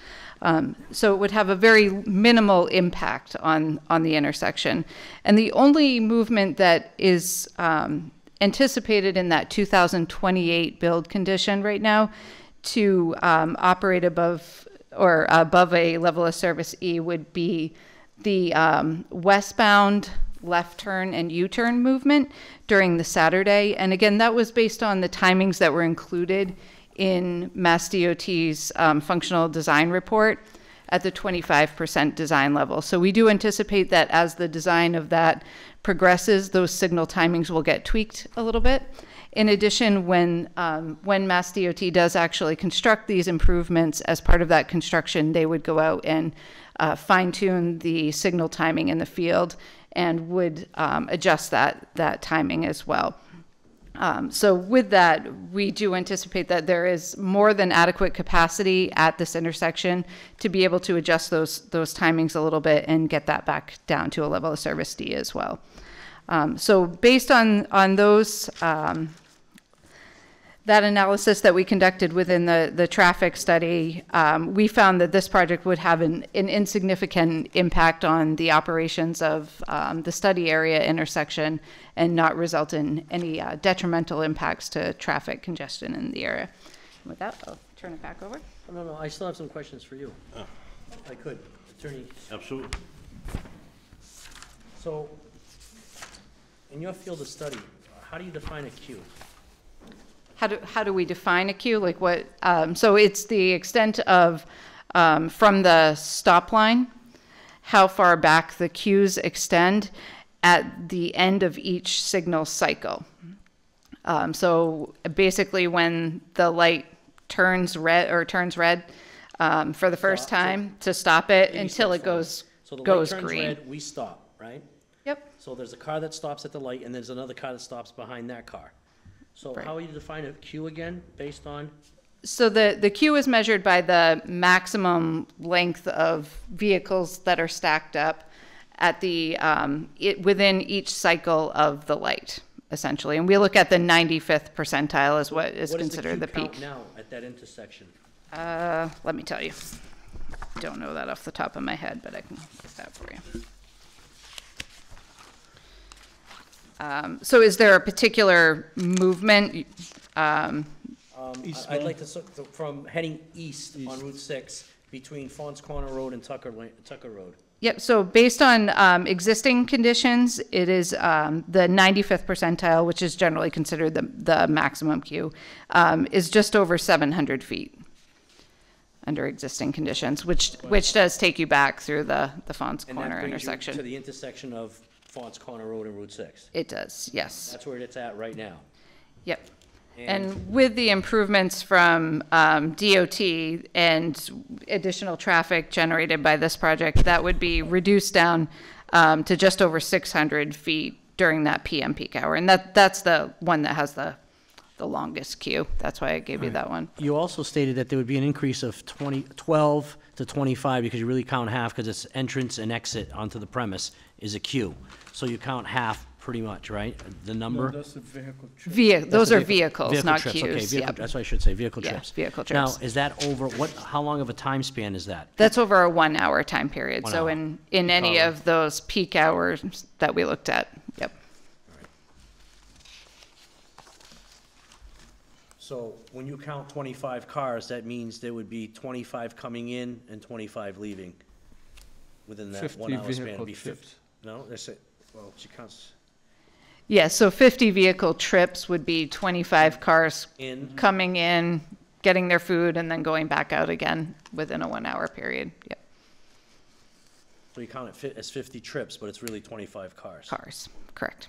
So it would have a very minimal impact on the intersection. And the only movement that is anticipated in that 2028 build condition right now to operate above a level of service E would be the westbound left turn and U-turn movement during the Saturday. And again, that was based on the timings that were included in Mass DOT's functional design report at the 25% design level. So we do anticipate that as the design of that progresses, those signal timings will get tweaked a little bit. In addition, when Mass DOT does actually construct these improvements, as part of that construction, they would go out and fine-tune the signal timing in the field and would adjust that timing as well. So with that, we do anticipate that there is more than adequate capacity at this intersection to be able to adjust those timings a little bit and get that back down to a level of service D as well. So based on those, that analysis that we conducted within the traffic study, we found that this project would have an insignificant impact on the operations of the study area intersection and not result in any detrimental impacts to traffic congestion in the area. With that, I'll turn it back over. No, I still have some questions for you. If I could, Attorney. Absolutely. So, in your field of study, how do you define a queue? How do we define a queue? Like what? So it's the extent of from the stop line, how far back the queues extend at the end of each signal cycle. So basically, when the light turns red for the first time, to stop it until it goes turns green. red, we stop, right? Yep. So there's a car that stops at the light, and there's another car that stops behind that car. So Right. how would you define a queue again, based on? So the queue is measured by the maximum length of vehicles that are stacked up at the within each cycle of the light, essentially. And we look at the 95th percentile as what is considered the peak. What is the queue count now at that intersection? Let me tell you. Don't know that off the top of my head, but I can get that for you. So is there a particular movement? I'd like to, from heading east on Route 6 between Fons Corner Road and Tucker Road. Yep, so based on existing conditions, it is the 95th percentile, which is generally considered the maximum queue, is just over 700 feet under existing conditions, which does take you back through the Fons Corner intersection. To the intersection of Fons Corner Road and Route 6. It does, yes. That's where it's at right now. Yep. And with the improvements from DOT and additional traffic generated by this project, that would be reduced down to just over 600 feet during that PM peak hour. And that's the one that has the longest queue. That's why I gave you that one. You also stated that there would be an increase of 12 to 25 because you really count half because it's entrance and exit onto the premise is a queue. So you count half pretty much, right? The number? No, that's the vehicle trip. Those are vehicles, vehicle not trips. queues. Okay, vehicle, Yep. that's what I should say, vehicle Yeah, trips. vehicle trips. Now, is that over, how long of a time span is that? That's over a 1 hour time period. 1 So hour. in any of those peak hours that we looked at, yep. So when you count 25 cars, that means there would be 25 coming in and 25 leaving within that 50 1 hour span. vehicle It'd be 50. trips. No, that's it. Well, she counts Yeah, so 50 vehicle trips would be 25 cars in. coming in, getting their food, and then going back out again within a 1 hour period. Yep. So you count it as 50 trips, but it's really 25 cars. Cars, correct.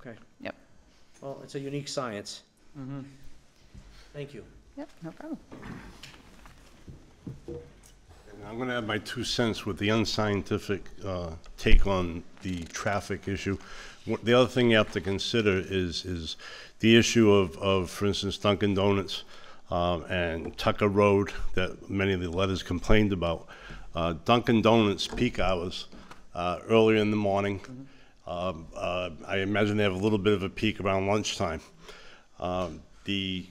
Okay. Yep. Well, it's a unique science. Mm-hmm. Thank you. Yep, no problem. And I'm going to add my 2 cents with the unscientific take on the traffic issue. The other thing you have to consider is the issue of, for instance, Dunkin' Donuts and Tucker Road that many of the letters complained about. Dunkin' Donuts peak hours earlier in the morning. I imagine they have a little bit of a peak around lunchtime. The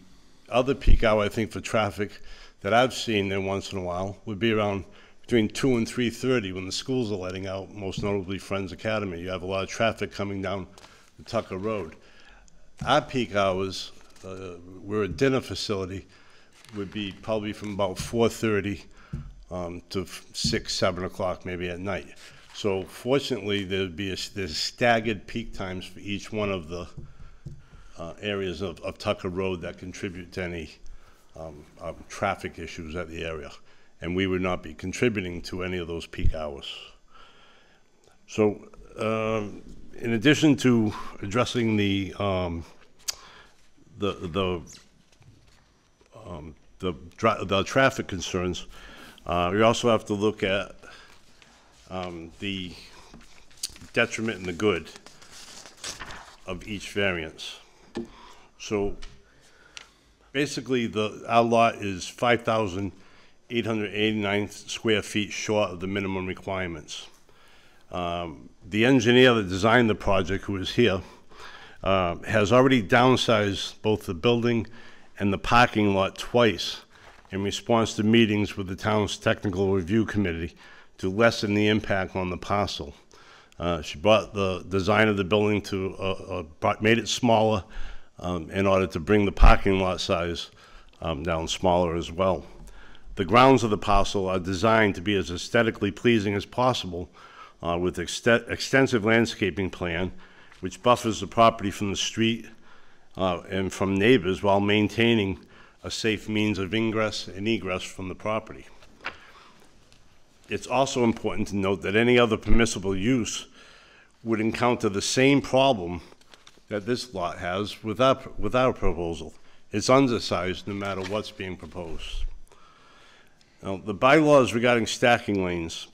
other peak hour, I think, for traffic that I've seen there once in a while would be around between 2 and 3:30 when the schools are letting out, most notably Friends Academy. You have a lot of traffic coming down the Tucker Road. Our peak hours, we're a dinner facility, would be probably from about 4:30 to 6, 7 o'clock maybe at night. So fortunately, there's staggered peak times for each one of the areas of Tucker Road that contribute to any traffic issues at the area. And we would not be contributing to any of those peak hours. So in addition to addressing the traffic concerns, we also have to look at the detriment and the good of each variance. So basically, our lot is 5,889 square feet short of the minimum requirements. The engineer that designed the project, who is here, has already downsized both the building and the parking lot twice in response to meetings with the town's technical review committee to lessen the impact on the parcel. She brought the design of the building to, made it smaller in order to bring the parking lot size down smaller as well. The grounds of the parcel are designed to be as aesthetically pleasing as possible with extensive landscaping plan, which buffers the property from the street and from neighbors while maintaining a safe means of ingress and egress from the property. It's also important to note that any other permissible use would encounter the same problem that this lot has with our proposal. It's undersized no matter what's being proposed. Now, the bylaws regarding stacking lanes,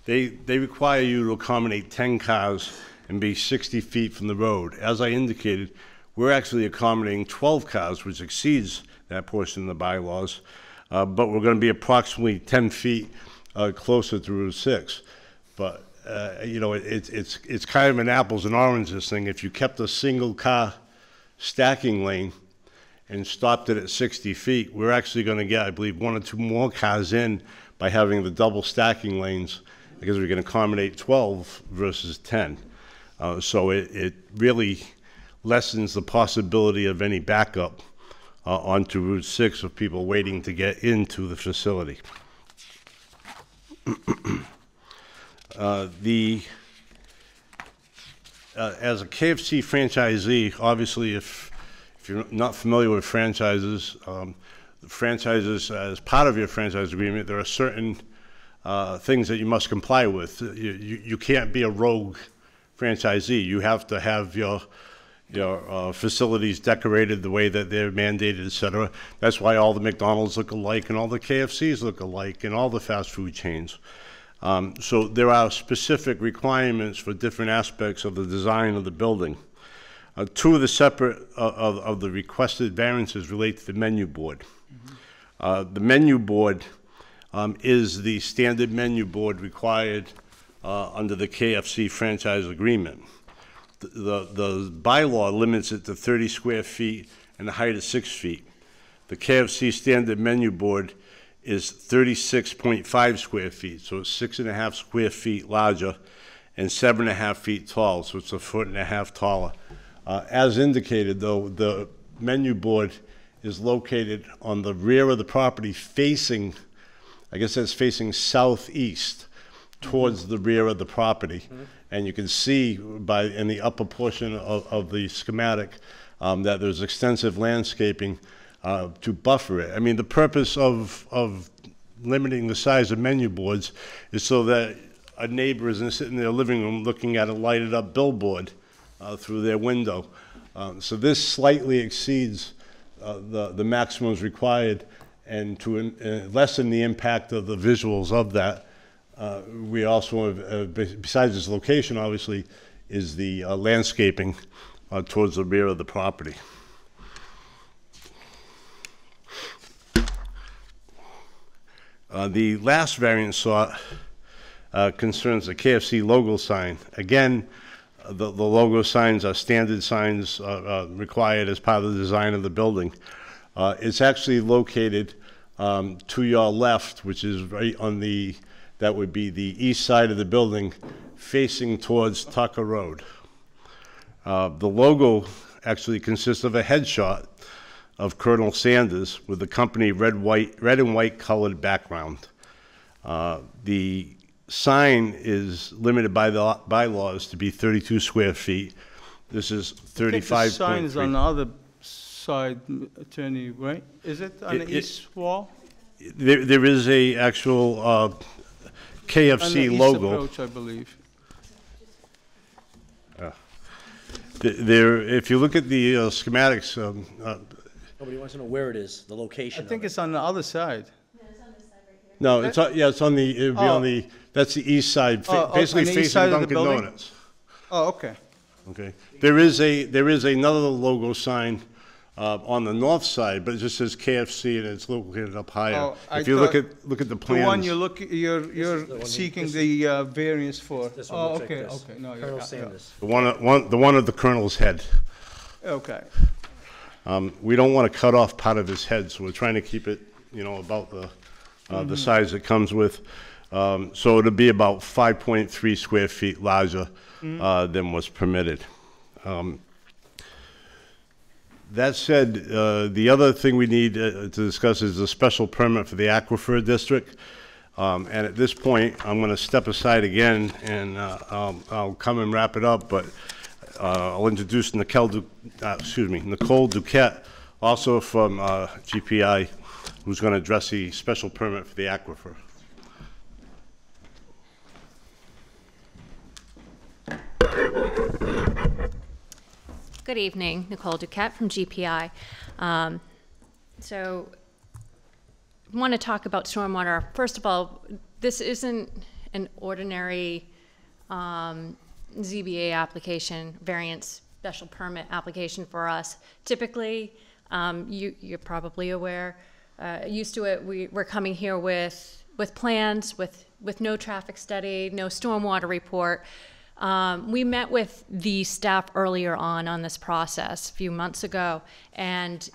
they require you to accommodate 10 cars and be 60 feet from the road. As I indicated, we're actually accommodating 12 cars, which exceeds that portion of the bylaws, but we're going to be approximately 10 feet closer to Route 6. But you know, it's kind of an apples and oranges thing. If you kept a single car stacking lane and stopped it at 60 feet, we're actually going to get, I believe, 1 or 2 more cars in by having the double stacking lanes because we can accommodate 12 versus 10. So it really lessens the possibility of any backup onto Route 6 of people waiting to get into the facility. As a KFC franchisee, obviously, if you're not familiar with franchises, as part of your franchise agreement, there are certain things that you must comply with. You can't be a rogue franchisee. You have to have your facilities decorated the way that they're mandated, et cetera. That's why all the McDonald's look alike and all the KFCs look alike and all the fast food chains. So there are specific requirements for different aspects of the design of the building. Two of the separate of the requested variances relate to the menu board. The menu board is the standard menu board required under the KFC franchise agreement. The bylaw limits it to 30 square feet and a height of 6 feet. The KFC standard menu board is 36.5 square feet, so it's 6.5 square feet larger and 7.5 feet tall, so it's 1.5 feet taller. As indicated, though, the menu board is located on the rear of the property facing, I guess that's facing southeast towards the rear of the property. And you can see in the upper portion of the schematic that there's extensive landscaping to buffer it. I mean, the purpose of limiting the size of menu boards is so that a neighbor isn't sitting in their living room looking at a lighted up billboard through their window. So this slightly exceeds the maximums required, and to lessen the impact of the visuals of that, we also have, besides its location, obviously, is the landscaping towards the rear of the property. The last variance sought concerns the KFC logo sign. Again, the logo signs are standard signs required as part of the design of the building. It's actually located to your left, which is right on that would be the east side of the building, facing towards Tucker Road. The logo actually consists of a headshot of Colonel Sanders with the company red and white colored background. The sign is limited by the bylaws to be 32 square feet. This is 35.3. The sign is on the other side, Attorney, right? Is it on the east wall? There is a actual KFC on the logo. East approach, I believe. If you look at the schematics, Nobody wants to know where it is, the location. I think it's on the other side. no, it's on, yeah, it's on the, it would be on the, that's the east side, basically on the east facing side of the Dunkin' building? Donuts. Oh, okay. Okay. There is another logo sign on the north side, but it just says KFC and it's located up higher. Oh, I If you look thought at the plans. The one you're seeking the variance for. This one Oh, looks like okay, this. okay. No, Colonel yeah. Sanders. The one at the colonel's head. Okay. We don't want to cut off part of his head, so we're trying to keep it, about the size it comes with. So it'll be about 5.3 square feet larger than was permitted. That said, the other thing we need to discuss is the special permit for the Aquifer District. And at this point, I'm going to step aside again, and I'll come and wrap it up, but I'll introduce Nicole Duquette, also from GPI, who's going to address the special permit for the aquifer. Good evening, Nicole Duquette from GPI. So I want to talk about stormwater. First of all, this isn't an ordinary ZBA application, variance special permit application for us. Typically, you're probably aware, used to it, we're coming here with plans, with no traffic study, no stormwater report. We met with the staff earlier on this process a few months ago, and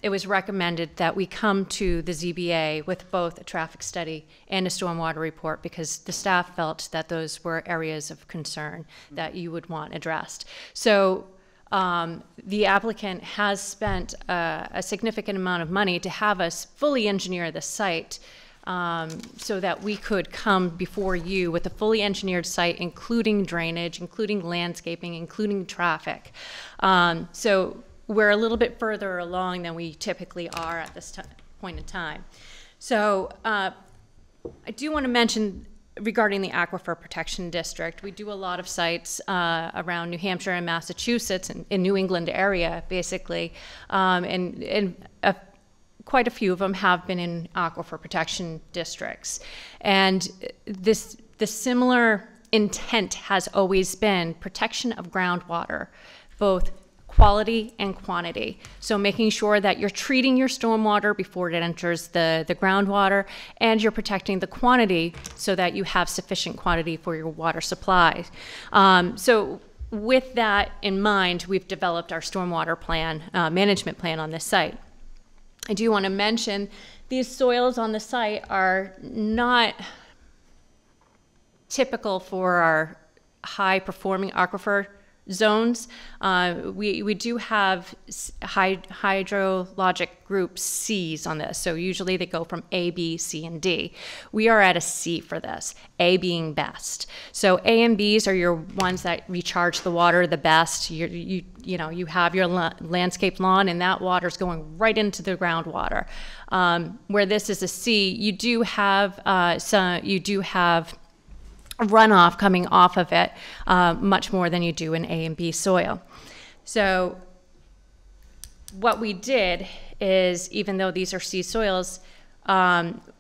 it was recommended that we come to the ZBA with both a traffic study and a stormwater report because the staff felt that those were areas of concern that you would want addressed. So the applicant has spent a significant amount of money to have us fully engineer the site so that we could come before you with a fully engineered site, including drainage, including landscaping, including traffic. So we're a little bit further along than we typically are at this point in time. So I do want to mention regarding the Aquifer Protection District. We do a lot of sites around New Hampshire and Massachusetts and in New England area, basically, and quite a few of them have been in Aquifer Protection Districts. And the similar intent has always been protection of groundwater, both quality and quantity. So making sure that you're treating your stormwater before it enters the groundwater, and you're protecting the quantity so that you have sufficient quantity for your water supply. So with that in mind, we've developed our stormwater plan, management plan on this site. I do want to mention these soils on the site are not typical for our high-performing aquifer zones. We do have hydrologic group C's on this, so usually they go from A, B, C, and D. We are at a C for this, A being best. So A and B's are your ones that recharge the water the best. You have your landscape lawn, and that water's going right into the groundwater. Where this is a C, you do have runoff coming off of it much more than you do in A and B soil. So what we did is, even though these are C soils,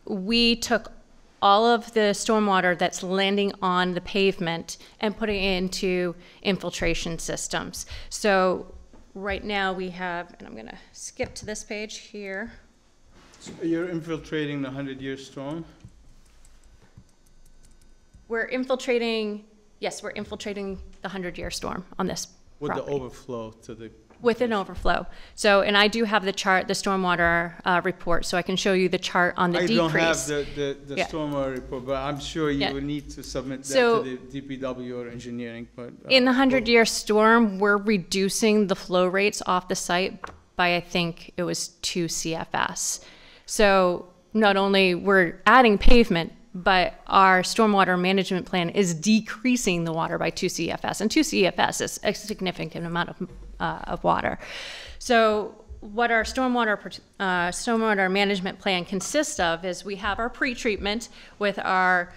we took all of the stormwater that's landing on the pavement and putting it into infiltration systems. So right now we have, and I'm gonna skip to this page here. So you're infiltrating the 100-year storm? We're infiltrating, yes, we're infiltrating the 100-year storm on this property. With the overflow to the... With an overflow. So, and I do have the chart, the stormwater report, so I can show you the chart on the decrease. I don't have the stormwater report, but I'm sure you will need to submit that to the DPW or engineering. But in the 100-year storm, we're reducing the flow rates off the site by, I think it was 2 CFS. So not only we're adding pavement, but our stormwater management plan is decreasing the water by 2 CFS, and 2 CFS is a significant amount of water. So what our stormwater management plan consists of is we have our pre-treatment with our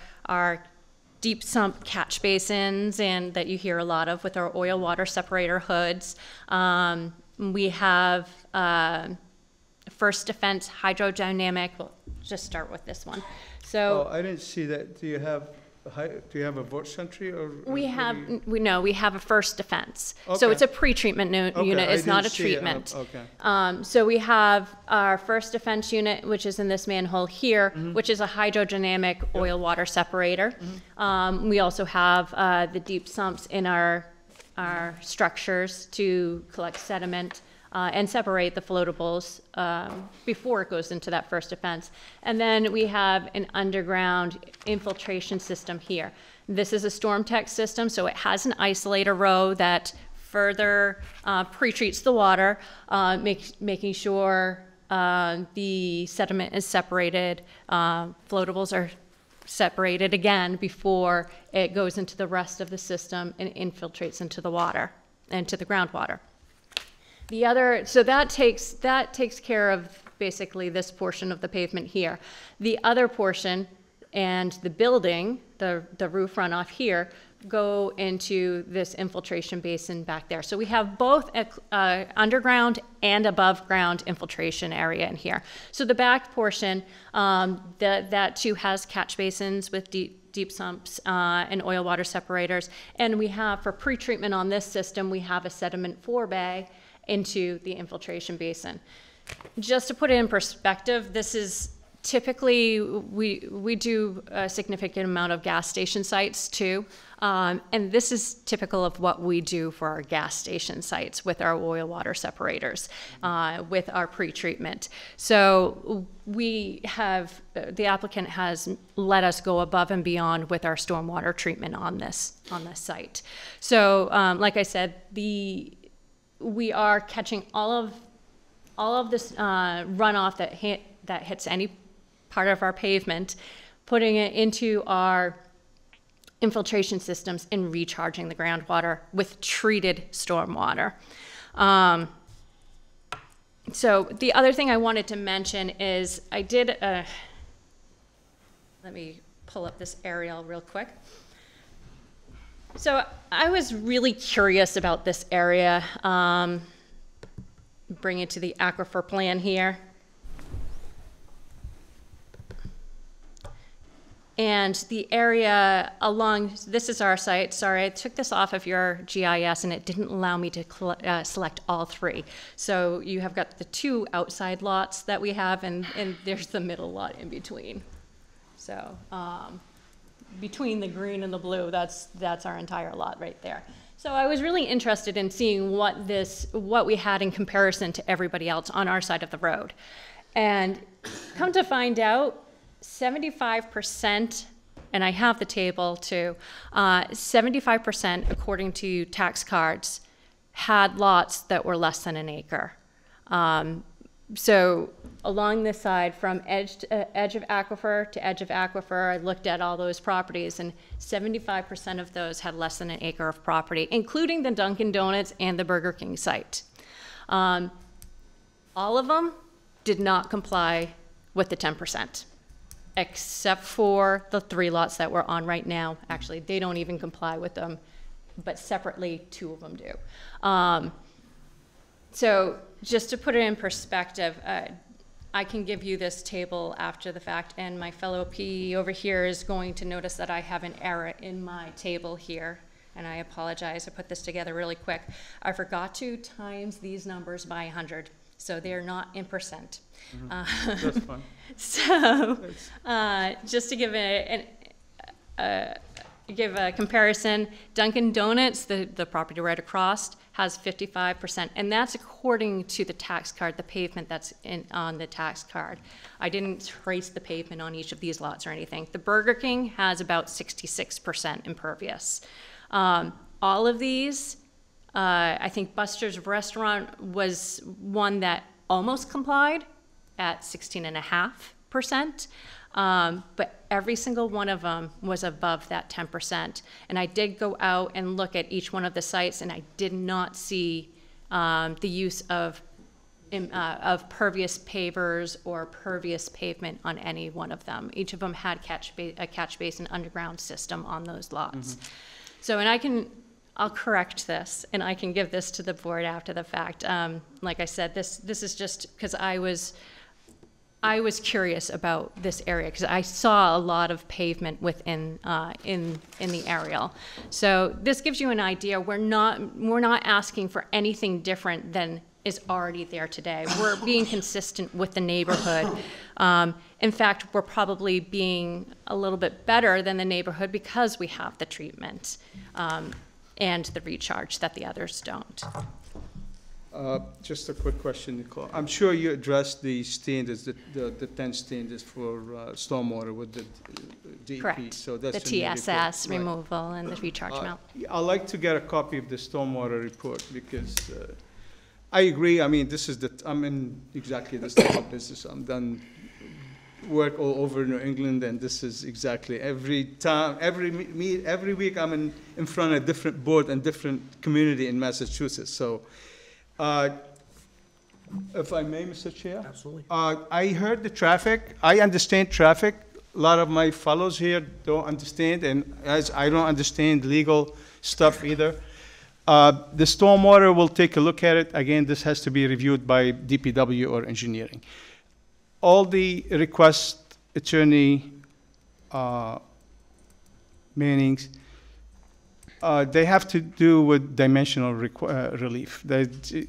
deep sump catch basins, and that you hear a lot of with our oil water separator hoods. We have First Defense hydrodynamic. We'll just start with this one. So I didn't see that. Do you have a VORT sentry or? We have a First Defense. Okay. So it's a pre-treatment unit. It's not a treatment. So we have our First Defense unit, which is in this manhole here, which is a hydrodynamic oil water separator. We also have the deep sumps in our structures to collect sediment and separate the floatables before it goes into that First Defense. And then we have an underground infiltration system here. This is a StormTech system, so it has an isolator row that further pre-treats the water, making sure the sediment is separated, floatables are separated again before it goes into the rest of the system and infiltrates into the water, into the groundwater. So that takes care of basically this portion of the pavement here. The other portion and the building, the roof runoff here, go into this infiltration basin back there. So we have both underground and above ground infiltration area in here. So the back portion, that too has catch basins with deep sumps and oil water separators. And we have, for pre-treatment on this system, we have a sediment forebay into the infiltration basin. Just to put it in perspective, this is typically, we do a significant amount of gas station sites too, and this is typical of what we do for our gas station sites with our oil water separators, with our pre-treatment. So we have, the applicant has let us go above and beyond with our stormwater treatment on this site. So like I said, we are catching all of this runoff that hits any part of our pavement, putting it into our infiltration systems and recharging the groundwater with treated stormwater. So the other thing I wanted to mention is I did let me pull up this aerial real quick. So I was really curious about this area. Bring it to the aquifer plan here. And the area along, this is our site. Sorry, I took this off of your GIS and it didn't allow me to select all three. So you have got the two outside lots that we have, and there's the middle lot in between. So between the green and the blue, that's our entire lot right there. So I was really interested in seeing what we had in comparison to everybody else on our side of the road. And come to find out, 75%, and I have the table too, 75%, according to tax cards, had lots that were less than an acre. So along this side, from edge of aquifer to edge of aquifer, I looked at all those properties, and 75% of those had less than an acre of property, including the Dunkin' Donuts and the Burger King site. All of them did not comply with the 10%. Except for the 3 lots that we're on right now. Actually, they don't even comply with them, but separately, 2 of them do. So just to put it in perspective, I can give you this table after the fact, and my fellow PE over here is going to notice that I have an error in my table here, and I apologize. I put this together really quick. I forgot to times these numbers by 100. So they're not in percent. That's fine. So just to give a comparison, Dunkin' Donuts, the property right across, has 55%, and that's according to the tax card, the pavement that's on the tax card. I didn't trace the pavement on each of these lots or anything. The Burger King has about 66% impervious. All of these, I think Buster's Restaurant was one that almost complied at 16.5%, but every single one of them was above that 10%. And I did go out and look at each one of the sites, and I did not see the use of pervious pavers or pervious pavement on any one of them. Each of them had a catch basin underground system on those lots. So, and I'll correct this, and I can give this to the board after the fact. Like I said, this is just because I was curious about this area because I saw a lot of pavement within in the aerial. So this gives you an idea. We're not asking for anything different than is already there today. We're being consistent with the neighborhood. In fact, we're probably being a little bit better than the neighborhood because we have the treatment. And the recharge that the others don't. Just a quick question, Nicole. I'm sure you addressed the standards, the 10 standards for stormwater with the DEP. Correct. So that's the in TSS report. removal and the recharge amount. I'd like to get a copy of the stormwater report because I agree. I mean, I'm in exactly this type of business. I'm done work all over New England, and this is exactly every time, every week I'm in front of a different board and different community in Massachusetts. So, if I may, Mr. Chair? Absolutely. I heard the traffic. I understand traffic. A lot of my fellows here don't understand, and as I don't understand legal stuff either. The stormwater, we'll take a look at it. Again, this has to be reviewed by DPW or engineering. All the request attorney Mannings, they have to do with dimensional relief.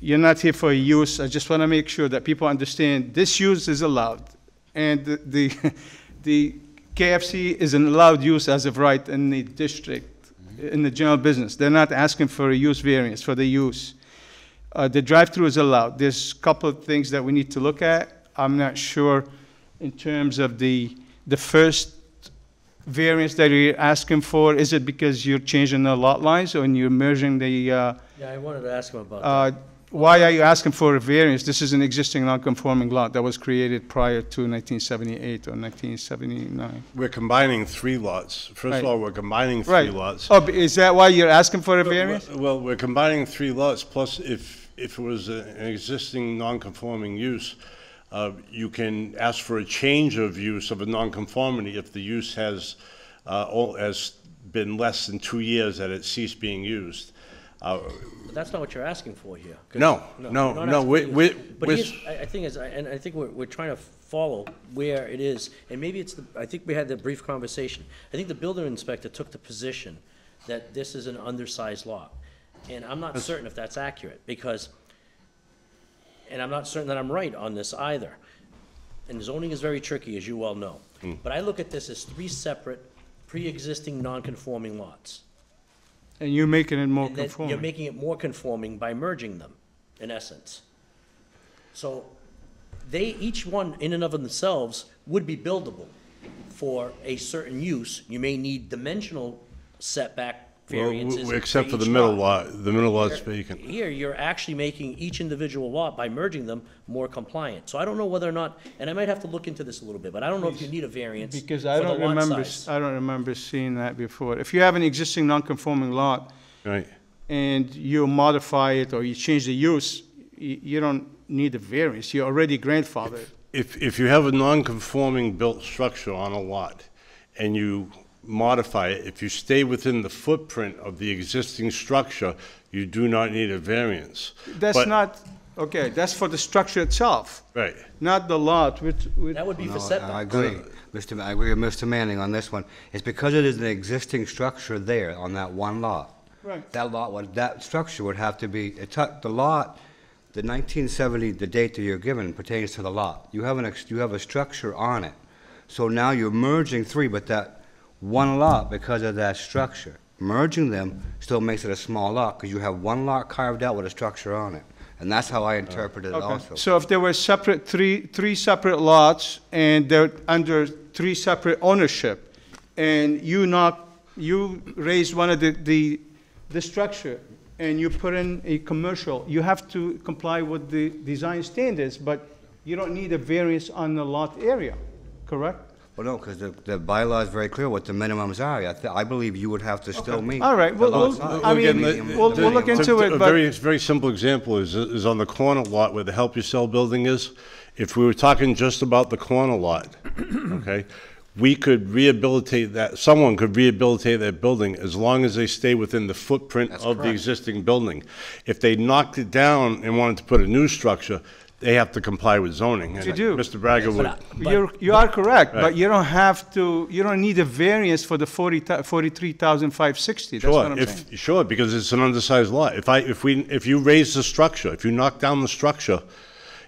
You're not here for use. I just want to make sure that people understand this use is allowed. And the KFC is an allowed use as of right in the district, in the general business. They're not asking for a use variance for the use. The drive-through is allowed. There's a couple of things that we need to look at. I'm not sure in terms of the first variance that you're asking for. Is it because you're changing the lot lines or you're merging the... Yeah, I wanted to ask him about that. Why are you asking for a variance? This is an existing non-conforming lot that was created prior to 1978 or 1979. We're combining 3 lots. First of all, we're combining 3 lots. Oh, is that why you're asking for a variance? Well, we're combining 3 lots, plus if it was an existing non-conforming use, you can ask for a change of use of a nonconformity if the use has been less than 2 years that it ceased being used. But that's not what you're asking for here. 'Cause- No. you're not asking for this. But we're- here's, I think is, and I think we're trying to follow where it is, and maybe it's I think we had the brief conversation. I think the building inspector took the position that this is an undersized lot. And I'm not certain if that's accurate, because, and I'm not certain that I'm right on this either. And zoning is very tricky, as you well know. But I look at this as 3 separate, pre-existing non-conforming lots. And you're making it more And then conforming. you're making it more conforming by merging them, in essence. So they, each one in and of themselves would be buildable for a certain use. You may need dimensional setback variances. Except for the each middle lot. The middle lot's Here- vacant. Here, you're actually making each individual lot, by merging them, more compliant. So I don't know whether or not, and I might have to look into this a little bit, but I don't know if you need a variance Because for I the don't lot remember, size. I don't remember seeing that before. If you have an existing non-conforming lot, Right. and you modify it or you change the use, you don't need a variance, you're already grandfathered. If you have a non-conforming built structure on a lot, and you modify it, if you stay within the footprint of the existing structure, you do not need a variance. That's But- not, okay, that's for the structure itself, Right. not the lot, which, That would be for No, setback. I agree. I agree with Mr. Manning on this one. It's because it is an existing structure there on that one lot. Right. That structure would have to be, the lot, the 1970, the date that you're given pertains to the lot. You have a structure on it. So now you're merging 3, but that one lot, because of that structure, merging them still makes it a small lot, because you have one lot carved out with a structure on it. And that's how I interpret it okay. also. So if there were three separate lots, and they're under 3 separate ownership, and you raise one of the structure, and you put in a commercial, you have to comply with the design standards, but you don't need a variance on the lot area, correct? Well, no, because the bylaw is very clear what the minimums are. I believe you would have to still meet. All right, the well, lot size. I mean, we'll look into it, A but- very simple example is on the corner lot where the Help Yourself building is. If we were talking just about the corner lot, okay, we could rehabilitate that, someone could rehabilitate that building as long as they stay within the footprint of the existing building. If they knocked it down and wanted to put a new structure, they have to comply with zoning. You do. Mr. Braga would. You are correct, Right. but you don't have to, you don't need a variance for the 43,560, that's what I'm saying. Sure, because it's an undersized lot. If you raise the structure, if you knock down the structure,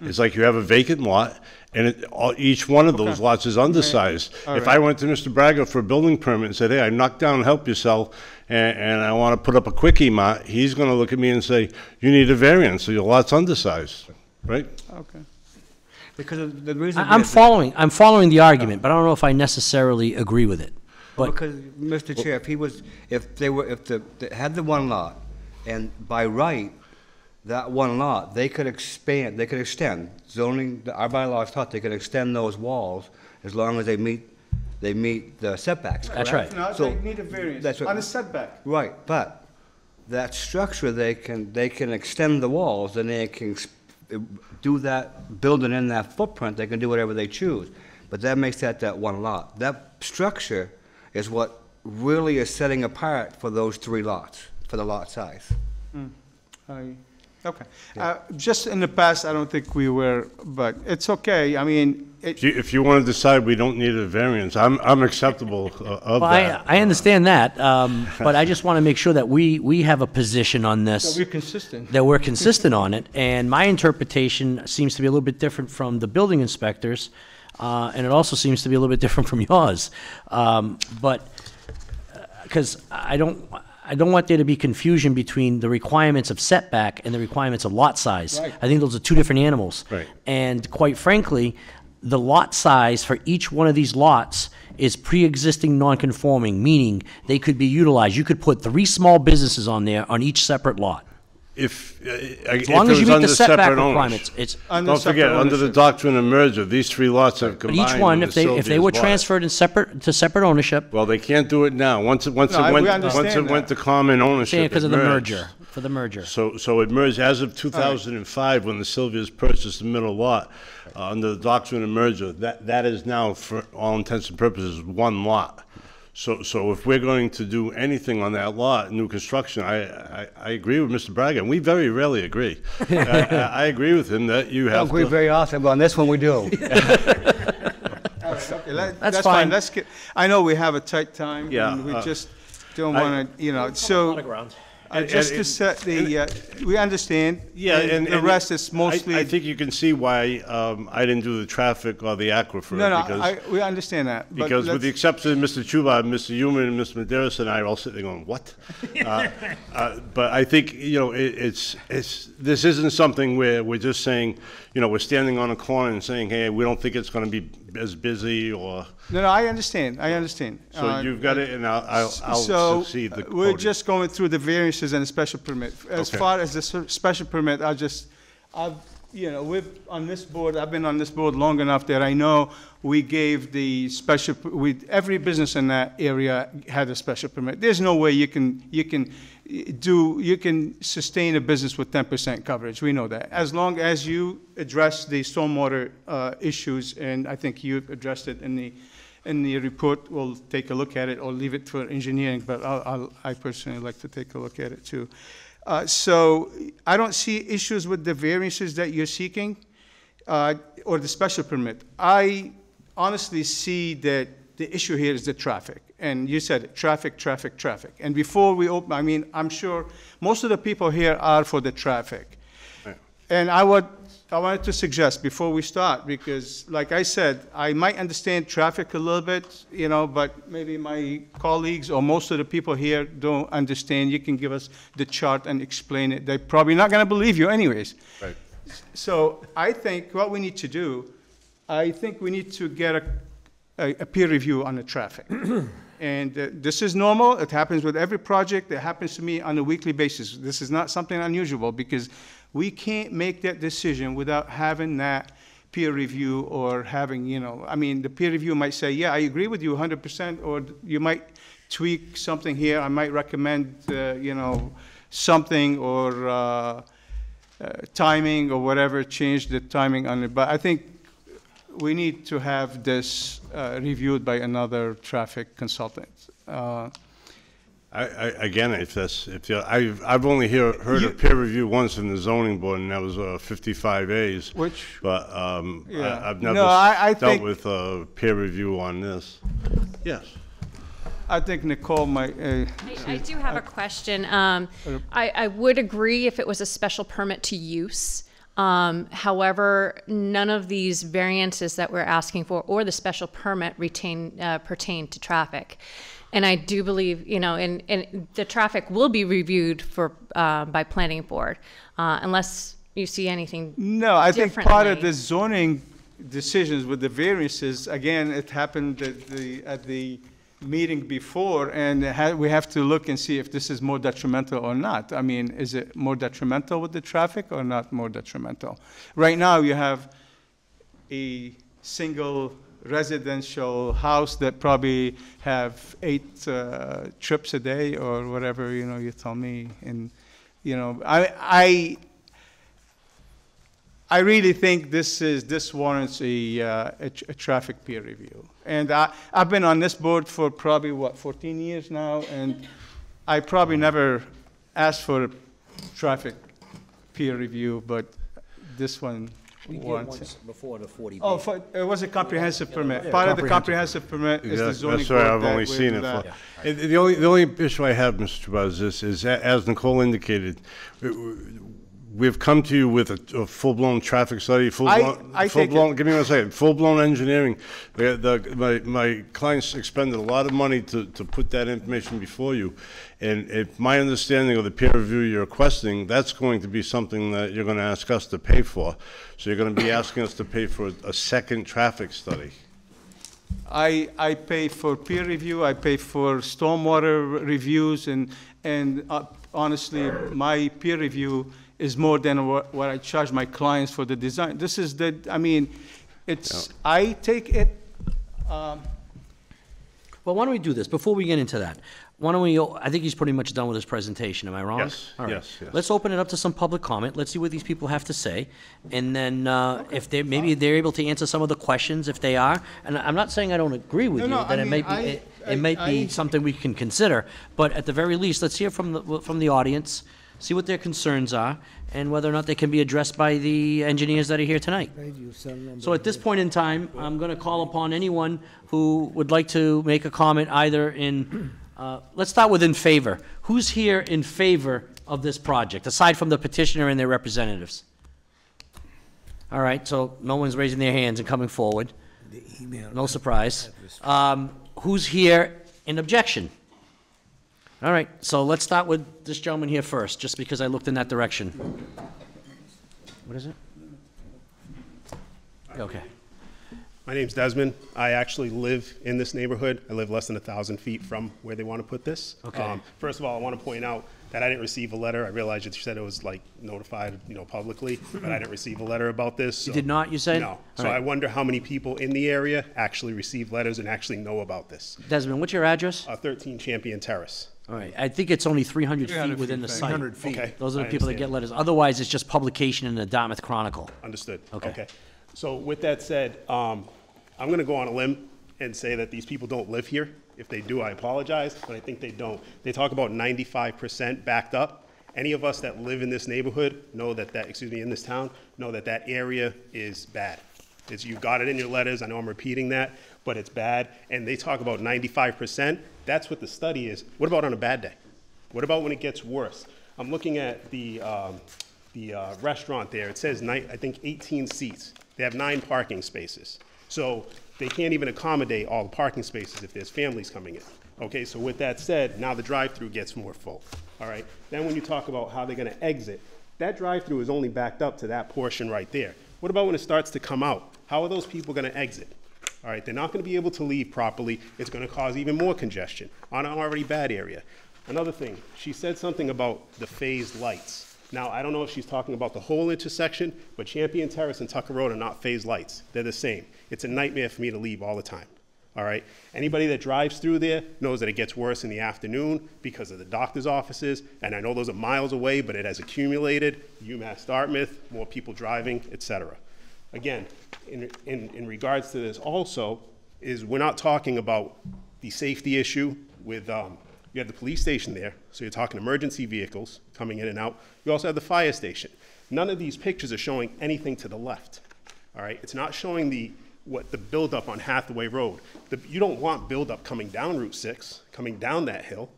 it's like you have a vacant lot, and each one of those lots is undersized. All If right. I went to Mr. Braga for a building permit and said, hey, I knocked down Help Yourself, and I want to put up a Quickie Mart, he's going to look at me and say, you need a variance, so your lot's undersized, right? Okay. Because of the reason. I'm following the argument, but I don't know if I necessarily agree with it. But Because, Mr. Chair, if they had the one lot, and by right, that one lot, they could extend, zoning, our bylaws taught they could extend those walls as long as they meet the setbacks, correct? That's right. No, So- they need a variance That's right. on a setback. Right, but that structure, they can extend the walls, and they can do that, build it in that footprint, they can do whatever they choose. But that makes that one lot. That structure is what really is setting apart for those 3 lots, for the lot size. Okay. Just in the past, I don't think we were, but it's okay, I mean, If you want to decide we don't need a variance, I'm acceptable of Well, that. I understand that, but I just want to make sure that we have a position on this. So we're consistent. That we're consistent on it, and my interpretation seems to be a little bit different from the building inspectors, and it also seems to be a little bit different from yours. But, because I don't want there to be confusion between the requirements of setback and the requirements of lot size. Right. I think those are 2 different animals. Right. And quite frankly, the lot size for each one of these lots is pre-existing non-conforming, meaning they could be utilized. You could put 3 small businesses on there on each separate lot. As long as you meet the setback requirements, it's. Under Don't forget, separate under the ownership. doctrine of merger, these 3 lots have But combined. each one, into if they were Sylvia's lot. transferred in separate ownership, Well, they can't do it now. Once it No, we went understand to that. common ownership. because it of the merged. merger. For the merger. So it merged as of 2005, when the Sylvia's purchased the middle lot, under the doctrine of merger, that is now, for all intents and purposes, one lot. So if we're going to do anything on that lot, new construction, I agree with Mr. Braga, and we very rarely agree. I agree with him that you have Don't agree very often, but on this one we do. Okay, that's fine. Let's get, I know we have a tight time. Yeah, and we just don't want to, you know, so. Just to set the, we understand. Yeah, and the rest is mostly. I think you can see why I didn't do the traffic or the aquifer. No, we understand that. Because with the exception of Mr. Chuba, Mr. Human, and Mr. Medeiros and I are all sitting there going, what? But I think, you know, this isn't something where we're just saying, you know, we're standing on a corner and saying, hey, we don't think it's going to be as busy or. No, I understand. I understand. So you've got it, and I'll succeed the we're just going through the variances and the special permit. As far as the special permit, you know, on this board, I've been on this board long enough that I know we gave the special, every business in that area had a special permit. There's no way you can sustain a business with 10% coverage. We know that. As long as you address the stormwater issues, and I think you addressed it in the report, we'll take a look at it or leave it for engineering, but I personally like to take a look at it too. So I don't see issues with the variances that you're seeking or the special permit. I honestly see that the issue here is the traffic. And you said traffic, traffic, traffic. And before we open, I mean, I'm sure most of the people here are for the traffic. Right. And I wanted to suggest before we start, because like I said, I might understand traffic a little bit, you know, but maybe my colleagues or most of the people here don't understand. You can give us the chart and explain it. They're probably not going to believe you anyways. Right. So I think what we need to do, I think we need to get a peer review on the traffic. And this is normal. It happens with every project. It happens to me on a weekly basis. This is not something unusual because we can't make that decision without having that peer review or having, you know, I mean, the peer review might say, yeah, I agree with you 100%, or you might tweak something here. I might recommend, you know, something or timing or whatever, change the timing on it. But I think we need to have this reviewed by another traffic consultant. Again, I've only heard of peer review once in the zoning board, and that was 55As. But yeah. I've never dealt with peer review on this. Yes. I think Nicole might. I do have a question. I would agree if it was a special permit to use. However, none of these variances that we're asking for or the special permit pertain to traffic. And I do believe, you know, and the traffic will be reviewed by planning board, unless you see anything No, I think differently. part of the zoning decisions with the variances, again, it happened at the meeting before, and we have to look and see if this is more detrimental or not. I mean, is it more detrimental with the traffic or not more detrimental? Right now, you have a single residential house that probably have 8 trips a day or whatever, you know, you tell me. And, you know, I really think this warrants a traffic peer review. And I've been on this board for probably, 14 years now, and I probably never asked for a traffic peer review, but this one warrants it. Once before the 40B. Oh, it was a comprehensive permit. Part of the comprehensive permit is the zoning That's board. right, I've only seen it. The only issue I have, Mr. Chabad, is this, is as Nicole indicated, we've come to you with a full-blown traffic study, full-blown, give me 1 second, full-blown engineering. My clients expended a lot of money to put that information before you. And if my understanding of the peer review you're requesting, that's going to be something that you're going to ask us to pay for. So you're going to be asking us to pay for a second traffic study. I pay for peer review, I pay for stormwater reviews, and honestly, my peer review is more than what I charge my clients for the design. This is I mean, it's, I take it. Well, why don't we do this, before we get into that? why don't we, I think he's pretty much done with his presentation, am I wrong? Yes, All right. yes. Let's open it up to some public comment, let's see what these people have to say, and then if they, maybe they're able to answer some of the questions, if they are, and I'm not saying I don't agree with you, No, that I it may mean, be, it might be something we can consider, but at the very least, let's hear from the audience, see what their concerns are, and whether or not they can be addressed by the engineers that are here tonight. So at this point in time, I'm going to call upon anyone who would like to make a comment either in, let's start with in favor. Who's here in favor of this project, aside from the petitioner and their representatives? All right, so no one's raising their hands and coming forward. No surprise. Who's here in objection? All right, so let's start with this gentleman here first, just because I looked in that direction. What is it? Okay. My name's Desmond. I actually live in this neighborhood. I live less than 1,000 feet from where they want to put this. Okay. First of all, I want to point out that I didn't receive a letter. I realized you said it was like notified, publicly, but I didn't receive a letter about this. You did not, you said? No. All So right. I wonder how many people in the area actually received letters and actually know about this. Desmond, what's your address? 13 Champion Terrace. All right, I think it's only 300 feet 300 within the feet, site. 300 feet. Okay, Those are the I people that get understand. letters. Otherwise, it's just publication in the Dartmouth Chronicle. Understood. Okay. So with that said, I'm going to go on a limb and say that these people don't live here. If they do, I apologize, but I think they don't. They talk about 95% backed up. Any of us that live in this neighborhood know that in this town, know that that area is bad. You got it in your letters. I know I'm repeating that, but it's bad. And they talk about 95%. That's what the study is. What about on a bad day? What about when it gets worse? I'm looking at the restaurant there. It says, I think, 18 seats. They have 9 parking spaces. So they can't even accommodate all the parking spaces if there's families coming in. Okay, so with that said, now the drive-through gets more full. All right, then when you talk about how they're going to exit, that drive-through is only backed up to that portion right there. What about when it starts to come out? How are those people going to exit? All right, they're not going to be able to leave properly. It's going to cause even more congestion on an already bad area. Another thing, she said something about the phased lights. Now, I don't know if she's talking about the whole intersection, but Champion Terrace and Tucker Road are not phased lights. They're the same. It's a nightmare for me to leave all the time. All right? Anybody that drives through there knows that it gets worse in the afternoon because of the doctor's offices, and I know those are miles away, but it has accumulated. UMass Dartmouth, more people driving, et cetera. Again, in regards to this also, is we're not talking about the safety issue with, you have the police station there, so you're talking emergency vehicles coming in and out. You also have the fire station. None of these pictures are showing anything to the left. All right? It's not showing the buildup on Hathaway Road. You don't want buildup coming down Route 6, coming down that hill,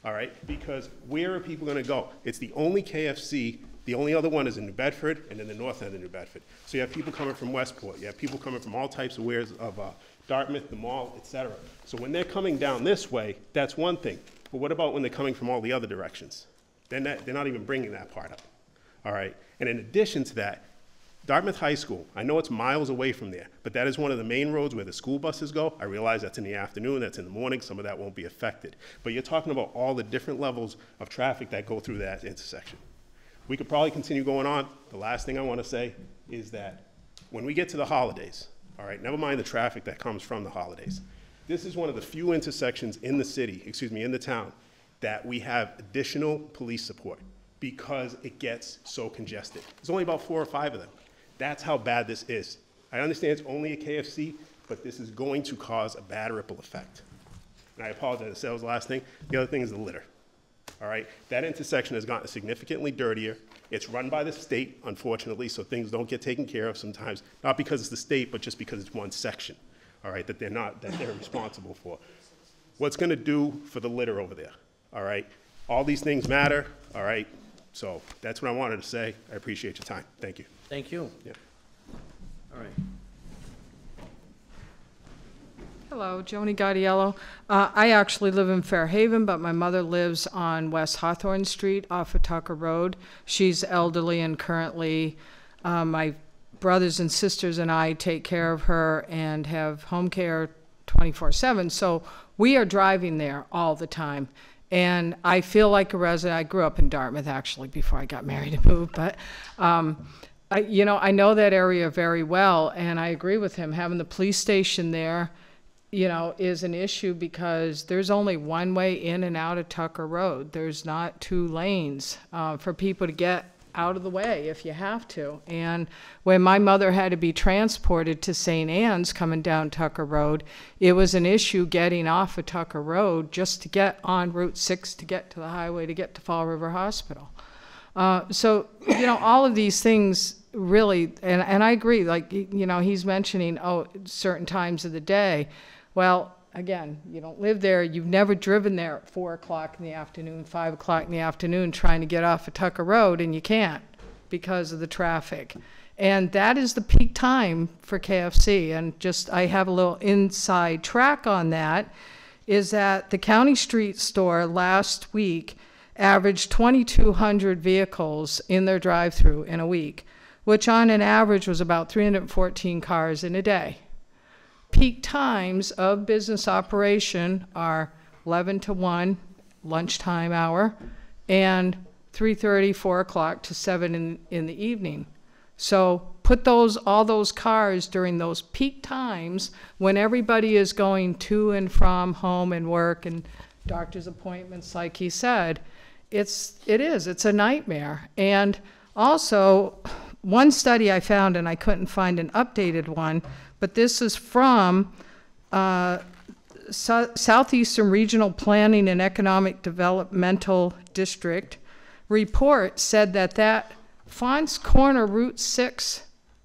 all right? Because where are people gonna go? It's the only KFC, the only other one is in New Bedford and in the north end of New Bedford. So you have people coming from Westport, you have people coming from all types of wares of Dartmouth, the mall, et cetera. So when they're coming down this way, that's one thing. But what about when they're coming from all the other directions? They're not even bringing that part up, all right? And in addition to that, Dartmouth High School, I know it's miles away from there, but that is one of the main roads where the school buses go. I realize that's in the afternoon, that's in the morning, some of that won't be affected. But you're talking about all the different levels of traffic that go through that intersection. We could probably continue going on. The last thing I want to say is that when we get to the holidays, all right, never mind the traffic that comes from the holidays, this is one of the few intersections in the city, in the town, that we have additional police support because it gets so congested. There's only about 4 or 5 of them. That's how bad this is. I understand it's only a KFC, but this is going to cause a bad ripple effect. And I apologize, I said that was the last thing. The other thing is the litter, all right? That intersection has gotten significantly dirtier. It's run by the state, unfortunately, so things don't get taken care of sometimes, not because it's the state, but just because it's one section, all right, that they're responsible for. What's gonna do for the litter over there, all right? All these things matter, all right? So that's what I wanted to say. I appreciate your time. Thank you. Thank you. Yeah. All right. Hello, Joni Gaudiello. I actually live in Fairhaven, but my mother lives on West Hawthorne Street off of Tucker Road. She's elderly, and currently my brothers and sisters and I take care of her and have home care 24/7. So we are driving there all the time. And I feel like a resident. I grew up in Dartmouth, actually, before I got married and moved. But, I know that area very well, and I agree with him. Having the police station there you know, is an issue because there's only one way in and out of Tucker Road. There's not 2 lanes for people to get out of the way if you have to. And when my mother had to be transported to St. Anne's coming down Tucker Road, it was an issue getting off of Tucker Road just to get on Route 6 to get to the highway to get to Fall River Hospital. So, you know, all of these things really, and I agree, like, you know, he's mentioning, oh, certain times of the day. Well, again, you don't live there, you've never driven there at 4 o'clock in the afternoon, 5 o'clock in the afternoon trying to get off of Tucker Road, and you can't because of the traffic. And that is the peak time for KFC. And just, I have a little inside track on that, is that the County Street store last week averaged 2,200 vehicles in their drive-through in a week, which on an average was about 314 cars in a day. Peak times of business operation are 11 to 1, lunchtime hour, and 3:30, 4 o'clock to 7 in the evening. So put all those cars during those peak times when everybody is going to and from home and work and doctor's appointments, like he said, it's a nightmare. And also, one study I found, and I couldn't find an updated one, but this is from Southeastern Regional Planning and Economic Developmental District report, said that Fons Corner Route 6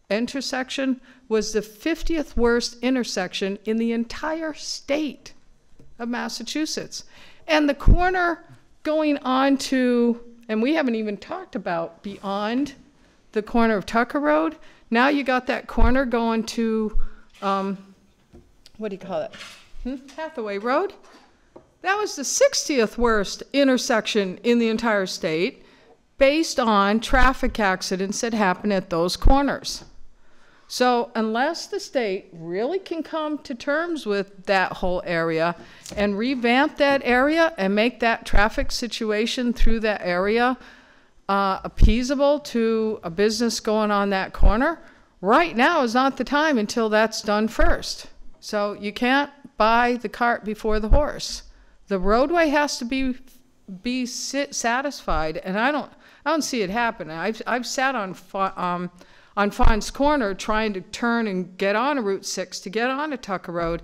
intersection was the 50th worst intersection in the entire state of Massachusetts. And the corner going on to, and we haven't even talked about beyond the corner of Tucker Road, now you got that corner going to, what do you call it? Hathaway Road? That was the 60th worst intersection in the entire state based on traffic accidents that happen at those corners. So unless the state really can come to terms with that whole area and revamp that area and make that traffic situation through that area appeasable to a business going on that corner, right now is not the time until that's done first. So you can't buy the cart before the horse. The roadway has to be satisfied, and I don't see it happen. I've sat on Fons Corner trying to turn and get on Route 6 to get on to Tucker Road,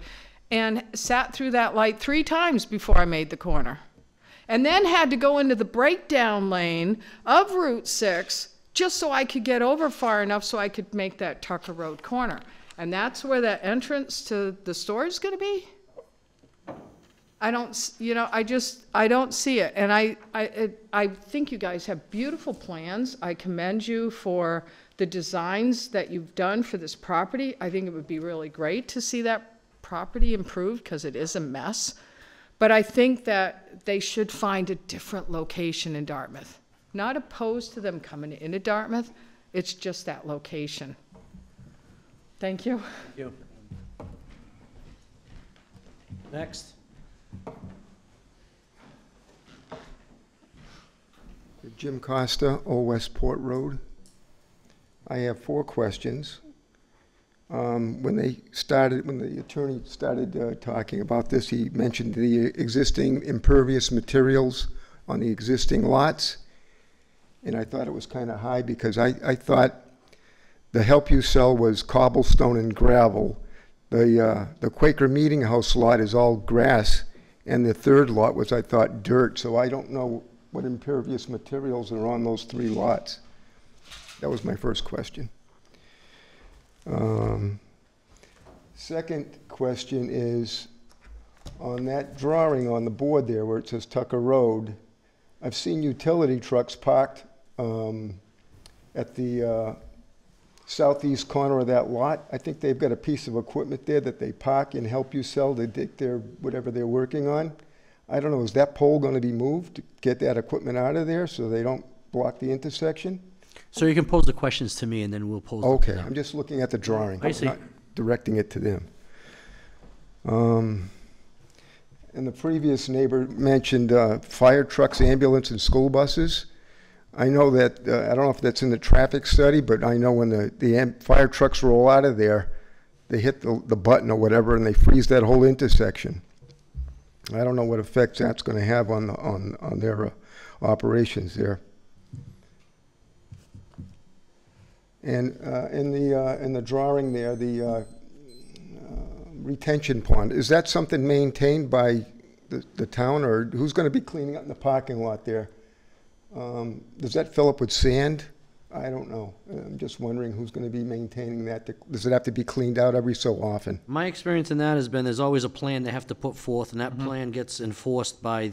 and sat through that light 3 times before I made the corner. And then had to go into the breakdown lane of Route 6 just so I could get over far enough so I could make that Tucker Road corner. And that's where that entrance to the store is going to be. I don't see it. And I think you guys have beautiful plans. I commend you for the designs that you've done for this property. I think it would be really great to see that property improved because it is a mess. But I think that they should find a different location in Dartmouth. Not opposed to them coming into Dartmouth, it's just that location. Thank you. Thank you. Next. Jim Costa, Old Westport Road. I have 4 questions. When the attorney started talking about this, he mentioned the existing impervious materials on the existing lots. And I thought it was kind of high because I thought the Help You Sell was cobblestone and gravel. The Quaker Meeting House lot is all grass, and the third lot was, I thought, dirt. So I don't know what impervious materials are on those 3 lots. That was my first question. Second question is, on that drawing on the board there where it says Tucker Road, I've seen utility trucks parked at the southeast corner of that lot. I think they've got a piece of equipment there that they park and Help You Sell to dig whatever they're working on. I don't know, is that pole going to be moved to get that equipment out of there so they don't block the intersection? So you can pose the questions to me and then we'll pose them to them. I'm just looking at the drawing. I see. Not directing it to them. And the previous neighbor mentioned fire trucks, ambulance, and school buses. I know that, I don't know if that's in the traffic study, but I know when the fire trucks roll out of there, they hit the button or whatever and they freeze that whole intersection. I don't know what effects that's going to have on their operations there. And in the drawing there, the retention pond, is that something maintained by the town, or who's going to be cleaning up in the parking lot there? Does that fill up with sand? I don't know. I'm just wondering who's going to be maintaining that. Does it have to be cleaned out every so often? My experience in that has been there's always a plan they have to put forth, and that plan gets enforced by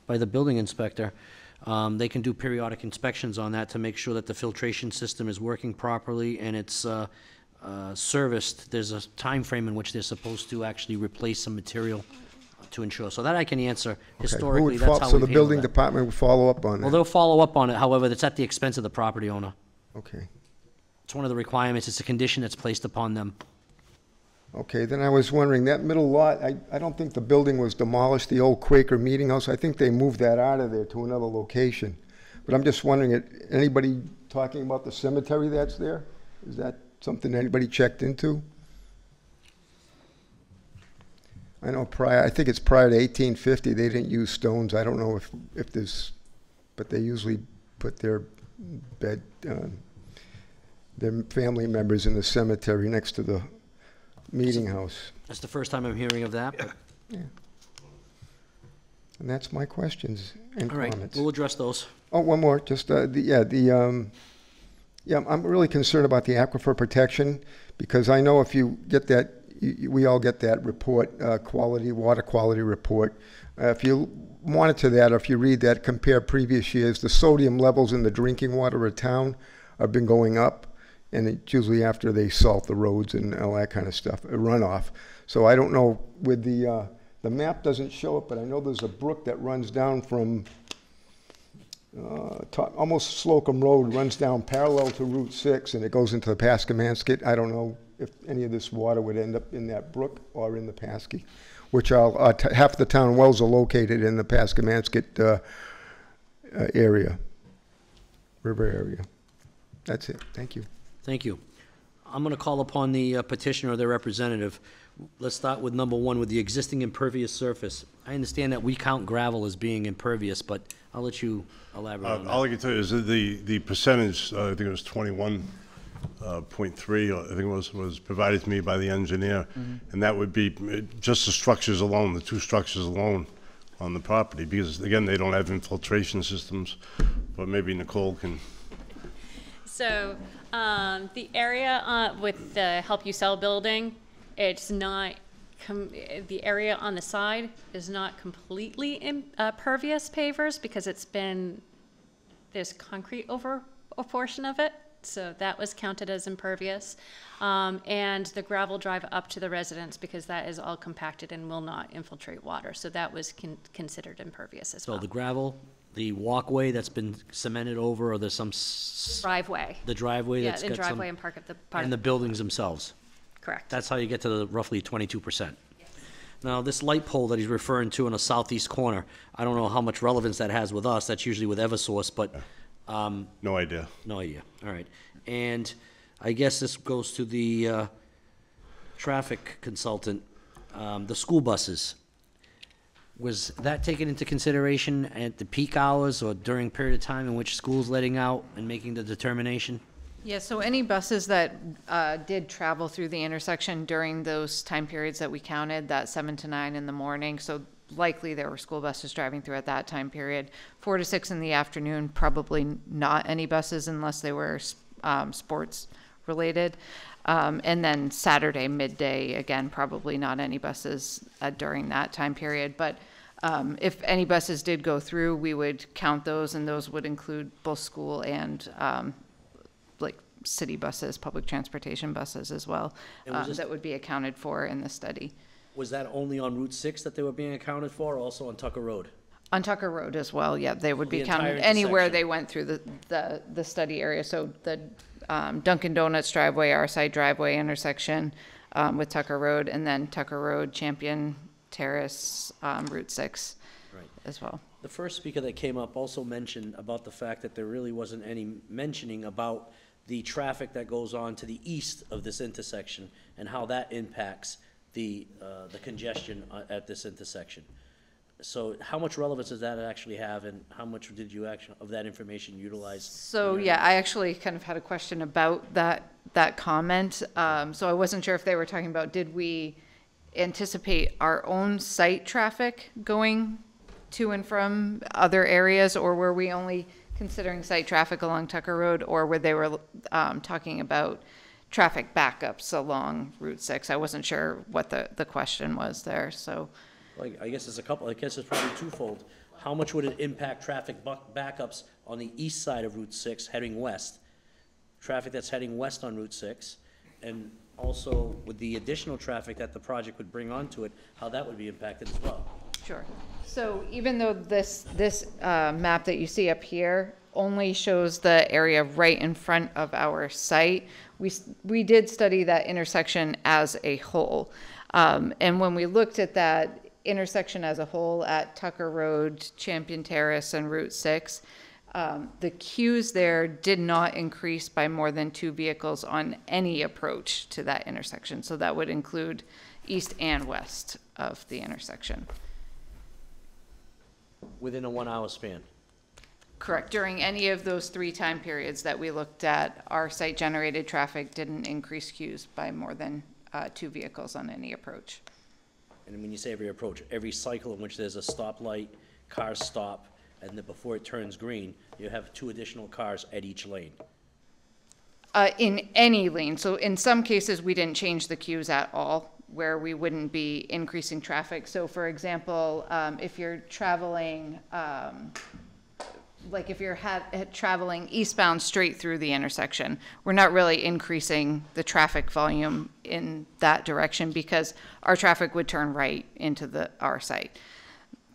by the building inspector. They can do periodic inspections on that to make sure that the filtration system is working properly and it's serviced. There's a time frame in which they're supposed to actually replace some material to ensure. So that I can answer. Historically, that's how so we've the building handled that. department will follow up on that? Well, they'll follow up on it. However, it's at the expense of the property owner. Okay. It's one of the requirements. It's a condition that's placed upon them. Okay, then I was wondering, that middle lot, I don't think the building was demolished, the old Quaker Meeting House. I think they moved that out of there to another location. But I'm just wondering, anybody talking about the cemetery that's there? Is that something anybody checked into? I know I think it's prior to 1850, they didn't use stones. I don't know if there's, but they usually put their family members in the cemetery next to the meeting house. That's the first time I'm hearing of that. But Yeah. And that's my questions and all right, comments. we'll address those. Oh, one more, just, I'm really concerned about the aquifer protection, because I know if you get that, we all get that report, water quality report. If you monitor that, or if you read that, compare previous years, the sodium levels in the drinking water of town have been going up, and it's usually after they salt the roads and all that kind of stuff, runoff. So I don't know, with the map doesn't show it, but I know there's a brook that runs down from almost Slocum Road, runs down parallel to Route 6, and it goes into the Pascomanskett. I don't know if any of this water would end up in that brook or in the Paskey, which half the town wells are located in the Pascomanskett area, river area. That's it. Thank you. Thank you. I'm going to call upon the petitioner or their representative. Let's start with number one, with the existing impervious surface. I understand that we count gravel as being impervious, but I'll let you elaborate on that. All I can tell you is that the percentage, I think it was 21.3, I think it was provided to me by the engineer, and that would be just the structures alone, the two structures alone on the property, because again, they don't have infiltration systems, but maybe Nicole can. So the area with the Help You Sell building, it's not, the area on the side is not completely impervious pavers because there's concrete over a portion of it. So that was counted as impervious. And the gravel drive up to the residence, because that is all compacted and will not infiltrate water. So that was considered impervious as well. So the gravel, the walkway that's been cemented over, or there's some driveway. The driveway that's got some. Yeah, the driveway and part of the And the buildings themselves. Correct. That's how you get to the roughly 22%. Now, this light pole that he's referring to in the southeast corner, I don't know how much relevance that has with us. That's usually with Eversource, but. No idea. No idea. All right. And I guess this goes to the traffic consultant. The school buses. Was that taken into consideration at the peak hours or during a period of time in which school's letting out and making the determination? Yeah, so any buses that did travel through the intersection during those time periods that we counted, that 7 to 9 in the morning, so likely there were school buses driving through at that time period. 4 to 6 in the afternoon, probably not any buses unless they were sports related. And then Saturday midday, again, probably not any buses during that time period. But if any buses did go through, we would count those, and those would include both school and like city buses, public transportation buses as well, that would be accounted for in the study. Was that only on Route 6 that they were being accounted for, or also on Tucker Road? On Tucker Road as well, yeah, they would be The entire counted anywhere intersection. they went through the study area. So the Dunkin' Donuts driveway, our side driveway intersection with Tucker Road, and then Tucker Road, Champion Terrace, Route 6 as well. The first speaker that came up also mentioned about the fact that there really wasn't any mentioning about the traffic that goes on to the east of this intersection and how that impacts the congestion at this intersection. So how much relevance does that actually have, and how much did you actually, of that information utilize? So, yeah, I actually kind of had a question about that comment. So I wasn't sure if they were talking about, did we anticipate our own site traffic going to and from other areas, or were we only considering site traffic along Tucker Road, or were they talking about traffic backups along Route 6? I wasn't sure what the question was there, so. Well, I guess it's probably twofold. How much would it impact traffic backups on the east side of Route 6 heading west? Traffic that's heading west on Route 6, and also with the additional traffic that the project would bring onto it, how that would be impacted as well. Sure. So even though this map that you see up here only shows the area right in front of our site, we did study that intersection as a whole. And when we looked at that intersection as a whole at Tucker Road, Champion Terrace, and Route 6, the queues there did not increase by more than 2 vehicles on any approach to that intersection. So that would include east and west of the intersection. Within a 1 hour span? Correct. During any of those 3 time periods that we looked at, our site-generated traffic didn't increase queues by more than 2 vehicles on any approach. And when you say every approach, every cycle in which there's a stoplight, cars stop, and then before it turns green, you have 2 additional cars at each lane? In any lane. So in some cases, we didn't change the queues at all, where we wouldn't be increasing traffic. So for example, if you're traveling, like if you're traveling eastbound straight through the intersection, we're not really increasing the traffic volume in that direction because our traffic would turn right into our site,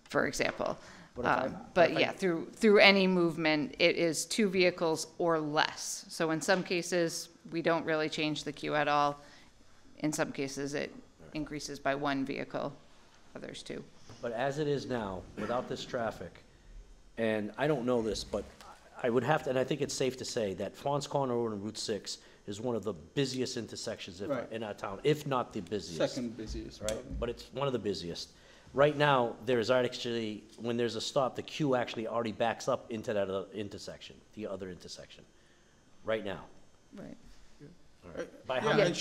for example. But yeah, through any movement, it is 2 vehicles or less. So in some cases, we don't really change the queue at all. In some cases, it increases by 1 vehicle, others 2. But as it is now, without this traffic, and I don't know this, but I would have to, and I think it's safe to say that Fons Corner Road and Route 6 is one of the busiest intersections in our town, if not the busiest. Second busiest. Right, but it's one of the busiest. Right now, there's actually, when there's a stop, the queue actually already backs up into that intersection, the other intersection, right now. Right. By how many?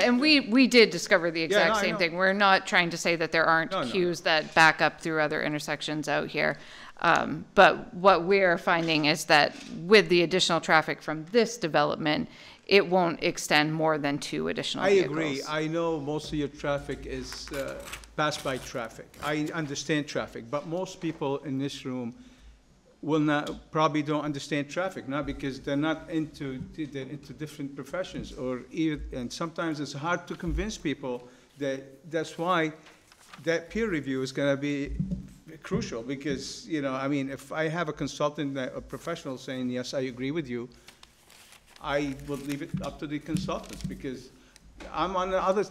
And we did discover the exact same thing. We're not trying to say that there aren't queues that back up through other intersections out here. But what we're finding is that with the additional traffic from this development, it won't extend more than 2 additional vehicles. I agree. I know most of your traffic is pass-by traffic. I understand traffic, but most people in this room probably don't understand traffic, not because they're not into different professions, and sometimes it's hard to convince people that's why that peer review is going to be crucial, because, I mean, if I have a consultant, a professional saying, yes, I agree with you, I would leave it up to the consultants, because I'm on the other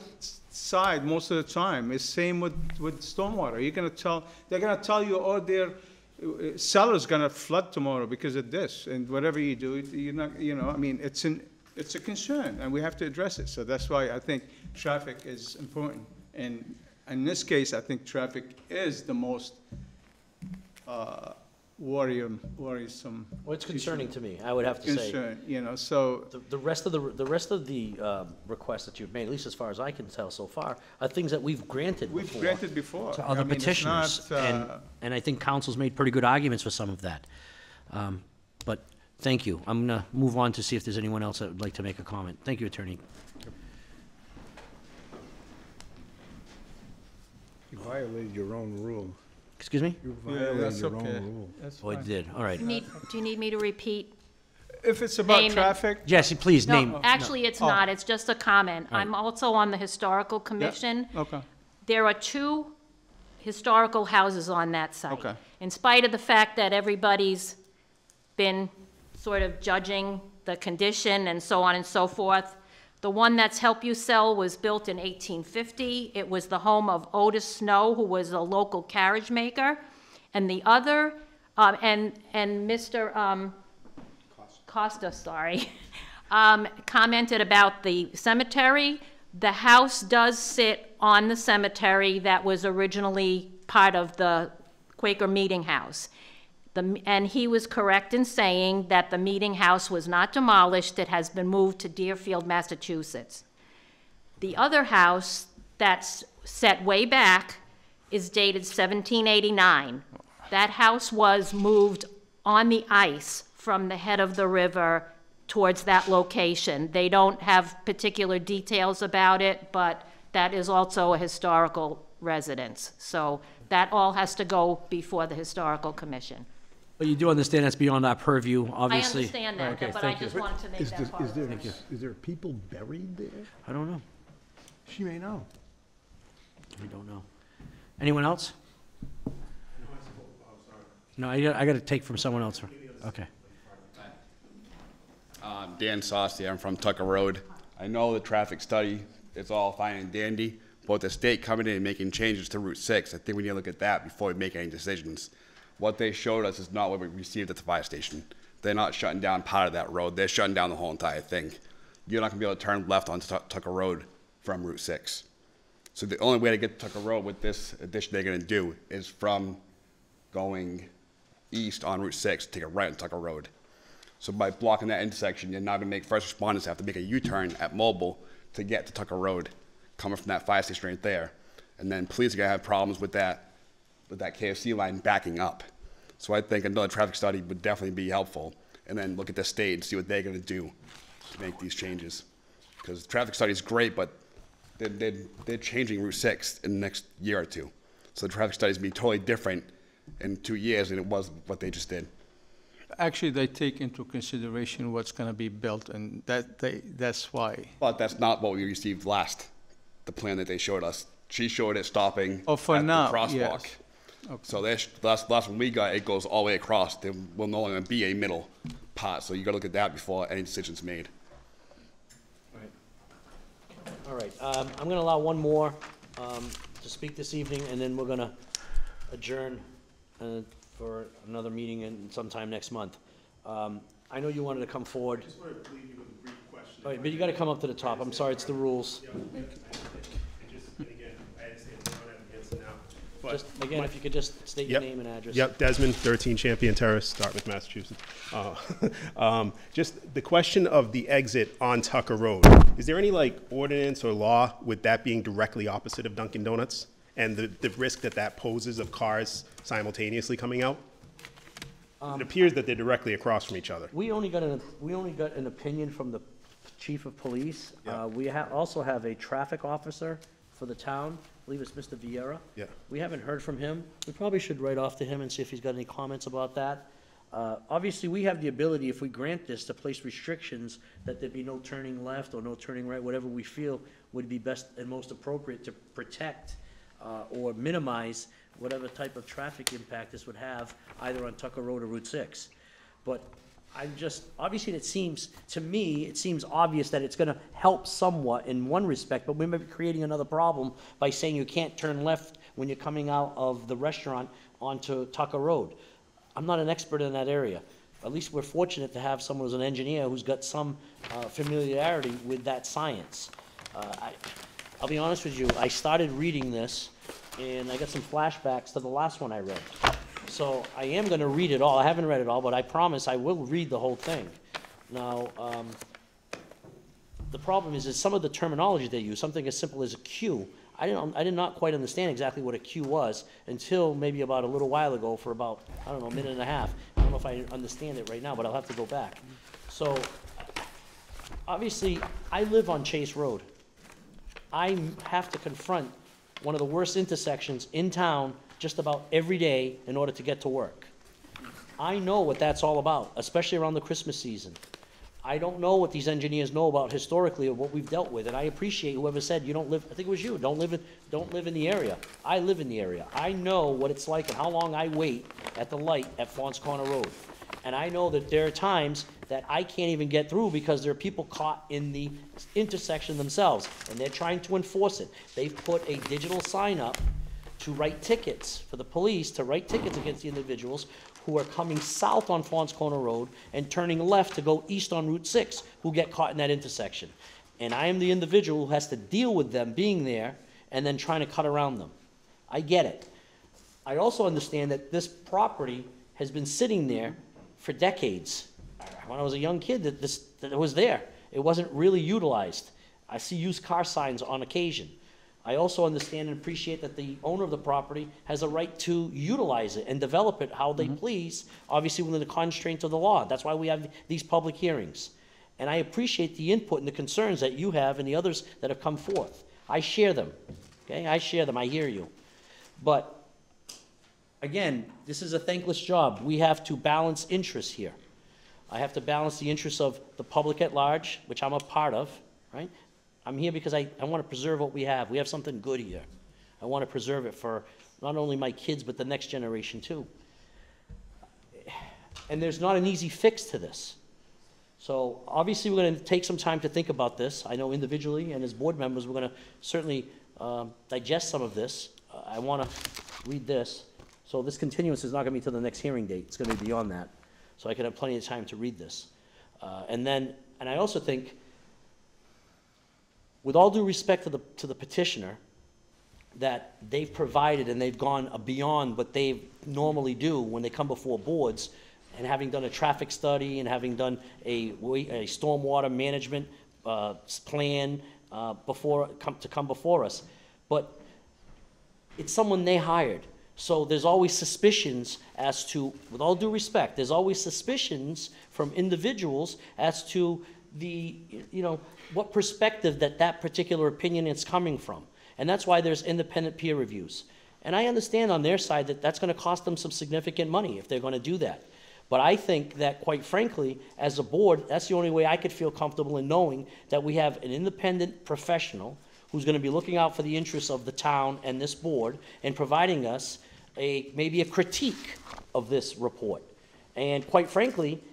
side most of the time. It's same with stormwater. They're going to tell you, oh, their cellar's going to flood tomorrow because of this, and whatever you do, you're not, I mean, it's a concern, and we have to address it. So that's why I think traffic is important. And in this case, I think traffic is the most worrisome. Well, it's concerning to me, I would have to say. So the rest of the requests that you've made, at least as far as I can tell so far, are things that we've granted before to other petitioners, and I think council's made pretty good arguments for some of that. But thank you. I'm going to move on to see if there's anyone else that would like to make a comment. Thank you, Attorney. You violated your own rule. Excuse me? You violated your own rule. Oh, I did. All right. Do you need me to repeat? If it's about Name traffic? Jesse, please, No, name. actually, it's not. It's just a comment. All right. I'm also on the Historical Commission. Okay. There are 2 historical houses on that site. Okay. In spite of the fact that everybody's been sort of judging the condition and so on and so forth, the one that's Help You Sell was built in 1850. It was the home of Otis Snow, who was a local carriage maker. And the other, and Mr. Costa, sorry, commented about the cemetery. The house does sit on the cemetery that was originally part of the Quaker Meeting House. And he was correct in saying that the meeting house was not demolished. It has been moved to Deerfield, Massachusetts. The other house that's set way back is dated 1789. That house was moved on the ice from the head of the river towards that location. They don't have particular details about it, but that is also a historical residence. So that all has to go before the Historical Commission. But you do understand that's beyond our purview, obviously. I understand that, Okay, but I thank you. just wanted to make that part of it. Is there people buried there? I don't know. She may know. We don't know. Anyone else? No, I got to take from someone else. Okay. Dan Saucy, I'm from Tucker Road. I know the traffic study is all fine and dandy, but the state coming in and making changes to Route 6, I think we need to look at that before we make any decisions. What they showed us is not what we received at the fire station. They're not shutting down part of that road. They're shutting down the whole entire thing. You're not going to be able to turn left onto Tucker Road from Route 6. So the only way to get to Tucker Road with this addition they're going to do is from going east on Route 6, take a right on Tucker Road. So by blocking that intersection, you're now going to make first responders have to make a U-turn at Mobile to get to Tucker Road, coming from that fire station right there. And then police are going to have problems with that KFC line backing up. So I think another traffic study would definitely be helpful. And then look at the state and see what they're going to do to make these changes. Because the traffic study is great, but they're changing Route 6 in the next year or two. So the traffic study is going to be totally different in 2 years than it was what they just did. Actually, they take into consideration what's going to be built, and that's why. But that's not what we received last, the plan that they showed us. She showed it stopping Oh, for at now, the crosswalk. yes. Okay. So last one we got, it goes all the way across. There will no longer be a middle part, so you got to look at that before any decision's made. All right, I'm going to allow one more to speak this evening, and then we're going to adjourn for another meeting sometime next month. I know you wanted to come forward. Just wanted to leave you with a brief question. All right, but you got to come up to the top. I'm sorry, it's the rules. And again, I understand you don't have the answer now. But Just, again, if you could just state your name and address. Yep, Desmond, 13 Champion Terrace, Dartmouth, Massachusetts. Just the question of the exit on Tucker Road. Is there any ordinance or law with that being directly opposite of Dunkin' Donuts? And the risk that poses of cars simultaneously coming out? It appears that they're directly across from each other. We only got an opinion from the chief of police. Yeah. We also have a traffic officer for the town. I believe it's Mr. Vieira. Yeah. We haven't heard from him. We probably should write off to him and see if he's got any comments about that. Obviously, we have the ability, if we grant this, to place restrictions that there be no turning left or no turning right, whatever we feel would be best and most appropriate to protect or minimize whatever type of traffic impact this would have either on Tucker Road or Route 6. But obviously it seems obvious that it's gonna help somewhat in one respect, but we may be creating another problem by saying you can't turn left when you're coming out of the restaurant onto Tucker Road. I'm not an expert in that area. At least we're fortunate to have someone who's an engineer who's got some familiarity with that science. I'll be honest with you, I started reading this, and I got some flashbacks to the last one I read. So I am gonna read it all. I haven't read it all, but I promise I will read the whole thing. Now, the problem is some of the terminology they use, something as simple as a queue. I did not quite understand exactly what a queue was until maybe about a little while ago for about, I don't know, a minute and a half. I don't know if I understand it right now, but I'll have to go back. So, obviously, I live on Chase Road. I have to confront one of the worst intersections in town just about every day in order to get to work. I know what that's all about, especially around the Christmas season. I don't know what these engineers know about historically or what we've dealt with, and I appreciate whoever said you don't live, I think it was you, don't live in the area. I live in the area. I know what it's like and how long I wait at the light at Fons Corner Road. And I know that there are times that I can't even get through because there are people caught in the intersection themselves, and they're trying to enforce it. They've put a digital sign up to write tickets, for the police to write tickets against the individuals who are coming south on Fons Corner Road and turning left to go east on Route 6 who get caught in that intersection. And I am the individual who has to deal with them being there and then trying to cut around them. I get it. I also understand that this property has been sitting there for decades. When I was a young kid, that it was there. It wasn't really utilized. I see used car signs on occasion. I also understand and appreciate that the owner of the property has a right to utilize it and develop it how they please, obviously within the constraints of the law. That's why we have these public hearings. And I appreciate the input and the concerns that you have and the others that have come forth. I share them, okay? I share them, I hear you. But, again, this is a thankless job. We have to balance interests here. I have to balance the interests of the public at large, which I'm a part of, right? I'm here because I want to preserve what we have. We have something good here. I want to preserve it for not only my kids, but the next generation too. And there's not an easy fix to this. So obviously we're going to take some time to think about this. I know individually and as board members, we're going to certainly digest some of this. I want to read this. So this continuance is not going to be till the next hearing date. It's going to be beyond that. So I can have plenty of time to read this. And I also think, with all due respect to the petitioner, that they've provided and they've gone beyond what they normally do when they come before boards, and having done a traffic study and having done a stormwater management plan to come before us. But it's someone they hired. So there's always suspicions as to, with all due respect, there's always suspicions from individuals as to the, what perspective that particular opinion is coming from. And that's why there's independent peer reviews. And I understand on their side that that's going to cost them some significant money if they're going to do that. But I think that, quite frankly, as a board, that's the only way I could feel comfortable in knowing that we have an independent professional who's going to be looking out for the interests of the town and this board and providing us maybe a critique of this report. And quite frankly,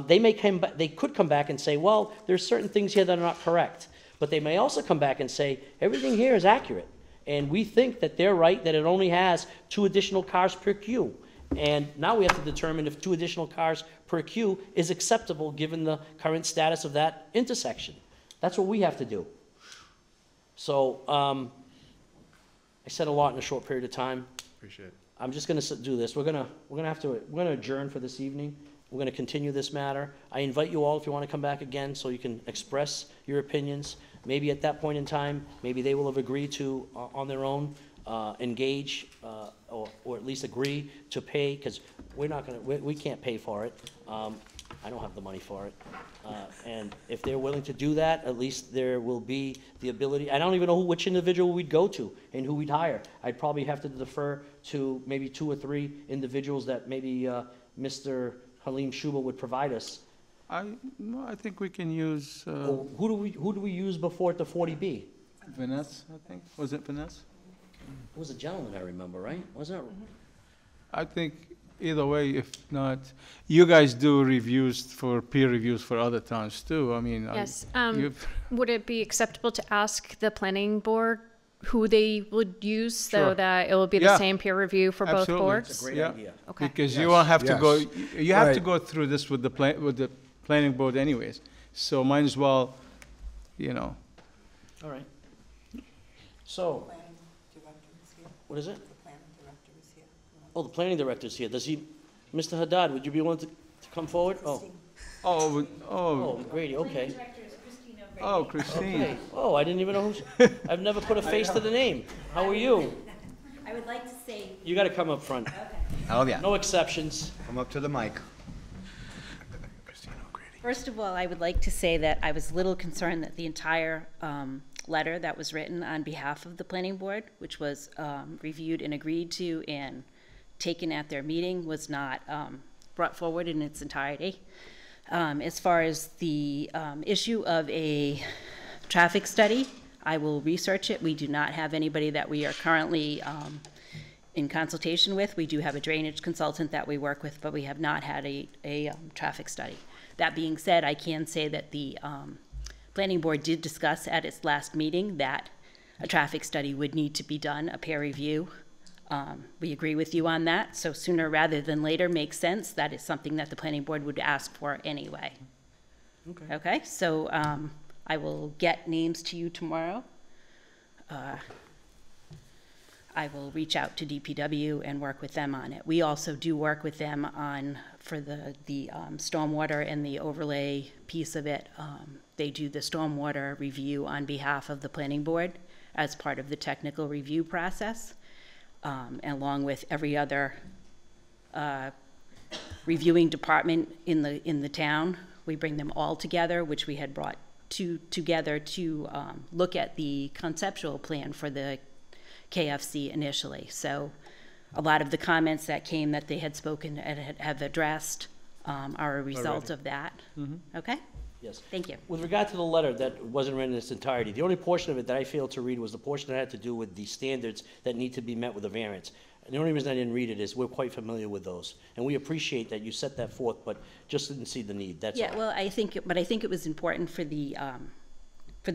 they could come back and say, well, there's certain things here that are not correct. But they may also come back and say, everything here is accurate. And we think that they're right, that it only has 2 additional cars per queue. And now we have to determine if 2 additional cars per queue is acceptable given the current status of that intersection. That's what we have to do. So I said a lot in a short period of time. Appreciate it. I'm just going to do this. We're going to adjourn for this evening. We're going to continue this matter. I invite you all, if you want to come back again, so you can express your opinions. Maybe at that point in time, maybe they will have agreed to, on their own, engage or at least agree to pay, because we can't pay for it. I don't have the money for it. And if they're willing to do that, at least there will be the ability. I don't even know which individual we'd go to and who we'd hire. I'd probably have to defer to maybe 2 or 3 individuals that maybe Mr. Halim Shuba would provide us. I think we can use. Who do we use before at the 40B? Vanessa, I think. Was it Vanessa? It was a gentleman, I remember, right? Wasn't it? I think either way, if not, you guys do peer reviews for other towns too. I mean, yes. Would it be acceptable to ask the planning board who they would use so that it will be the same peer review for both boards? That's a great idea. Okay. Because you won't have to go. You have to go through this with the planning board anyways. So might as well, All right. So, what is it? Oh, the planning director's here. Does he, Mr. Haddad, would you be willing to come forward? Oh, Grady, okay. Oh, Christine. Okay. Oh, I didn't even know I've never put a face to the name. How are you? I would like to say. You gotta come up front. Okay. Oh, yeah. No exceptions. Come up to the mic. First of all, I would like to say that I was a little concerned that the entire letter that was written on behalf of the planning board, which was reviewed and agreed to and taken at their meeting, was not brought forward in its entirety. As far as the issue of a traffic study, I will research it. We do not have anybody that we are currently in consultation with. We do have a drainage consultant that we work with, but we have not had a traffic study. That being said, I can say that the planning board did discuss at its last meeting that a traffic study would need to be done, a peer review, We agree with you on that, so sooner rather than later makes sense. That is something that the planning board would ask for anyway. Okay. Okay, so I will get names to you tomorrow. I will reach out to DPW and work with them on it. We also do work with them on, for the stormwater and the overlay piece of it. They do the stormwater review on behalf of the planning board as part of the technical review process, along with every other reviewing department in the town. We bring them all together, which we had brought together to look at the conceptual plan for the KFC initially. So a lot of the comments that came that they had spoken and have addressed are a result of that. Okay? Yes. Thank you. With regard to the letter that wasn't read in its entirety, the only portion of it that I failed to read was the portion that had to do with the standards that need to be met with a variance. And the only reason I didn't read it is we're quite familiar with those. And we appreciate that you set that forth, but just didn't see the need, that's all. Yeah, well, I think it was important for the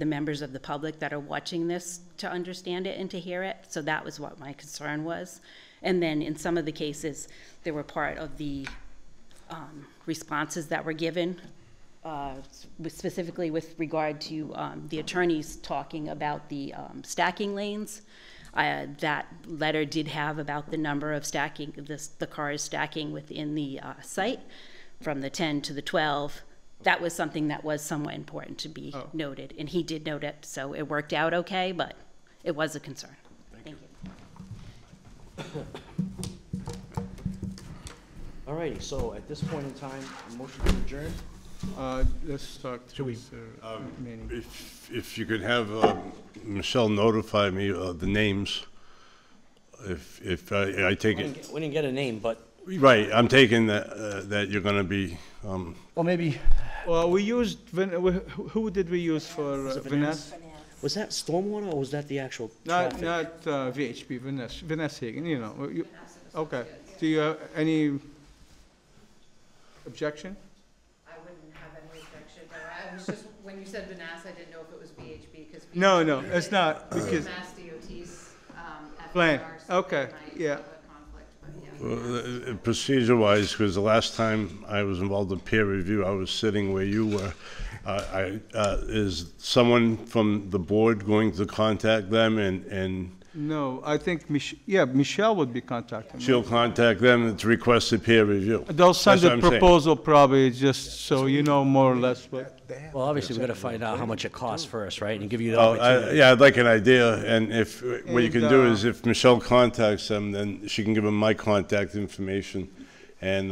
members of the public that are watching this to understand it and to hear it. So that was what my concern was. And then in some of the cases, they were part of the responses that were given, specifically with regard to the attorneys talking about the stacking lanes. That letter did have about the number of stacking, the cars stacking within the site, from the 10 to the 12. That was something that was somewhat important to be noted, and he did note it, so it worked out okay, but it was a concern. Thank you. All righty, so at this point in time, a motion to adjourn? Let's start. Manning. If you could have Michelle notify me of the names, if I take it. We didn't get a name, but. Right, I'm taking that you're going to be. Well, maybe. Well, we used, who did we use for Vanessa? Was that stormwater or was that the actual Not traffic? VHB, Vanessa Hagan, you know. Okay. Do you have any objection? I wouldn't have any objection, but I was just, when you said Vanessa, I didn't know if it was VHB, because. No, it's not, because. Mass DOT's, Plan, FDR, so okay, might yeah. have a conflict, but yeah. Well, procedure-wise, because the last time I was involved in peer review, I was sitting where you were. Is someone from the board going to contact them and No, I think, Michelle would be contacting. she'll contact them to request a peer review? They'll send That's what a I'm saying. proposal probably, just so you know more or less what. Well, obviously, we gotta find out how much it costs first, right, and give you the Oh, opportunity. yeah, I'd like an idea, and if, what you can do And, is if Michelle contacts them, then she can give them my contact information, and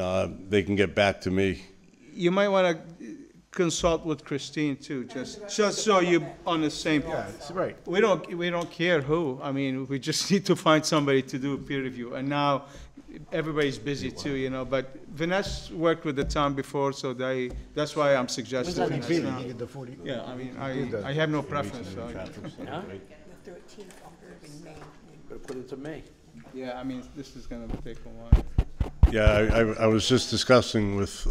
they can get back to me. You might want to consult with Christine too, just so you're on the same. Yeah, right. We don't care who. I mean, we just need to find somebody to do a peer review. And now everybody's busy too, you know. But Vanessa worked with the town before, so that's why I'm suggesting. When's that Vanessa now. He did the 40. Yeah, I mean, I have no preference. So. Huh? The 13th of May. Better put it to May. Yeah, I mean, this is gonna take a while. Yeah, I was just discussing with,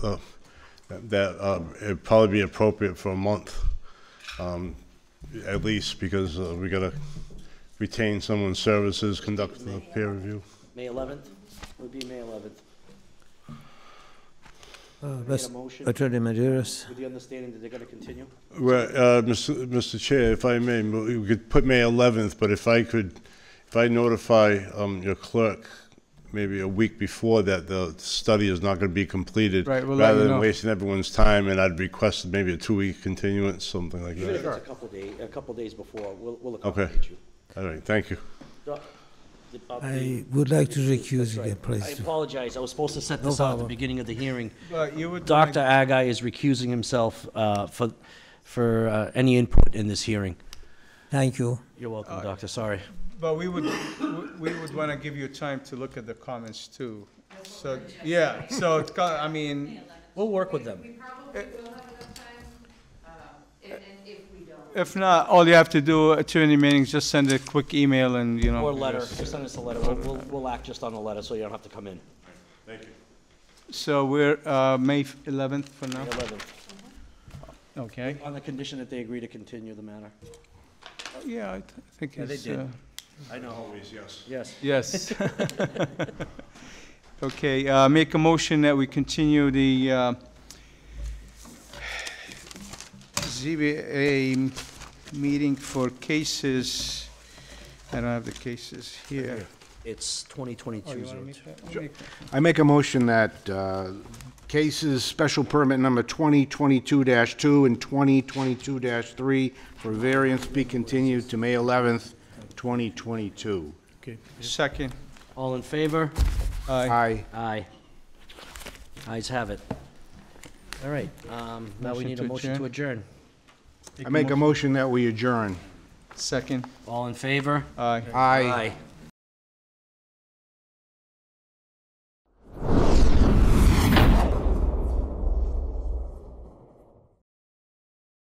that it'd probably be appropriate for a month, at least, because we gotta retain someone's services, conduct the peer review. May 11th? Would be May 11th. Best a motion. Attorney Maderas. With the understanding that they're gonna continue? Well, Mr. Chair, if I may, we could put May 11th, but if I notify your clerk maybe a week before that the study is not going to be completed, Right, we'll let rather you than know. wasting everyone's time, and I'd request maybe a 2-week continuance, something like Even if that. it's a couple days before, we'll Okay. accommodate you. All right, thank you. I would like to recuse again, I please. apologize, I was supposed to set No this out at the problem. beginning of the hearing. But you would. Dr. Agai is recusing himself for any input in this hearing. Thank you. You're welcome, Doctor, sorry. But we would want to give you time to look at the comments too. So, yeah, so, I mean, We'll work with them. We probably will have enough time, and if we don't. if not, all you have to do, Attorney Manning, is just send a quick email and, you know. Or letter, just send us a letter, we'll act just on the letter, so you don't have to come in. Thank you. So we're, May 11th for now? May 11th, Okay. on the condition that they agree to continue the matter. Yeah, I think Yeah, they it's, did. I know. Always, yes. Yes. Yes. Okay, make a motion that we continue the ZBA meeting for cases, I don't have the cases here. It's 2022. I make a motion that cases, special permit number 2022-2 and 2022-3 for variance be continued to May 11th, 2022. Okay. Second. All in favor? Aye. Aye. Ayes have it. All right, now we Motion need a to motion to adjourn. I make a motion that we adjourn. Second. All in favor? Aye. Aye. Aye.